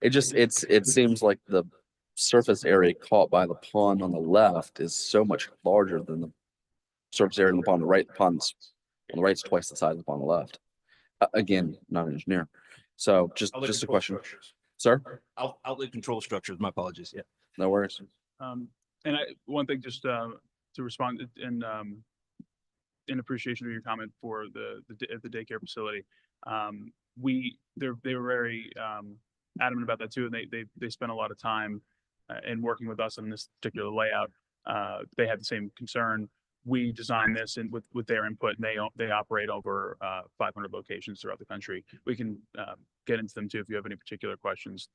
It seems like the surface area caught by the pond on the left is so much larger than the surface area on the pond on the right. The pond's on the right is twice the size of the pond on the left. Again, not an engineer. So just a question. Sir? Outlet control structures, my apologies. Yeah. No worries. And one thing just to respond in appreciation of your comment for the daycare facility, they were very adamant about that too, and they spent a lot of time in working with us on this particular layout. They had the same concern. We designed this and with their input, and they operate over 500 locations throughout the country. We can get into them too if you have any particular questions.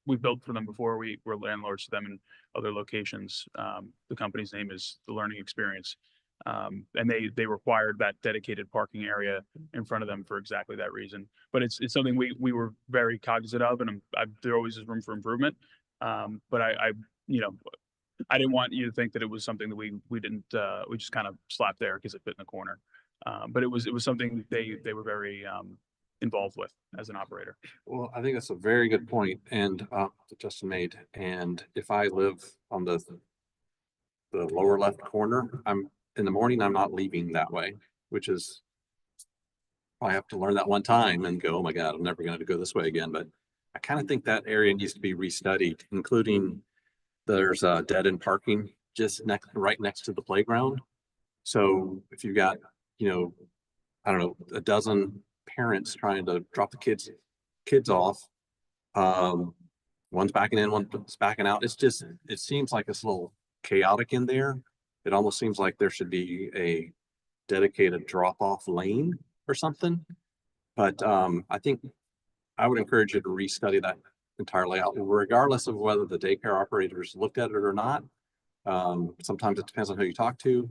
We've built for them before. We're landlords to them in other locations. The company's name is The Learning Experience. And they required that dedicated parking area in front of them for exactly that reason. But it's something we were very cognizant of, and there always is room for improvement. But I didn't want you to think that it was something that we just kind of slapped there because it fit in the corner. But it was something they were very involved with as an operator. well, I think that's a very good point, and that Justin made. And if I live on the the lower left corner. In the morning, I'm not leaving that way, which is, I have to learn that one time and go, oh my God, I'm never going to go this way again. But I kind of think that area needs to be restudied, including there's dead end parking just right next to the playground. So if you've got, I don't know, a dozen parents trying to drop the kids off, one's backing in, one's backing out. It seems like it's a little chaotic in there. It almost seems like there should be a dedicated drop-off lane or something. But I think I would encourage you to restudy that entire layout, regardless of whether the daycare operators looked at it or not. Sometimes it depends on who you talk to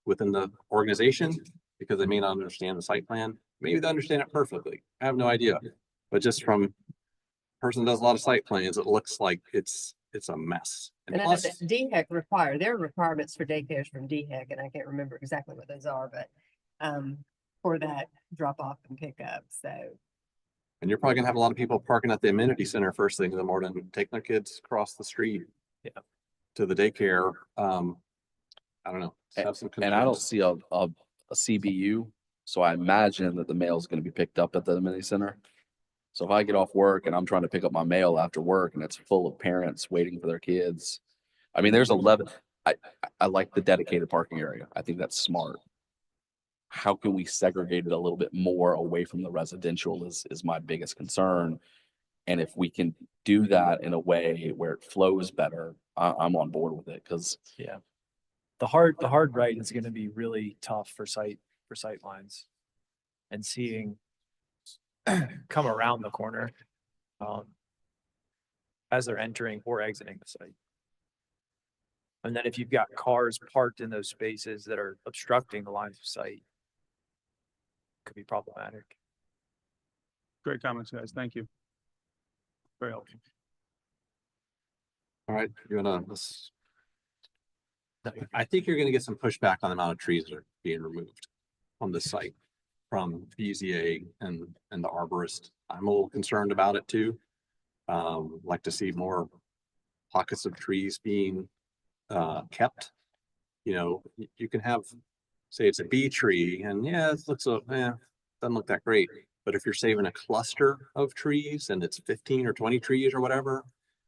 within the organization, because they may not understand the site plan. Maybe they understand it perfectly. I have no idea. But just from a person that does a lot of site plans, it looks like it's a mess. And I know that DHEC there are requirements for daycares from DHEC, and I can't remember exactly what those are, but for that drop off and pick up. So. And you're probably gonna have a lot of people parking at the amenity center first thing in the morning, taking their kids across the street. Yeah. To the daycare. I don't know. Have some And I don't concerns. see a CBU, so I imagine that the mail is going to be picked up at the amenity center. So if I get off work and I'm trying to pick up my mail after work and it's full of parents waiting for their kids, I mean, there's 11. I like the dedicated parking area. I think that's smart. How can we segregate it a little bit more away from the residential is my biggest concern. And if we can do that in a way where it flows better, I'm on board with it, because Yeah. The hard right is going to be really tough for sight lines, and seeing come around the corner as they're entering or exiting the site. And then if you've got cars parked in those spaces that are obstructing the lines of sight, it could be problematic. Great comments, guys. Thank you. Very helpful. All right, I think you're gonna get some pushback on the amount of trees that are being removed on this site from BZA and the arborist. I'm a little concerned about it too. Like to see more pockets of trees being kept. You can have, say it's a bee tree, and yeah, it looks doesn't look that great. But if you're saving a cluster of trees and it's 15 or 20 trees or whatever,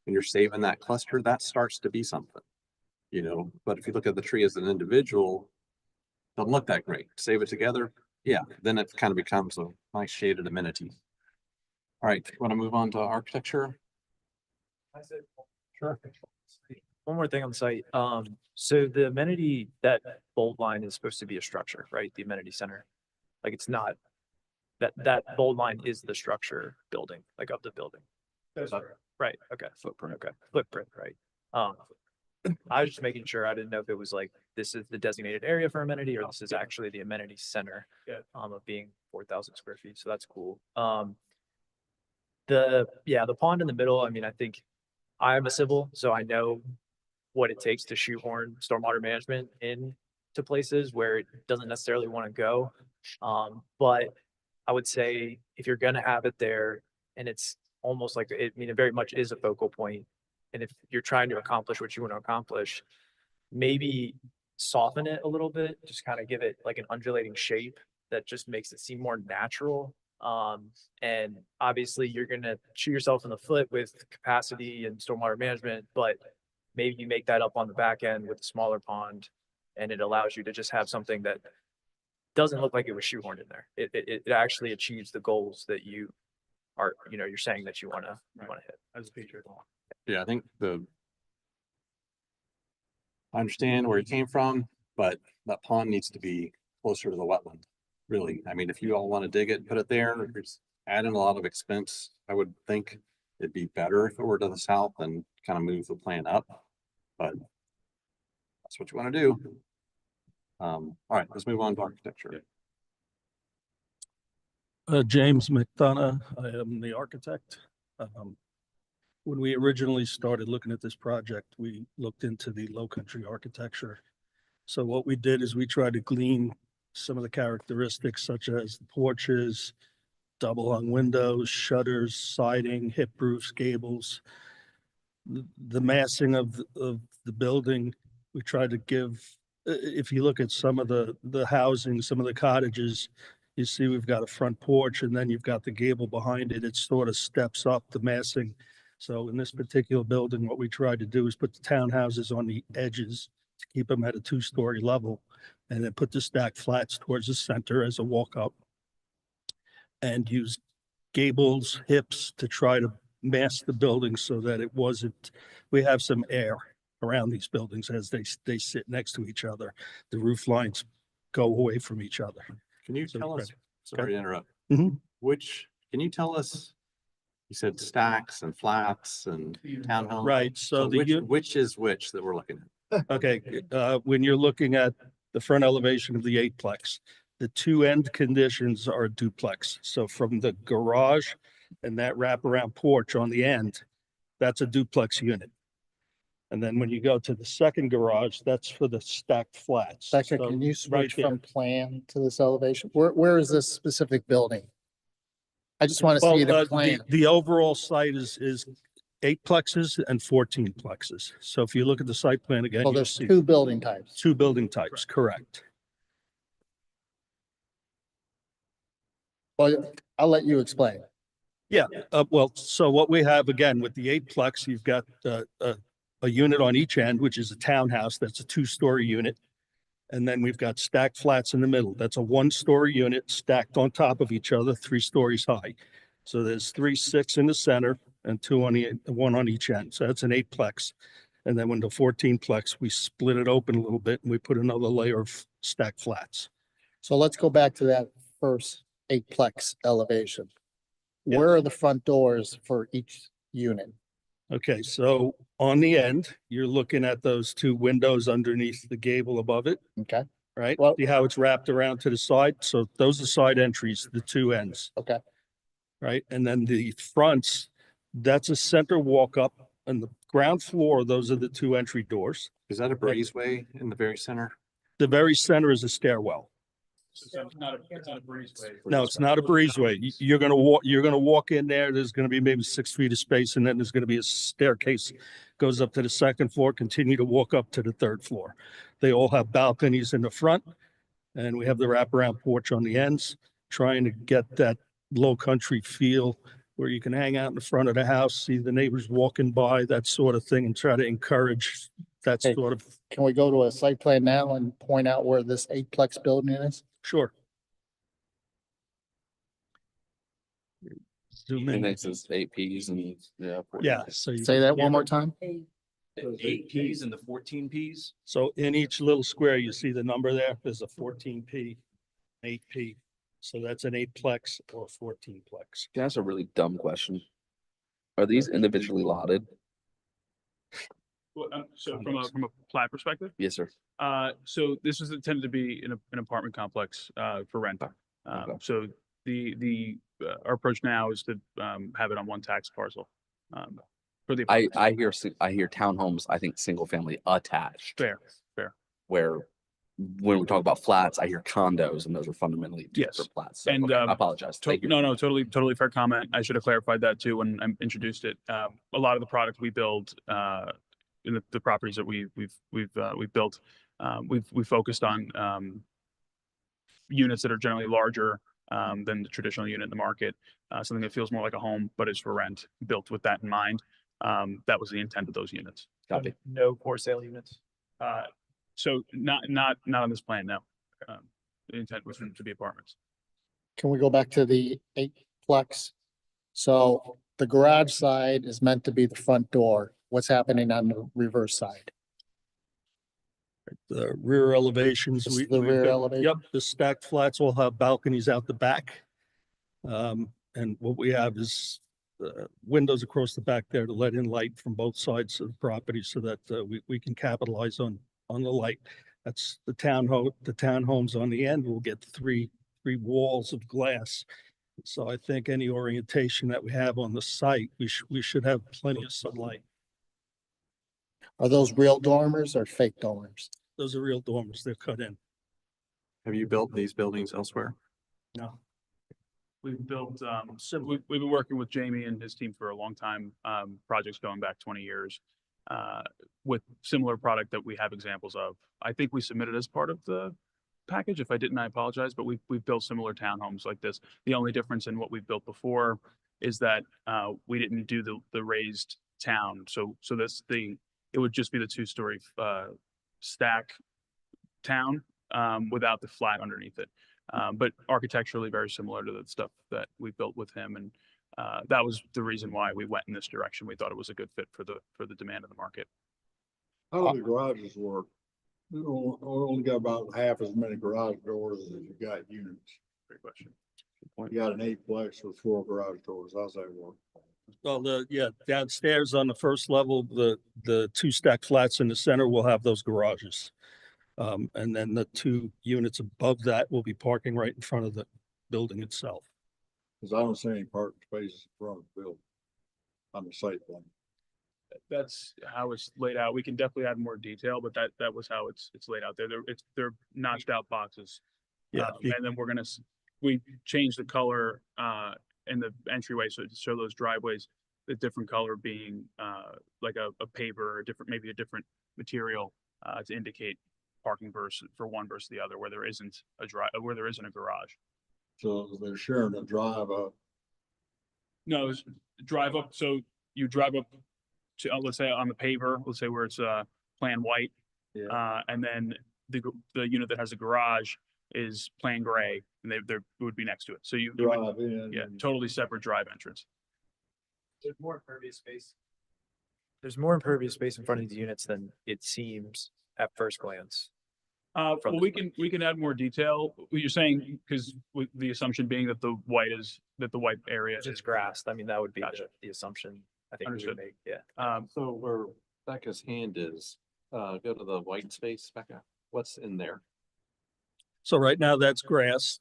and you're saving that cluster, that starts to be something. But if you look at the tree as an individual, it doesn't look that great. Save it together, yeah, then it kind of becomes a nice shaded amenity. All right, want to move on to architecture? Sure. One more thing on the site. So the amenity, that bold line is supposed to be a structure, right? The amenity center. Like, it's not, that bold line is the structure building, like of the building. Right, okay. Footprint, okay. Footprint, right. I was just making sure. I didn't know if it was like, this is the designated area for amenity, or this is actually the amenity center of being 4,000 square feet. So that's cool. The pond in the middle, I mean, I think I'm a civil, so I know what it takes to shoehorn stormwater management into places where it doesn't necessarily want to go. But I would say if you're going to have it there, and it's almost like, it very much is a focal point. And if you're trying to accomplish what you want to accomplish, maybe soften it a little bit, just kind of give it like an undulating shape that just makes it seem more natural. And obviously you're going to shoot yourself in the foot with capacity and stormwater management, but maybe you make that up on the back end with a smaller pond, and it allows you to just have something that doesn't look like it was shoehorned in there. It actually achieves the goals that you are, you're saying that you want to hit as a feature. Yeah, I think I understand where it came from, but that pond needs to be closer to the wetland. Really, I mean, if you all want to dig it and put it there, it's adding a lot of expense. I would think it'd be better if it were to the south and kind of move the plan up, but that's what you want to do. All right, let's move on to architecture. James McDonough, I am the architect. When we originally started looking at this project, we looked into the low country architecture. So what we did is we tried to glean some of the characteristics, such as the porches, double hung windows, shutters, siding, hip roofs, gables, the massing of the building, We tried to give, if you look at some of the housing, some of the cottages, you see we've got a front porch and then you've got the gable behind it. It sort of steps up the massing. So in this particular building, what we tried to do is put the townhouses on the edges to keep them at a 2-story level, and then put the stacked flats towards the center as a walk up, and use gables, hips to try to mask the building so that it wasn't, we have some air around these buildings as they sit next to each other. The roof lines go away from each other. Can you So tell we us, tried- sorry to interrupt, Mhm. can you tell us, you said stacks and flats and townhomes? Right, so the which is which that we're looking at? Okay, when you're looking at the front elevation of the 8-plex, the two end conditions are duplex. So from the garage and that wraparound porch on the end, that's a duplex unit. And then when you go to the second garage, that's for the stacked flats. Becca, So can you right switch there. from plan to this elevation? Where is this specific building? I just want to Well, see the plan. the overall site is 8 plexes and 14 plexes. So if you look at the site plan again, Well, you'll there's see 2 building types. 2 building types, correct. Well, I'll let you explain. Yeah, well, so what we have again with the 8-plex, you've got a unit on each end, which is a townhouse. That's a 2-story unit. And then we've got stacked flats in the middle. That's a 1-story unit stacked on top of each other, 3 stories high. So there's 3 6 in the center and 2 on the 1 on each end. So that's an 8-plex. And then when the 14-plex, we split it open a little bit and we put another layer of stacked flats. So let's go back to that first 8-plex elevation. Where are the front doors for each unit? Okay, so on the end, you're looking at those 2 windows underneath the gable above it, Okay, right? Well- See how it's wrapped around to the side? So those are side entries, the 2 ends, okay. right? And then the fronts, that's a center walk up on the ground floor. Those are the 2 entry doors. Is that a breezeway in the very center? The very center is a stairwell. It's not a breezeway. No, it's not a breezeway. You're gonna walk in there. There's gonna be maybe 6 feet of space, and then there's gonna be a staircase goes up to the second floor, continue to walk up to the 3rd floor. They all have balconies in the front, and we have the wraparound porch on the ends, trying to get that low country feel where you can hang out in the front of the house, see the neighbors walking by, that sort of thing, and try to encourage that Okay. sort of, Can we go to a site plan now and point out where this 8-plex building is? sure. Zoom And in. it's just 8 Ps and yeah. 14 Yeah, Ps. so you Say can- that one more time. 8 Ps and the 14 Ps. So in each little square, you see the number there. There's a 14P, 8P. So that's an 8-plex or 14-plex. Can I ask a really dumb question? Are these individually lotted? Well, so from a plat perspective, Yes, sir. so this is intended to be an apartment complex for rent. Okay. So our approach now is to have it on one tax parcel. For the I apartments. I hear townhomes, I think single family attached, Fair. where when we talk about flats, I hear condos and those are fundamentally Yes. different flats. So, And, okay, I apologize. Thank you. No, totally fair comment. I should have clarified that too when I introduced it. A lot of the product we build in the properties that we've built, we've focused on units that are generally larger than the traditional unit in the market. Something that feels more like a home, but is for rent, built with that in mind. That was the intent of those units. Copy. No for sale units. So not on this plan, no. The intent was for them to be apartments. Can we go back to the 8-plex? So the garage side is meant to be the front door. What's happening on the reverse side? The rear elevations. This is we- the we've rear got- elevation? Yep, the stacked flats will have balconies out the back. And what we have is windows across the back there to let in light from both sides of the property so that we can capitalize on the light. That's the townhomes on the end will get 3 walls of glass. So I think any orientation that we have on the site, we should have plenty of sunlight. Are those real dormers or fake dormers? Those are real dormers. They're cut in. Have you built these buildings elsewhere? No. We've built, we've been working with Jamie and his team for a long time, projects going back 20 years. with similar product that we have examples of. I think we submitted as part of the package. If I didn't, I apologize, but we've built similar townhomes like this. The only difference in what we've built before is that we didn't do the raised town. So it would just be the 2-story stack town without the flat underneath it. But architecturally very similar to the stuff that we built with him. And that was the reason why we went in this direction. We thought it was a good fit for the demand of the market. How do the garages work? We only got about half as many garage doors as you got units. Great question. You got an 8-plex with 4 garage doors. How's that work? Well, downstairs on the first level, the 2 stack flats in the center will have those garages. And then the 2 units above that will be parking right in front of the building itself. Cause I don't see any parking spaces in front of the building on the site plan. That's how it's laid out. We can definitely add more detail, but that was how it's laid out there. They're notched out boxes. Yeah. And then we changed the color in the entryway, so to show those driveways, the different color being like a paver, or maybe a different material to indicate parking for one versus the other, where there isn't a garage. So they're sharing a drive up. No, it's drive up. So you drive up to, let's say on the paver, let's say where it's plan white. Yeah. And then the unit that has a garage is plain gray, and they would be next to it. So you would, Drive in. yeah, totally separate drive entrance. There's more impervious space. There's more impervious space in front of the units than it seems at first glance. Well, we can add more detail. What you're saying, because with the assumption being that the white area It's is grassed. I mean, that would be Gotcha. the assumption I think we Understood. would make, yeah. So where Becca's hand is, go to the white space, Becca. What's in there? So right now that's grass.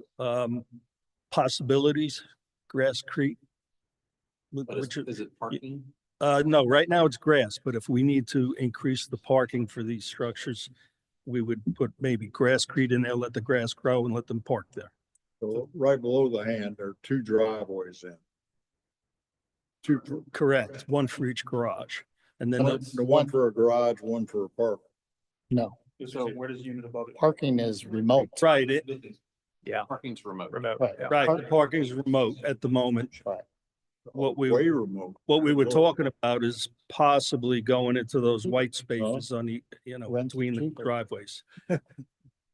Possibilities, Grass Creek. Is it parking? No, right now it's grass, but if we need to increase the parking for these structures, we would put maybe grass creek in there, let the grass grow and let them park there. So right below the hand, there are 2 driveways in. 2, Correct, 1 for each garage. And then the one for a garage, 1 for a park. No, So where does unit above it? parking is remote. right, Yeah, Parking's remote. Right. yeah. right, the parking is remote at the moment. Right. Way remote. What we were talking about is possibly going into those white spaces on the, Rent between the cheaper. driveways.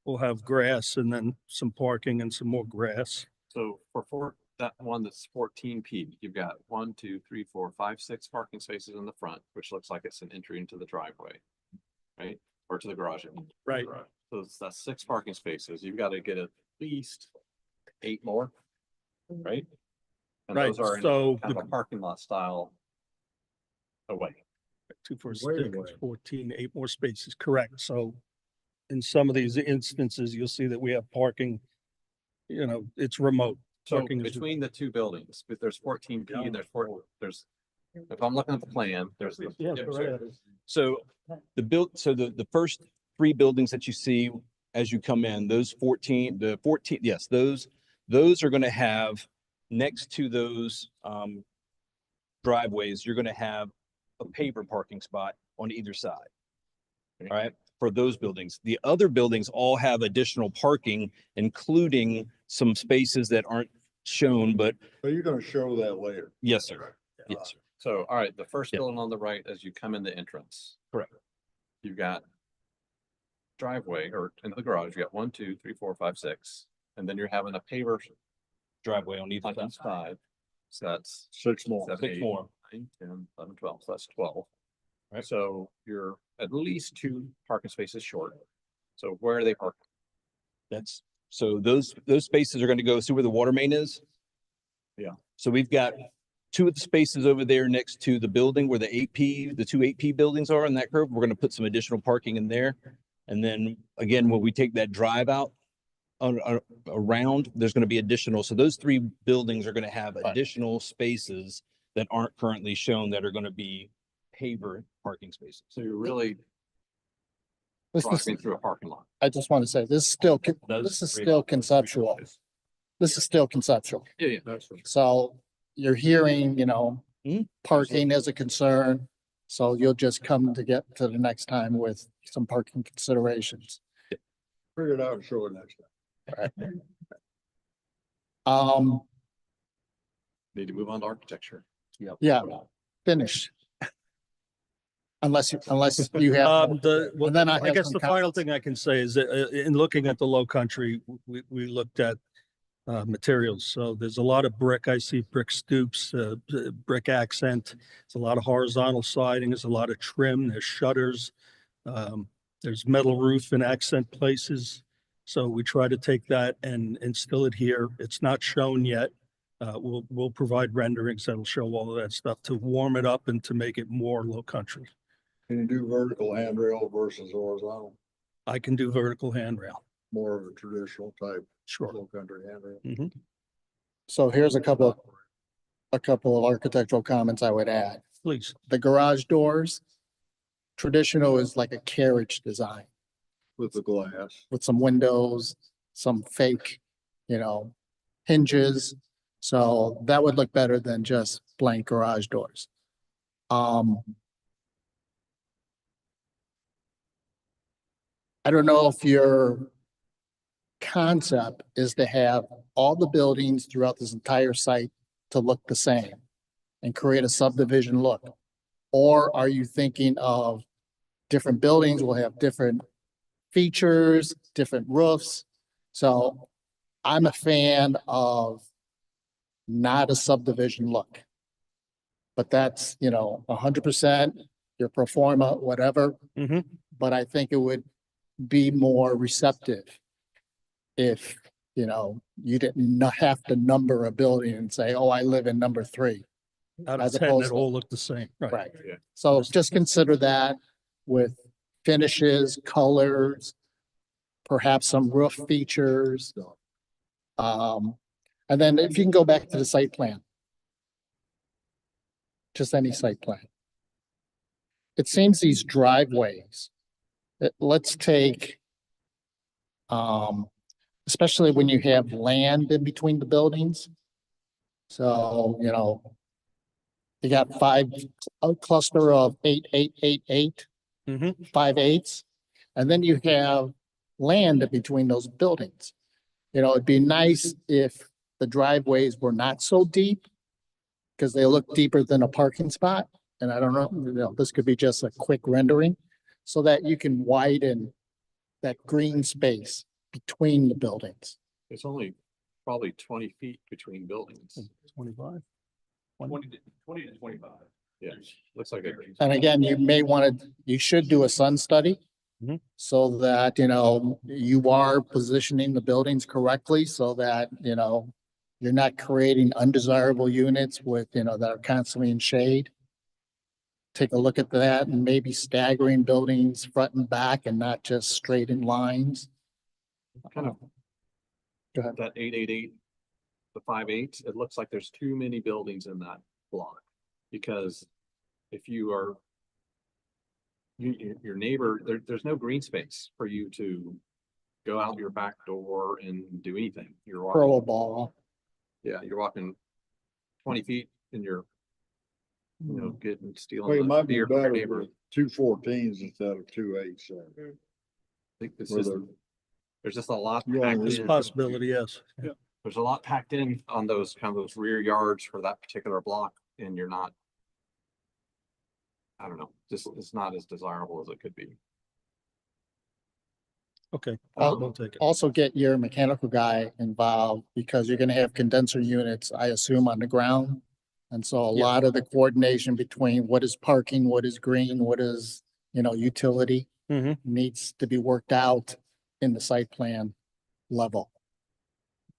We'll have grass and then some parking and some more grass. So for that one that's 14P, you've got 1, 2, 3, 4, 5, 6 parking spaces in the front, which looks like it's an entry into the driveway, right? Or to the garage. Right. So that's 6 parking spaces. You've got to get at least 8 more, right? And Right, those are in so kind of a parking lot style away. 2, 4, Way 6, away. 14, 8 more spaces, correct. So in some of these instances, you'll see that we have parking, it's remote. So Parking is- between the 2 buildings, if there's 14P, if I'm looking at the plan, there's the. Yeah, Yep, correct. So the first 3 buildings that you see as you come in, those 14, yes, those are going to have next to those driveways, you're going to have a paver parking spot on either side. All right, for those buildings. The other buildings all have additional parking, including some spaces that aren't shown, but So you're gonna show that later. yes, sir. Yes, sir. So, all right, the first Yep. building on the right as you come in the entrance. Correct. You've got driveway or into the garage, you got 1, 2, 3, 4, 5, 6, and then you're having a paver Driveway on either on side. each side. So that's 6 more. 7, 6 8, more. 9, 10, 11, 12, so that's 12. Right. So you're at least 2 parking spaces short. So where are they parked? So those spaces are going to go, see where the water main is? Yeah. So we've got 2 of the spaces over there next to the building where the 2 8P buildings are in that curve. We're going to put some additional parking in there. And then again, when we take that drive out around, there's going to be additional. So those 3 buildings are going to have additional spaces that aren't currently shown that are going to be paver parking spaces. So you're really This is, driving through a parking lot. I just want to say, this is still, Those this is 3 still conceptual. This is still conceptual. Yeah, yeah. So you're hearing, Mhm. parking as a concern. So you'll just come to get to the next time with some parking considerations. Figure it out and show it next time. Need to move on to architecture. Yeah, finish. Unless you have, and then I have guess some the final comments. thing I can say is that in looking at the Low Country, we looked at materials. So there's a lot of brick. I see brick stoops, brick accent. There's a lot of horizontal siding. There's a lot of trim. There's shutters. There's metal roof in accent places. So we try to take that and instill it here. It's not shown yet. We'll provide renderings that'll show all of that stuff to warm it up and to make it more Low Country. Can you do vertical handrail versus horizontal? I can do vertical handrail. More of a traditional type. Sure. Low country handrail. So here's a couple of architectural comments I would add. Please. The garage doors, traditional is like a carriage design With the glass. with some windows, some fake, hinges. So that would look better than just blank garage doors. I don't know if your concept is to have all the buildings throughout this entire site to look the same and create a subdivision look. Or are you thinking of different buildings will have different features, different roofs? So I'm a fan of not a subdivision look. But that's, 100% your pro forma, whatever. But I think it would be more receptive if, you didn't have to number a building and say, oh, I live in number 3. Out As of 10, opposed it to- all look the same. Right. So just consider that with finishes, colors, perhaps some roof features. And then if you can go back to the site plan. Just any site plan. It seems these driveways, let's take, especially when you have land in between the buildings. So, you got a cluster of 8, 8, 8, 8, 5 8s. And then you have land in between those buildings. It'd be nice if the driveways were not so deep because they look deeper than a parking spot. And I don't know, this could be just a quick rendering so that you can widen that green space between the buildings. It's only probably 20 feet between buildings. 25. 20 to 25. Yeah, looks like a. And again, you should do a sun study. So that, you are positioning the buildings correctly so that, you're not creating undesirable units with, that are constantly in shade. Take a look at that and maybe staggering buildings front and back and not just straight in lines. Kind of. Go ahead. That 888, the 58, it looks like there's too many buildings in that block. Because if you are your neighbor, there's no green space for you to go out your back door and do anything. You're walking, Throw a ball. yeah, you're walking 20 feet and you're, getting stealing. Well, it the might be deer from your better neighbor. with 2 14s instead of 2 8s. I think this Where is, they're- there's just a lot. You packed only- There's a in. possibility, yes. Yeah. There's a lot packed in on those rear yards for that particular block, and you're not. I don't know, just it's not as desirable as it could be. Okay, I'll- we'll take it. Also get your mechanical guy involved because you're gonna have condenser units, I assume, on the ground. And so a lot of the coordination between what is parking, what is green, what is, utility needs to be worked out in the site plan level.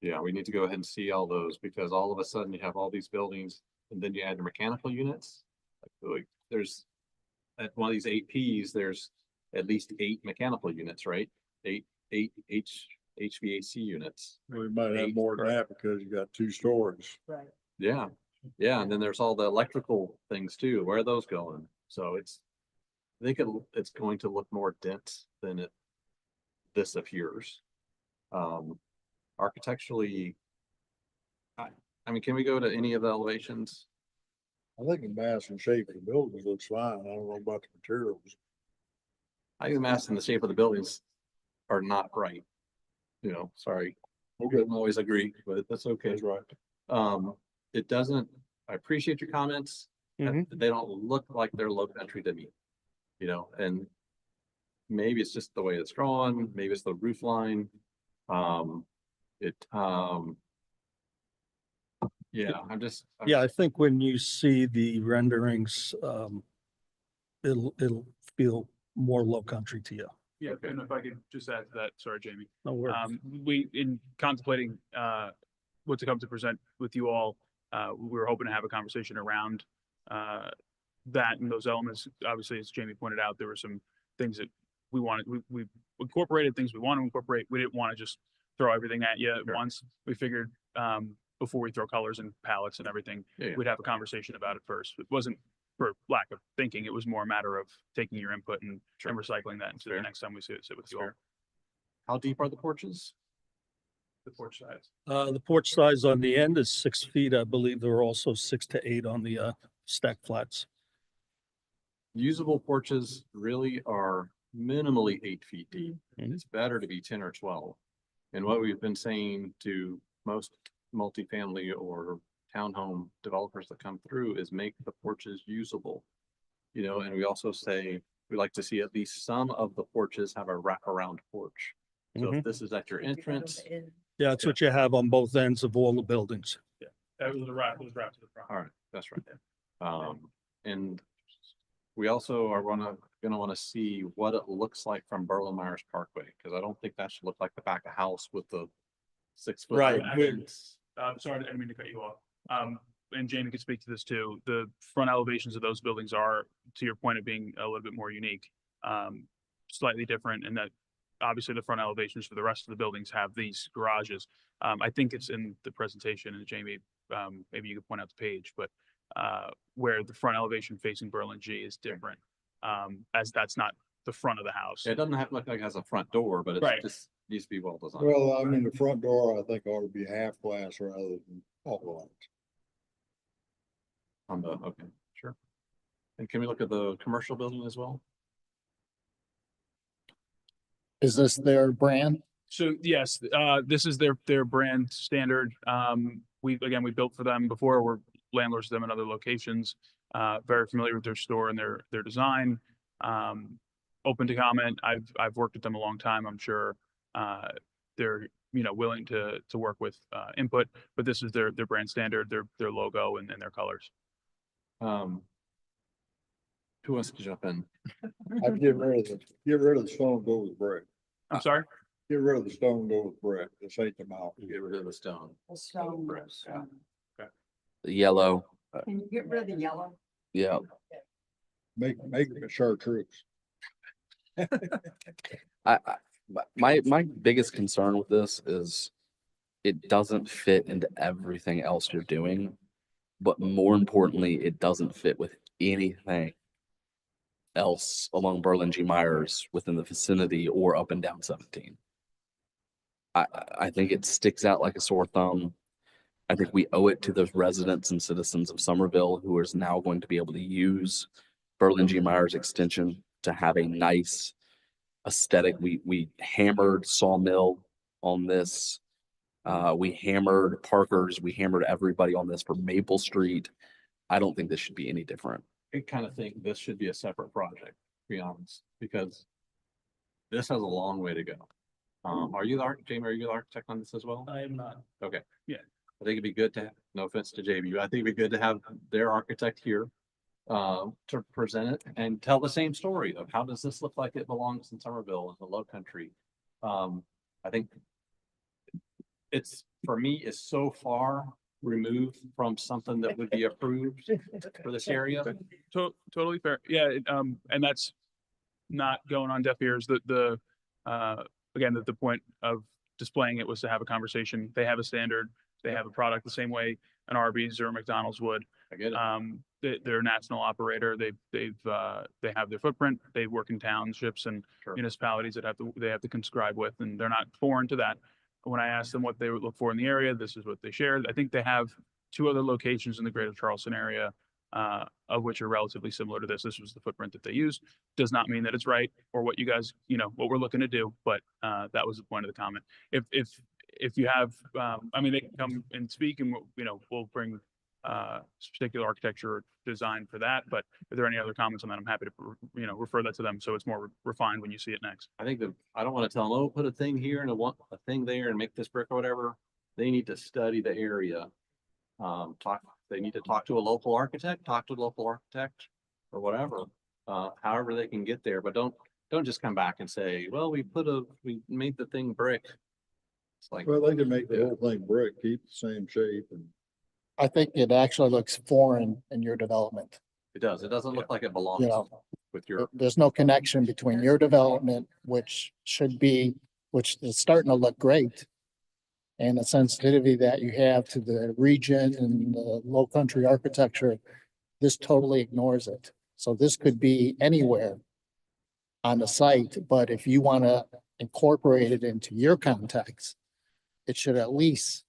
Yeah, we need to go ahead and see all those because all of a sudden you have all these buildings and then you add the mechanical units. Like there's at one of these 8Ps, there's at least 8 mechanical units, right? 8 HVAC units. We might have more than that because you got 2 stories. Right. Yeah, yeah, and then there's all the electrical things too. Where are those going? So I think it's going to look more dense than this appears. Architecturally, I mean, can we go to any of the elevations? I think the mass and shape of the building looks fine. I don't know about the materials. I think the mass and the shape of the buildings are not right. You know, sorry. We don't always agree, but that's okay. That's right. It doesn't, I appreciate your comments. Mhm. They don't look like they're low country to me. You know, and maybe it's just the way it's drawn, maybe it's the roof line. Yeah, Yeah, I think when you see the renderings, it'll feel more low country to you. Yeah, and if I could just add to that, sorry, Jamie. No worries. We, in contemplating, what to come to present with you all, we were hoping to have a conversation around, that and those elements. Obviously, as Jamie pointed out, there were some things that we wanted, we incorporated things we want to incorporate. We didn't want to just throw everything at you at once. We figured, before we throw colors and palettes and everything, we'd have a conversation about it first. It wasn't for lack of thinking. It was more a matter of taking your input and recycling that into the next time we sit with you all. How deep are the porches? The porch size. The porch size on the end is 6 feet. I believe there are also 6 to 8 on the stack flats. Usable porches really are minimally 8 feet deep. It's better to be 10 or 12. And what we've been saying to most multifamily or townhome developers that come through is make the porches usable. You know, and we also say we like to see at least some of the porches have a wraparound porch. So if this is at your entrance. Yeah, it's what you have on both ends of all the buildings. Yeah, that was wrapped to the front. All right, that's right. And we also are gonna want to see what it looks like from Berlin Myers Parkway, because I don't think that should look like the back of house with the 6 foot. Right. Sorry, I didn't mean to cut you off. And Jamie could speak to this too. The front elevations of those buildings are, to your point of being a little bit more unique, slightly different in that obviously the front elevations for the rest of the buildings have these garages. I think it's in the presentation, and Jamie, maybe you could point out the page, but where the front elevation facing Berlin G is different, as that's not the front of the house. It doesn't have to look like it has a front door, but it's just needs to be well designed. Well, I mean, the front door, I think ought to be half glass rather than all glass. Okay, sure. And can we look at the commercial building as well? Is this their brand? So yes, this is their brand standard. We built for them before. We're landlords to them in other locations. Very familiar with their store and their design. Open to comment. I've worked with them a long time. I'm sure they're willing to work with input, but this is their brand standard, their logo and their colors. Who wants to jump in? I'd get rid of the stone, go with brick. I'm sorry? Get rid of the stone, go with brick. This ain't the mouth. Get rid of the stone. The stone. The yellow, Can you get rid of the yellow? yeah. Make it a chartreuse. My biggest concern with this is it doesn't fit into everything else you're doing, but more importantly, it doesn't fit with anything else along Berlin G. Myers within the vicinity or up and down 17. I think it sticks out like a sore thumb. I think we owe it to those residents and citizens of Somerville who is now going to be able to use Berlin G. Myers extension to have a nice aesthetic. We hammered Sawmill on this. We hammered Parker's. We hammered everybody on this for Maple Street. I don't think this should be any different. I kind of think this should be a separate project, to be honest, because this has a long way to go. Are you the architect, Jamie? Are you the architect on this as well? I am not. Okay. Yeah. I think it'd be good to have, no offense to JB, I think it'd be good to have their architect here to present it and tell the same story of how does this look like it belongs in Somerville in the Low Country. I think it's, for me, is so far removed from something that would be approved for this area. Totally fair. Yeah. And that's not going on deaf ears. The point of displaying it was to have a conversation. They have a standard. They have a product the same way an Arby's or a McDonald's would. I get it. They're a national operator. They have their footprint. They work in townships and municipalities that they have to conscribe with, and they're not foreign to that. When I asked them what they would look for in the area, this is what they shared. I think they have 2 other locations in the greater Charleston area of which are relatively similar to this. This was the footprint that they used. Does not mean that it's right or what you guys, what we're looking to do, but that was the point of the comment. If you have, I mean, they can come and speak and, we'll bring particular architecture or design for that, but if there are any other comments on that, I'm happy to, refer that to them so it's more refined when you see it next. I think that, I don't want to tell them, oh, put a thing here and a thing there and make this brick or whatever. They need to study the area. They need to talk to a local architect, or whatever, however they can get there, but don't just come back and say, well, we made the thing brick. It's like, Well, they can make the whole thing brick, keep the same shape and. I think it actually looks foreign in your development. it does. It doesn't look like it belongs You know, with your. There's no connection between your development, which is starting to look great, and the sensitivity that you have to the region and the low country architecture. This totally ignores it. So this could be anywhere on the site, but if you want to incorporate it into your context, it should at least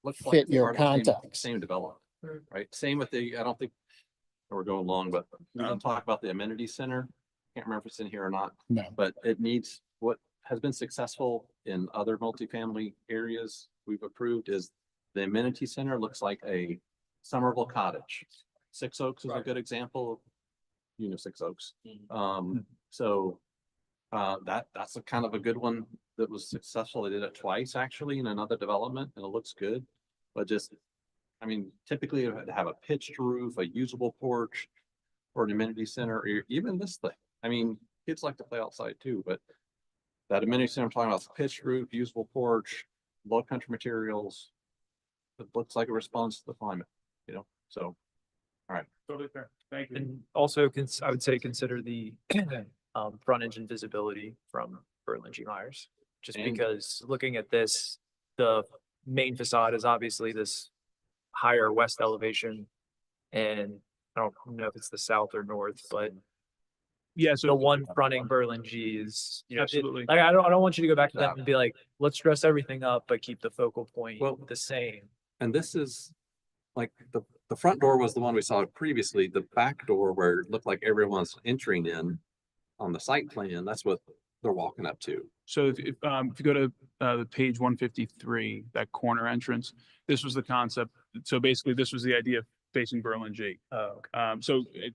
Looks fit like your part of the context. Same development, right? Same with I don't think, we're going long, but we didn't talk about the amenity center. Can't remember if it's in here or not, No. but it needs, what has been successful in other multifamily areas we've approved is the amenity center looks like a Somerville cottage. Six Oaks is a good example. Six Oaks. So that's a kind of a good one that was successful. They did it twice actually in another development and it looks good. But typically it would have a pitched roof, a usable porch, or an amenity center, or even this thing. Kids like to play outside too, but that amenity center I'm talking about is pitched roof, usable porch, low country materials. It looks like it responds to the climate, so. All right. Totally fair. Thank you. And also, I would say consider the frontage and visibility from Berlin G. Myers. Just because looking at this, the main facade is obviously this higher west elevation. And I don't know if it's the south or north, but yeah, so the one fronting Berlin G is, absolutely. I don't want you to go back to them and be like, let's dress everything up, but keep the focal point the same. And this is like the front door was the one we saw previously. The back door where it looked like everyone's entering in on the site plan, that's what they're walking up to. So if you go to the page 153, that corner entrance, this was the concept. So basically this was the idea of facing Berlin G. Oh, okay.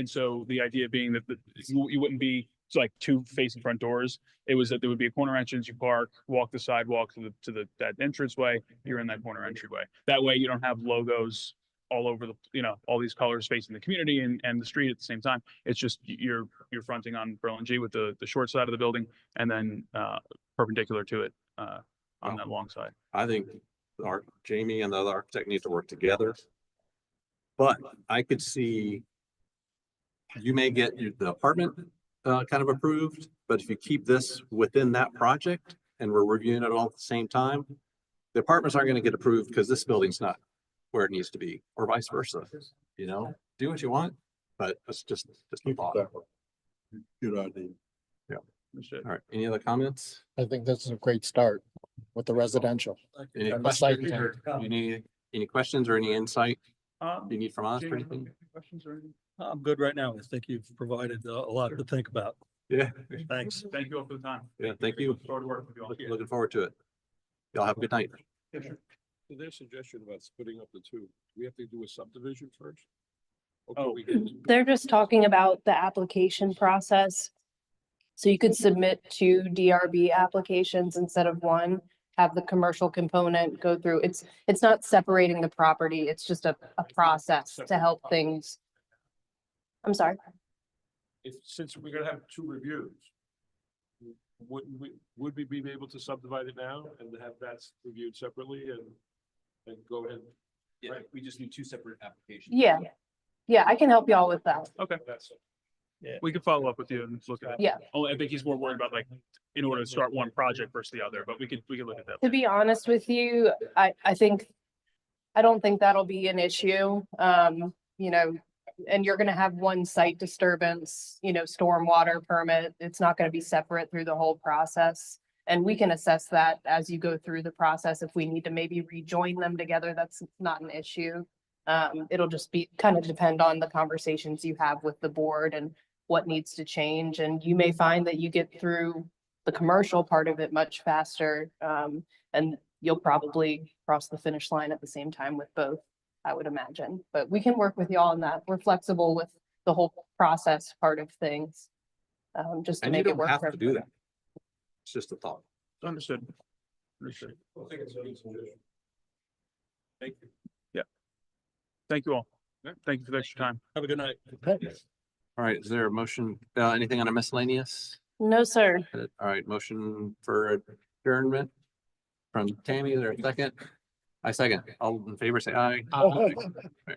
So the idea being that you wouldn't be, it's like two facing front doors. It was that there would be a corner entrance, you park, walk the sidewalk to that entranceway, you're in that corner entryway. That way you don't have logos all over all these colors facing the community and the street at the same time. It's just you're fronting on Berlin G with the short side of the building and then perpendicular to it on that long side. I think Jamie and the other architect need to work together. But I could see you may get the apartment kind of approved, but if you keep this within that project and we're reviewing it all at the same time, the apartments aren't going to get approved because this building's not where it needs to be, or vice versa. Do what you want, but it's just a thought. Good idea. Yeah. All right. Any other comments? I think this is a great start with the residential. Any And the site questions? plan. You need any questions or any insight Do you need from us or anything? Questions or anything? I'm good right now. I think you've provided a lot to think about. Yeah. Thanks. Thank you all for the time. Yeah. Thank you. Look forward to working with you all. Looking forward to it. Y'all have a good night. So their suggestion about splitting up the two, we have to do a subdivision first? Oh, They're just talking about the application process. So you could submit 2 DRB applications instead of 1, have the commercial component go through. It's not separating the property. It's just a process to help things. I'm sorry. Since we're gonna have 2 reviews, would we be able to subdivide it now and have that reviewed separately and go ahead? Yeah, we just need 2 separate applications. Yeah. Yeah, I can help y'all with that. Okay. Yeah. We can follow up with you and look at it. Yeah. Only I think he's more worried about in order to start one project versus the other, but we could look at that. To be honest with you, I don't think that'll be an issue. And you're gonna have one site disturbance, stormwater permit. It's not gonna be separate through the whole process. And we can assess that as you go through the process. If we need to maybe rejoin them together, that's not an issue. It'll just be kind of depend on the conversations you have with the board and what needs to change. And you may find that you get through the commercial part of it much faster. And you'll probably cross the finish line at the same time with both, I would imagine. But we can work with y'all on that. We're flexible with the whole process part of things. Just to And you make it don't work. have for to do everybody. that. It's just a thought. Understood. Understood. Thank you. Yeah. Thank you all. Thank you for the extra time. Have a good night. All right, is there a motion, anything on a miscellaneous? No, sir. All right, motion for adjournment from Tammy, is there a second? I second. All in favor, say aye. Aye. Right.